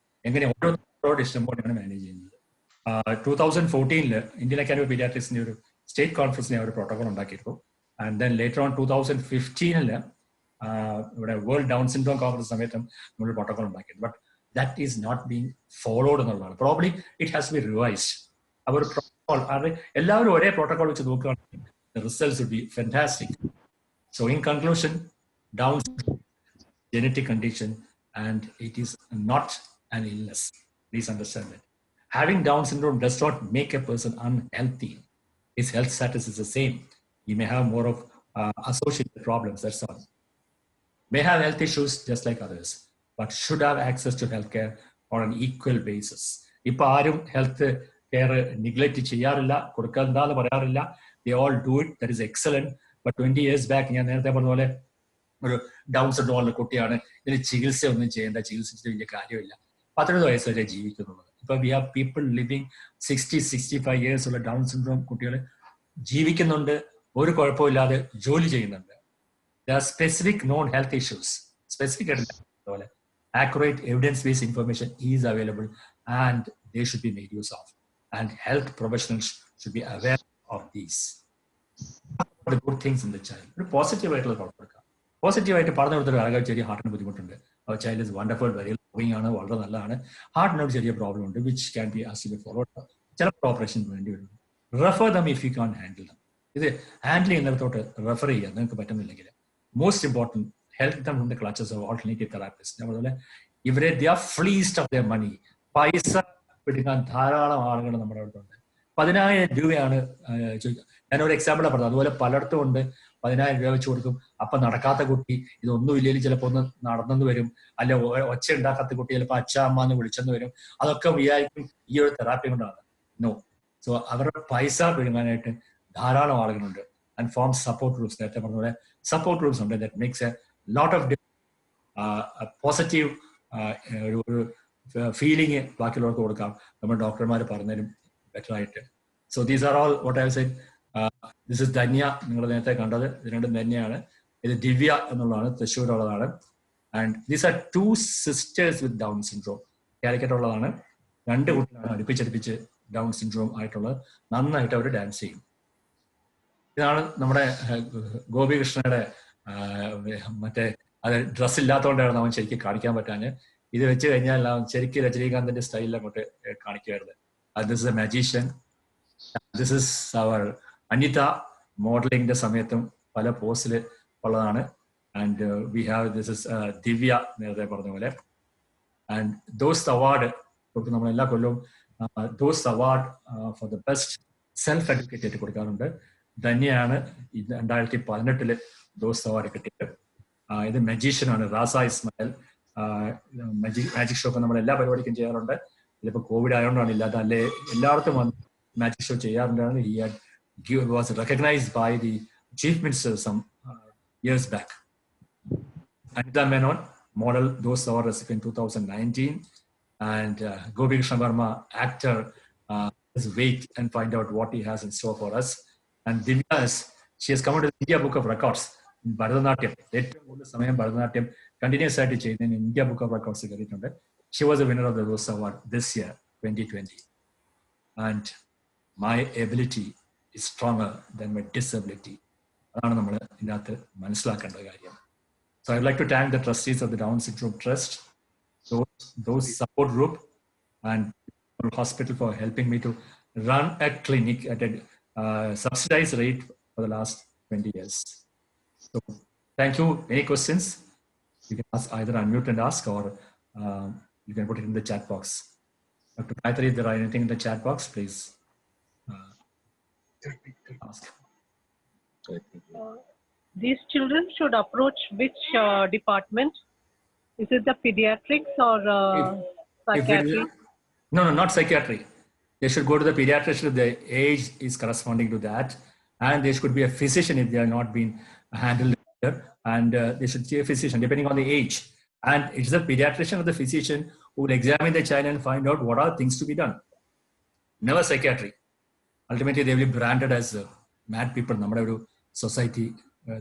എങ്ങനെ ഓരോ ഇഷ്ടംപോലെയാണ് മാനേജ് ചെയ്യുന്നത്. 2014 ഇന്ത്യൻ അക്കാദമി ഓഫ് പീഡിയാട്രിക്സിന്റെ ഒരു സ്റ്റേറ്റ് കോൺഫറൻസിനെ ഒരു പ്രോട്ടോകോൾ ഉണ്ടാക്കിയിരുന്നു. ആൻഡ് ദെൻ ലേറ്റർ ഓൺ 2015 ഇവിടെ വേൾഡ് ഡൗൺ സിൻഡ്രോം കോൺഫറൻസ് സമയത്തും നമ്മൾ പ്രോട്ടോകോൾ ഉണ്ടാക്കിയിരുന്നു. But that is not being followed എന്നുള്ളതാണ്. Probably it has be revised. അവർ പ്രോട്ടോകോൾ എല്ലാവരും ഒരേ പ്രോട്ടോകോൾ വെച്ച് നോക്കുകയാണെങ്കിൽ results would be fantastic. So in conclusion, down genetic condition and it is not an illness. Please understand that. Having Down syndrome does not make a person unhealthy. His health status is the same. He may have more of associated problems, that's all. May have health issues just like others, but should have access to healthcare on an equal basis. Ipa aarum health care neglect cheyyarilla, kodukkandaanu parayarilla. They all do it. That is excellent. But 20 years back, ഞാൻ നേരത്തെ പറഞ്ഞ പോലെ ഒരു ഡൗൺ സിൻഡ്രോം ഉള്ള കുട്ടിയാണ്, ഇതിന് ചികിത്സ ഒന്നും ചെയ്യേണ്ട, ചികിത്സിച്ചിട്ട് വലിയ കാര്യമില്ല, 18 വയസ്സ് വരെ ജീവിക്കുന്നുള്ളത്. ഇപ്പൊ we have people living 60-65 years ഉള്ള ഡൗൺ സിൻഡ്രോം കുട്ടികൾ ജീവിക്കുന്നുണ്ട്, ഒരു കുഴപ്പമില്ലാതെ ജോലി ചെയ്യുന്നുണ്ട്. There are specific known health issues. Specific പോലെ accurate evidence-based information is available and they should be made use of. And health professionals should be aware of these. The good things in the child. ഒരു പോസിറ്റീവ് ആയിട്ടുള്ള തോട്ട് കൊടുക്കുക. പോസിറ്റീവായിട്ട് പറഞ്ഞു കൊടുത്തൊരു ആളുകൾ ചെറിയ ഹാർട്ടിന് ബുദ്ധിമുട്ടുണ്ട്, അവർ child is wonderful, very loving ആണ്, വളരെ നല്ലതാണ്, ഹാർട്ടിനോട് ചെറിയ പ്രോബ്ലം ഉണ്ട്, which can be assessed followed, ചിലപ്പോൾ ഓപ്പറേഷൻ വേണ്ടി വരും. Refer them if you can handle them. ഇത് ഹാൻഡിൽ ചെയ്യുന്നിടത്തോട്ട് റെഫർ ചെയ്യുക നിങ്ങൾക്ക് പറ്റുന്നില്ലെങ്കിൽ. Most important help them from the clutches of alternative therapist. അതുപോലെ ഇവരെ they are fleeced of their money. പൈസ പിടിക്കാൻ ധാരാളം ആളുകൾ നമ്മുടെ അവിടെ ഉണ്ട്. 10,000 രൂപയാണ് ചോദിക്കുക. ഞാനൊരു എക്സാമ്പിളാണ് പറഞ്ഞത്. അതുപോലെ പലയിടത്തും ഉണ്ട് 10,000 രൂപ വെച്ച് കൊടുക്കും. അപ്പൊ നടക്കാത്ത കുട്ടി ഇതൊന്നും ഇല്ലെങ്കിൽ ചിലപ്പോൾ ഒന്ന് നടന്നെന്ന് വരും, അല്ല ഒച്ച ഉണ്ടാക്കാത്ത കുട്ടി ചിലപ്പോൾ അച്ഛ അമ്മ എന്ന് വിളിച്ചെന്ന് വരും. അതൊക്കെ വിചാരിക്കും ഈ ഒരു തെറാപ്പി കൊണ്ടാണ്. നോ. സോ അവരുടെ പൈസ പിടുങ്ങാനായിട്ട് ധാരാളം ആളുകളുണ്ട്. And form support groups. നേരത്തെ പറഞ്ഞ പോലെ സപ്പോർട്ട് ഗ്രൂപ്പ്സ് ഉണ്ട്. That makes a lot of positive ഒരു ഫീലിംഗ് ബാക്കിയുള്ളവർക്ക് കൊടുക്കാം. നമ്മൾ ഡോക്ടർമാർ പറഞ്ഞാലും ബെറ്റർ ആയിട്ട്. So these are all what I said. This is Dhanya, നിങ്ങൾ നേരത്തെ കണ്ടത്. ഇത് രണ്ടും ധന്യയാണ്. ഇത് ദിവ്യ എന്നുള്ളതാണ്, തൃശ്ശൂരുള്ളതാണ്. And these are 2 sisters with Down syndrome. Calicut ഉള്ളതാണ്. 2 കുട്ടികളാണ് അടുപ്പിച്ചടുപ്പിച്ച് ഡൗൺ സിൻഡ്രോം ആയിട്ടുള്ളത്. നന്നായിട്ട് അവർ ഡാൻസ് ചെയ്യും. ഇതാണ് നമ്മുടെ ഗോപികൃഷ്ണയുടെ മറ്റേ അത് ഡ്രസ് ഇല്ലാത്തതുകൊണ്ടായിരുന്നു അവൻ ശരിക്കും കാണിക്കാൻ പറ്റാന്. ഇത് വെച്ച് കഴിഞ്ഞാൽ അവൻ ശരിക്കും രജനീകാന്തിന്റെ സ്റ്റൈലിൽ അങ്ങോട്ട് കാണിക്കുമായിരുന്നു. This is a magician. This is our Anita. മോഡലിംഗിന്റെ സമയത്തും പല പോസിൽ ഉള്ളതാണ്. And we have this is Divya, നേരത്തെ പറഞ്ഞ പോലെ. ആൻഡ് ദോസ് അവാർഡ് കൊടുക്കും നമ്മൾ എല്ലാ കൊല്ലവും. Those award for the best self educate കൊടുക്കാറുണ്ട്. ധന്യയാണ് 2018 ദോസ് അവാർഡ് കിട്ടിയത്. ഇത് മജീഷ്യനാണ്, റാസ ഇസ്മായിൽ. മാജിക് ഷോ ഒക്കെ നമ്മൾ എല്ലാ പരിപാടിക്കും ചെയ്യാറുണ്ട്. ഇതിപ്പോ കോവിഡ് ആയതുകൊണ്ടാണ് ഇല്ലാത്ത, അല്ലെ എല്ലായിടത്തും വന്ന് മാജിക് ഷോ ചെയ്യാറുണ്ടാണ്. He was recognized by the Chief Minister some years back. Anita Menon, model those award recipient 2019, and Gopi Krishna Verma, actor. Let's wait and find out what he has in store for us. And Divya, she has come out of the India Book of Records. Bharatanatyam, ഏറ്റവും കൂടുതൽ സമയം ഭരതനാട്യം കണ്ടിന്യൂസ് ആയിട്ട് ചെയ്യുന്നതിന് ഇന്ത്യ ബുക്ക് ഓഫ് റെക്കോർഡ്സ് കയറിയിട്ടുണ്ട്. She was A winner of the rose award this year 2020. And my ability is stronger than my disability. അതാണ് നമ്മൾ ഇതിനകത്ത് മനസ്സിലാക്കേണ്ട കാര്യം. So I'd like to thank the trustees of the Down Syndrome Trust, those support group, and hospital for helping me to run a clinic at a subsidized rate for the last 20 years. So thank you. Any questions? You can ask, either unmute and ask, or you can put it in the chat box. Dr. Gayatri, if there are anything in the chat box, please ask. These children should approach which department? Is it the pediatrics or psychiatry? No, not psychiatry. They should go to the pediatrician if the age is corresponding to that, and there should be a physician if they are not being handled here, and they should see a physician depending on the age. And it's the pediatrician or the physician who will examine the child and find out what are things to be done. Never psychiatry. Ultimately, they will be branded as mad people. നമ്മുടെ ഒരു society,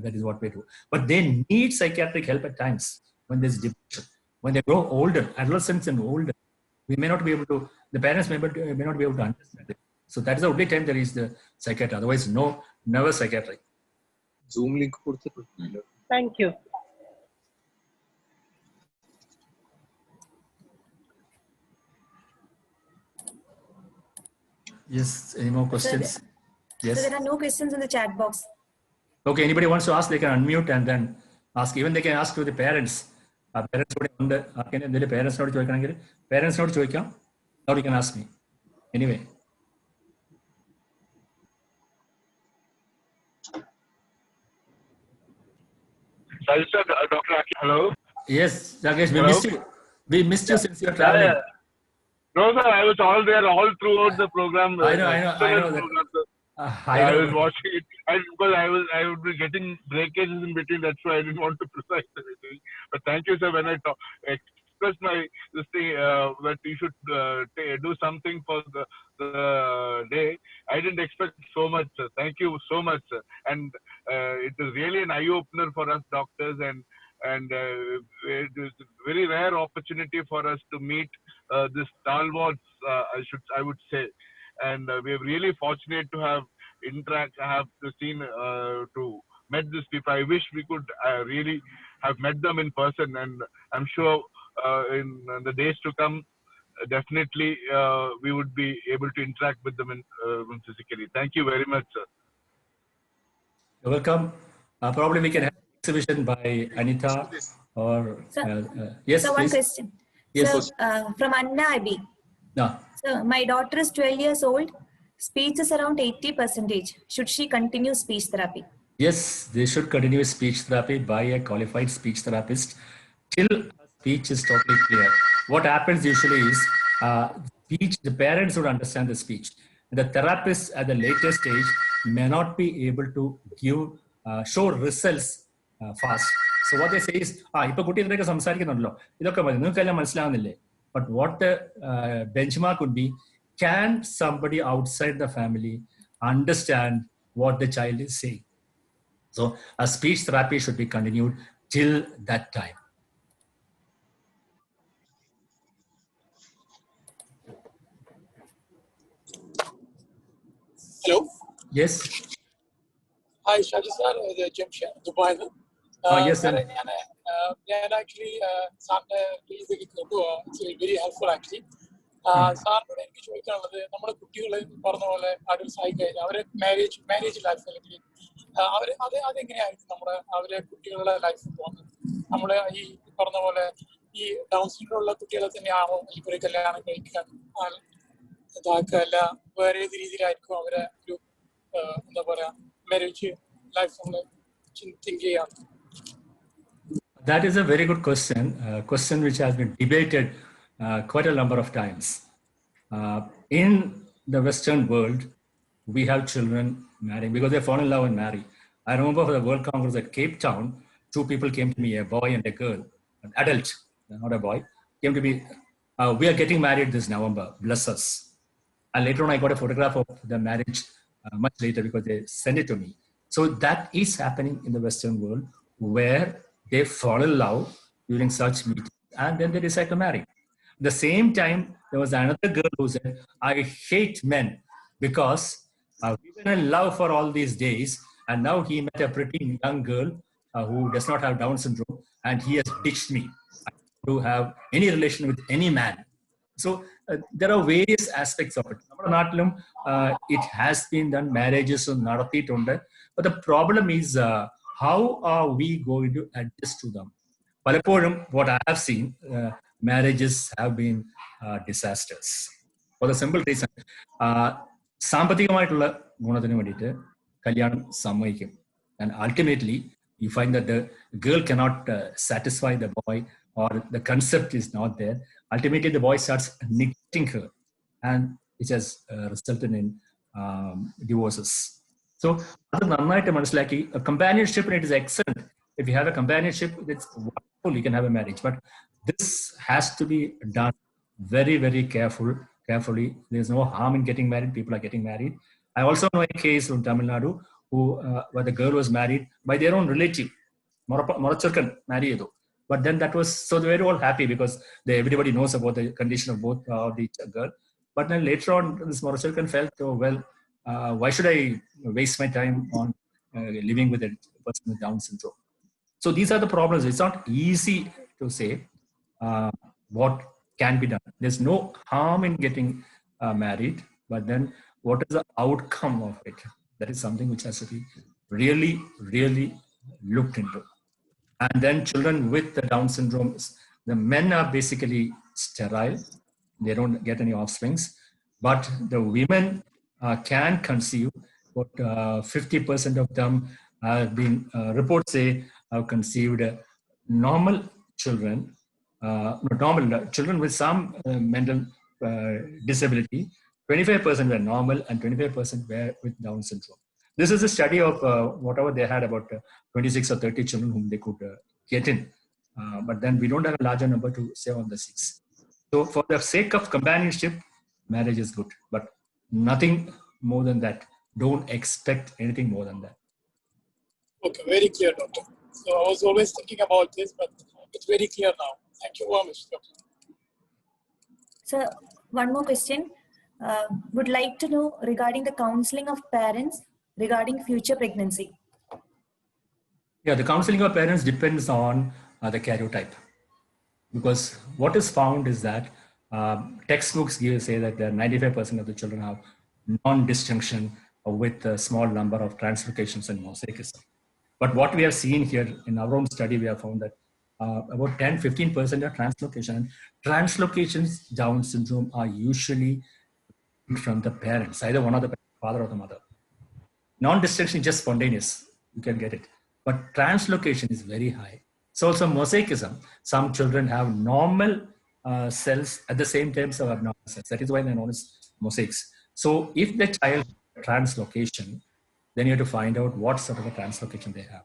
that is what we do. But they need psychiatric help at times when there's depression. When they grow older, adolescents and older, we may not be able to, the parents may not be able to understand it. So that is the only time there is the psychiatry. Otherwise, no, never psychiatry. Zoom link കൊടുത്തിട്ടുണ്ട്. Thank you. Yes, any more questions? Yes. So there are no questions in the chat box. Okay, anybody wants to ask, they can unmute and then ask. Even they can ask to the parents. Parents ഉണ്ട്. ആർക്കെങ്കിലും എന്തെങ്കിലും പേരൻസിനോട് ചോദിക്കണമെങ്കിൽ പേരൻസിനോട് ചോദിക്കാം. Or you can ask me. Anyway. Dr. Aki, hello. Yes, Rakesh, we Hello? missed you. We missed you since you are traveling. Yeah. No, sir, I was all there all throughout the program. I know that. I was watching it because I would be getting breakages in between. That's why I didn't want to precise anything. But thank you, sir. When I expressed this thing that you should do something for the day, I didn't expect so much, sir. Thank you so much, sir. And it is really an eye opener for us doctors, and it is a very rare opportunity for us to meet this stalwarts, I would say. And we are really fortunate to have met these people. I wish we could really have met them in person, and I'm sure in the days to come, definitely we would be able to interact with them physically. Thank you very much, sir. You're welcome. Probably we can have an exhibition by Anita or yes, So one please. question. Yes. So, from Anna Abi. No. So my daughter is 12 years old. Speech is around 80%. Should she continue speech therapy? Yes, they should continue speech therapy by a qualified speech therapist till speech is totally clear. What happens usually is the parents would understand the speech. The therapist at the later stage may not be able to show results fast. So what they say is, but what the benchmark would be, can somebody outside the family understand what the child is saying? So a speech therapy should be continued till that time. Hello. Yes. Hi, Shaji sir. Jamshid, Dubai. Yes, sir. Actually, it's very helpful actually. സാറിനോട് എനിക്ക് ചോദിക്കാനുള്ളത് നമ്മുടെ കുട്ടികൾ പറഞ്ഞ പോലെ അഡൽസ് ആയി കഴിഞ്ഞാൽ അവരെ മാരേജ് ലൈഫ് അല്ലെങ്കിൽ അതെങ്ങനെയായിരിക്കും അവരെ കുട്ടികളുടെ ലൈഫ് പോകുന്നത്? നമ്മള് ഈ പറഞ്ഞ പോലെ ഈ ഡൗൺ സിൻഡ്രോം ഉള്ള കുട്ടികളെ തന്നെയാണോ ഇവരെ കല്യാണം കഴിക്കാൻ ഇതാക്കല്ല വേറെ ഏത് രീതിയിലായിരിക്കും അവരെ ഒരു എന്താ പറയാ മാരേജ് ലൈഫ് നമ്മൾ തിങ്ക് ചെയ്യാം? That is a very good question, question which has been debated quite a number of times. In the Western world, we have children marrying because they fall in love and marry. I remember for the World Congress at Cape Town, 2 people came to me, a boy and a girl, an adult, not a boy, came to me, we are getting married this November, bless us. And later on, I got a photograph of the marriage much later because they sent it to me. So that is happening in the Western world where they fall in love during such meetings and then they decide to marry. At the same time, there was another girl who said, I hate men because we've been in love for all these days and now he met a pretty young girl who does not have Down syndrome and he has ditched me. I don't want to have any relation with any man. So there are various aspects of it. It has been done, marriages nadathiittunde, but the problem is how are we going to adjust to them? Palapporum, what I have seen, marriages have been disasters for the simple reason സാമ്പത്തികമായിട്ടുള്ള ഗുണത്തിന് വേണ്ടിയിട്ട് കല്യാണം സമ്മതിക്കും and ultimately you find that the girl cannot satisfy the boy or the concept is not there. Ultimately the boy starts neglecting her and it has resulted in divorces. So a companionship, it is excellent. If you have a companionship, it's wonderful, you can have a marriage, but this has to be done very, very carefully. There's no harm in getting married. People are getting married. I also know a case from Tamil Nadu where the girl was married by their own relative. Morachurkan married. But then that was, so they were all happy because everybody knows about the condition of both the girl. But then later on, this Morachurkan felt, oh, well, why should I waste my time on living with a person with Down syndrome? So these are the problems. It's not easy to say what can be done. There's no harm in getting married, but then what is the outcome of it? That is something which has to be really, really looked into. And then children with the Down syndrome, the men are basically sterile. They don't get any offsprings, but the women can conceive. But 50% of them have been, reports say, have conceived normal children, children with some mental disability. 25% were normal and 25% were with Down syndrome. This is a study of whatever they had, about 26 or 30 children whom they could get in. But then we don't have a larger number to say on the 6. So for the sake of companionship, marriage is good, but nothing more than that. Don't expect anything more than that. Okay, very clear, doctor. So I was always thinking about this, but it's very clear now. Thank you very much, doctor. So one more question. Would like to know regarding the counseling of parents regarding future pregnancy. Yeah, the counseling of parents depends on the karyotype. Because what is found is that textbooks say that 95% of the children have non-disjunction with a small number of translocations and mosaicism. But what we have seen here in our own study, we have found that about 10-15% are translocation. Translocations Down syndrome are usually from the parents, either one of the father or the mother. Non-distinction is just spontaneous, you can get it. But translocation is very high. So also mosaicism, some children have normal cells at the same time as abnormal cells. That is why they're known as mosaics. So if the child has translocation, then you have to find out what sort of a translocation they have.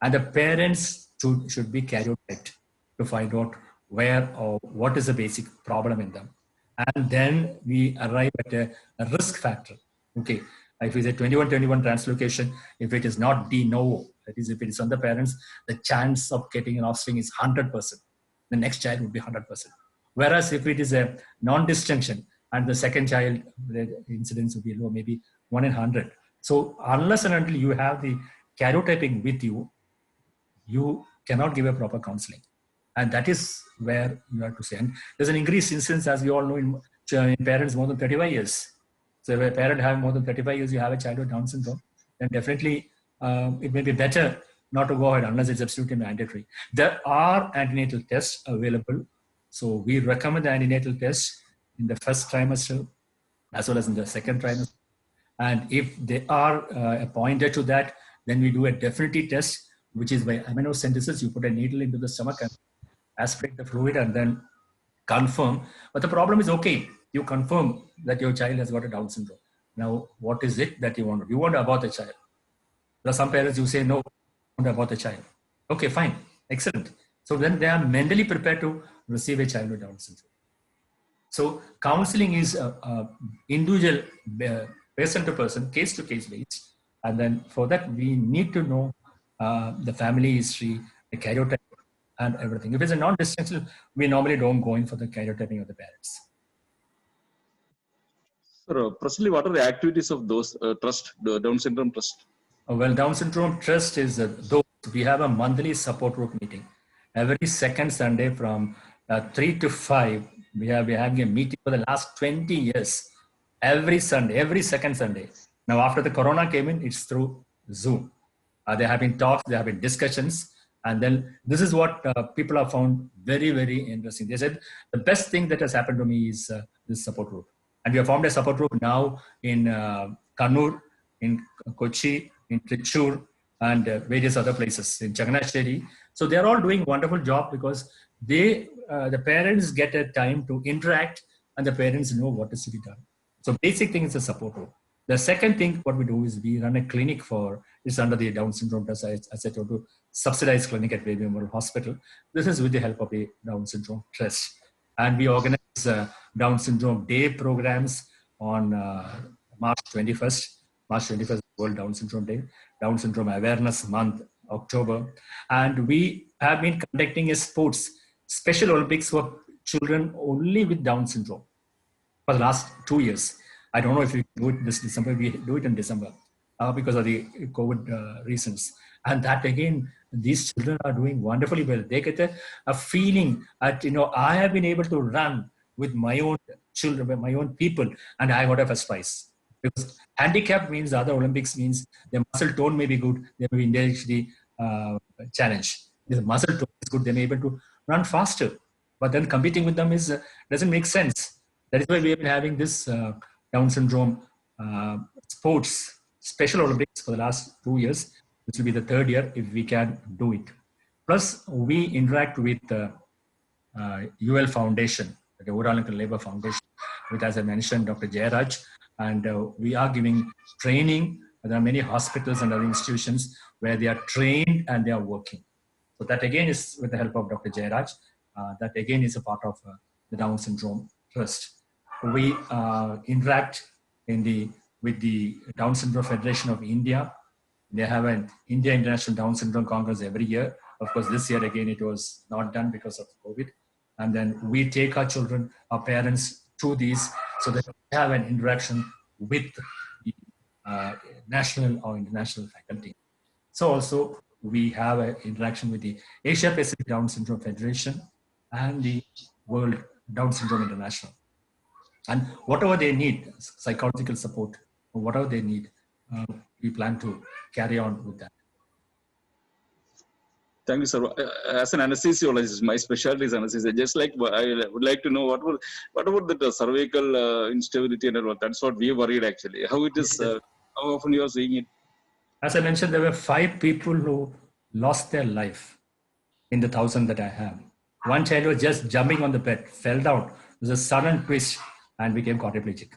And the parents should be karyotyped to find out where or what is the basic problem in them. And then we arrive at a risk factor. Okay, if it's a 21-21 translocation, if it is not de novo, that is, if it is on the parents, the chance of getting an offspring is 100%. The next child would be 100%. Whereas if it is a non-distinction and the second child, the incidence would be low, maybe 1 in 100. So unless and until you have the karyotyping with you, you cannot give a proper counseling. And that is where you have to say. And there's an increased incidence, as we all know, in parents more than 35 years. So if a parent having more than 35 years, you have a child with Down syndrome, then definitely it may be better not to go ahead unless it's absolutely mandatory. There are antenatal tests available. So we recommend the antenatal tests in the first trimester as well as in the second trimester. And if they are appointed to that, then we do a definitive test, which is by amniocentesis. You put a needle into the stomach and aspirate the fluid and then confirm. But the problem is, okay, you confirm that your child has got a Down syndrome. Now, what is it that you want to do? You want to abort the child. There are some parents who say, no, I want to abort the child. Okay, fine, excellent. So then they are mentally prepared to receive a child with Down syndrome. So counseling is individual, person to person, case to case based. And then for that, we need to know the family history, the karyotype, and everything. If it's a non-distinction, we normally don't go in for the karyotyping of the parents. Sir, presently, what are the activities of those trust, the Down syndrome trust? Well, Down syndrome trust is those, we have a monthly support group meeting. Every second Sunday from 3 to 5, we are having a meeting for the last 20 years. Every Sunday, every second Sunday. Now, after the corona came in, it's through Zoom. There have been talks, there have been discussions. And then this is what people have found very, very interesting. They said, the best thing that has happened to me is this support group. And we have formed a support group now in Kannur, in Kochi, in Trichur, and various other places, in Changanasheri. So they're all doing a wonderful job because they, the parents get a time to interact and the parents know what is to be done. So basic thing is a support group. The second thing, what we do is we run a clinic for, it's under the Down syndrome trust, as I told you, subsidized clinic at Baby Memorial Hospital. This is with the help of the Down syndrome trust. And we organize Down syndrome day programs on March 21st. March 21st is World Down Syndrome Day, Down Syndrome Awareness Month, October. And we have been conducting a sports, Special Olympics for children only with Down syndrome for the last 2 years. I don't know if we do it this December, we do it in December because of the COVID reasons. And that again, these children are doing wonderfully well. They get a feeling that, you know, I have been able to run with my own children, with my own people, and I got a first prize. Because handicap means other Olympics means their muscle tone may be good, they may be intellectually challenged. If the muscle tone is good, they may be able to run faster. But then competing with them is doesn't make sense. That is why we have been having this Down syndrome sports Special Olympics for the last 2 years. This will be the third year if we can do it. Plus, we interact with UL Foundation, the Overall Income Labor Foundation, with, as I mentioned, Dr. Jayaraj, and we are giving training. There are many hospitals and other institutions where they are trained and they are working. So that again is with the help of Dr. Jayaraj. That again is a part of the Down Syndrome Trust. We interact with the Down Syndrome Federation of India. They have an India International Down Syndrome Congress every year. Of course, this year again, it was not done because of COVID. And then we take our children, our parents through these so that we have an interaction with the national or international faculty. So also we have an interaction with the Asia Pacific Down Syndrome Federation and the World Down Syndrome International. And whatever they need, psychological support, or whatever they need, we plan to carry on with that. Thank you, sir. As an anesthesiologist, my specialty is anesthesia. Just like I would like to know what about the cervical instability and all. That's what we worried actually. How it is? How often you are seeing it? As I mentioned, there were 5 people who lost their life in the 1,000 that I have. One child was just jumping on the bed, fell down. It was a sudden twist and became quadriplegic.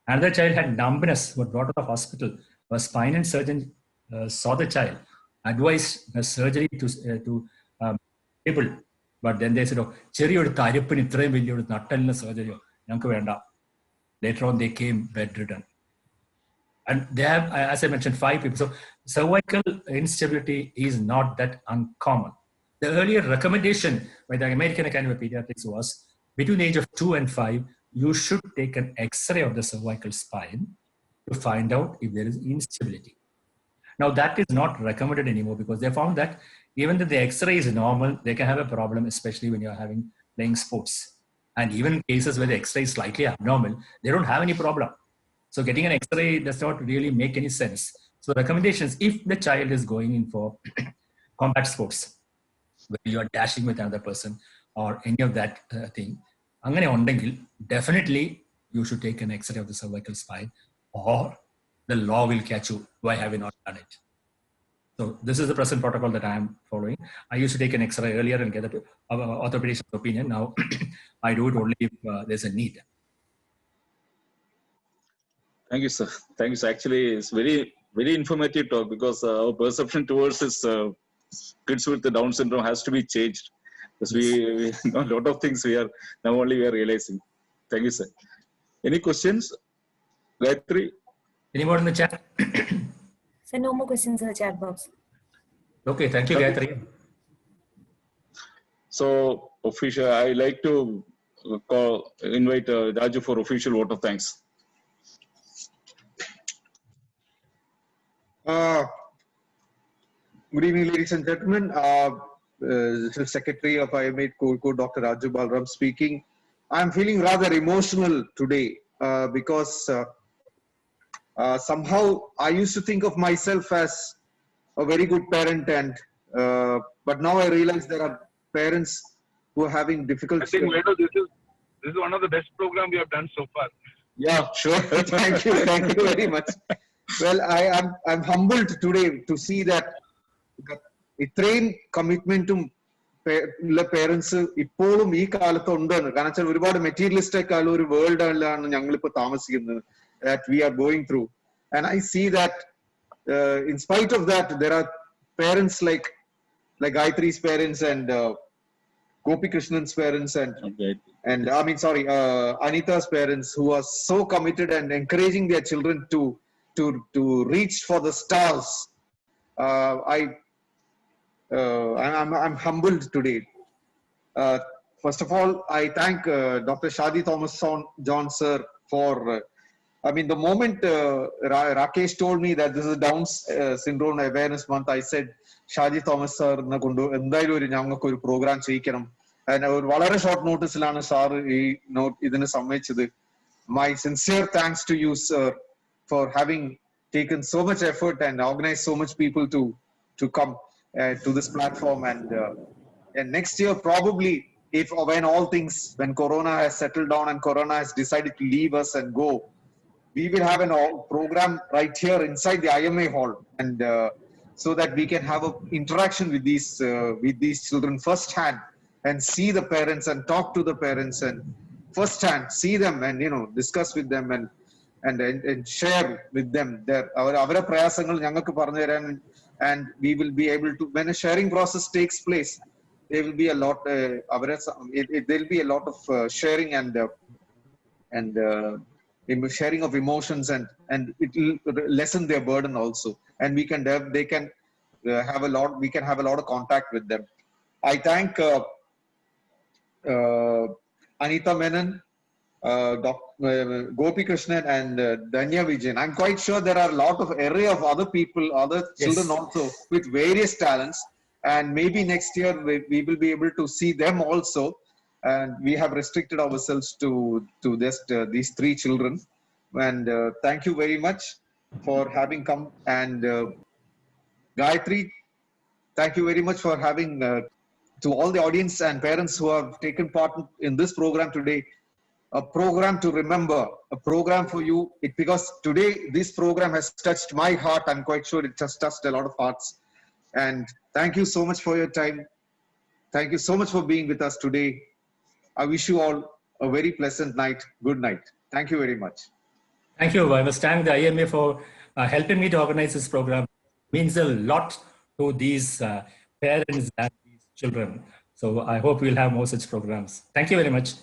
Another child had numbness, was brought to the hospital. A spinal surgeon saw the child, advised a surgery to able, but then they said, "Oh, ചെറിയൊരു തരിപ്പിന് ഇത്രയും വലിയൊരു നട്ടലിന് സർജറിയോ ഞങ്ങൾക്ക് വേണ്ട." Later on, they came bedridden. And they have, as I mentioned, 5 people. So cervical instability is not that uncommon. The earlier recommendation by the American Academy of Pediatrics was between the age of 2 and 5, you should take an X-ray of the cervical spine to find out if there is instability. Now that is not recommended anymore because they found that even if the X-ray is normal, they can have a problem, especially when you're playing sports. And even in cases where the X-ray is slightly abnormal, they don't have any problem. So getting an X-ray does not really make any sense. So recommendations, if the child is going in for combat sports, where you are dashing with another person or any of that thing, definitely you should take an X-ray of the cervical spine, or the law will catch you. Why have you not done it? So this is the present protocol that I am following. I used to take an X-ray earlier and get the orthopedician's opinion. Now I do it only if there's a need. Thank you, sir. Thank you, sir. Actually, it's very, very informative talk because our perception towards this kids with the Down syndrome has to be changed. Because we know a lot of things we are realizing. Thank you, sir. Any questions? Gayatri? Any more in the chat? So no more questions in the chat box. Okay, thank you, Gayatri. So, official, I like to invite Raju for official vote of thanks. Good evening, ladies and gentlemen. This is Secretary of IMA Kozhikode, Dr. Raju Balram speaking. I'm feeling rather emotional today because somehow I used to think of myself as a very good parent, and but now I realize there are parents who are having difficulty. I think Vedu, this is one of the best programs we have done so far. Yeah, sure. Thank you very much. Well, I'm humbled today to see that ഇത്രയും കമ്മിറ്റ്മെന്റും ഉള്ള പേരൻസ് ഇപ്പോഴും ഈ കാലത്ത് ഉണ്ടെന്ന്. കാരണം വെച്ചാൽ ഒരുപാട് മെറ്റീരിയലിസ്റ്റിക് ആയുള്ള ഒരു വേൾഡിലാണ് ഞങ്ങളിപ്പോ താമസിക്കുന്നത്, that we are going through. And I see that in spite of that, there are parents like Gayatri's parents and Gopi Krishnan's parents and Anita's parents who are so committed and encouraging their children to reach for the stars. I'm humbled today. First of all, I thank Dr. Shadi Thomas John sir for, the moment Rakesh told me that this is Down Syndrome Awareness Month, I said, Shadi Thomas sir, ഞങ്ങൾക്ക് ഒരു പ്രോഗ്രാം ചെയ്യിക്കണം. വളരെ ഷോർട്ട് നോട്ടീസിലാണ് സാർ ഇതിന് സമ്മതിച്ചത്. My sincere thanks to you, sir, for having taken so much effort and organized so much people to come to this platform. And next year, probably, when Corona has settled down and Corona has decided to leave us and go, we will have a program right here inside the IMA hall, and so that we can have an interaction with these children firsthand and see the parents and talk to the parents and firsthand see them and discuss with them and share with them avara prayasangal njangalku paranju tharan. And we will be able to, when a sharing process takes place, there will be a lot there will be a lot of sharing and sharing of emotions, and it will lessen their burden also, and we can have a lot of contact with them. I thank Anita Menon, Gopi Krishnan and Danya Vijayan. I'm quite sure there are a lot of array of other people, other children also with various talents, and maybe next year we will be able to see them also. And we have restricted ourselves to just these 3 children. And thank you very much. for having come, and Gayatri, thank you very much for having, to all the audience and parents who have taken part in this program today, a program to remember, a program for you, because today this program has touched my heart. I'm quite sure it has touched a lot of hearts. And thank you so much for your time. Thank you so much for being with us today. I wish you all a very pleasant night. Good night. Thank you very much. Thank you. I must thank the IMA for helping me to organize this program. It means a lot to these parents and these children. So I hope we'll have more such programs. Thank you very much.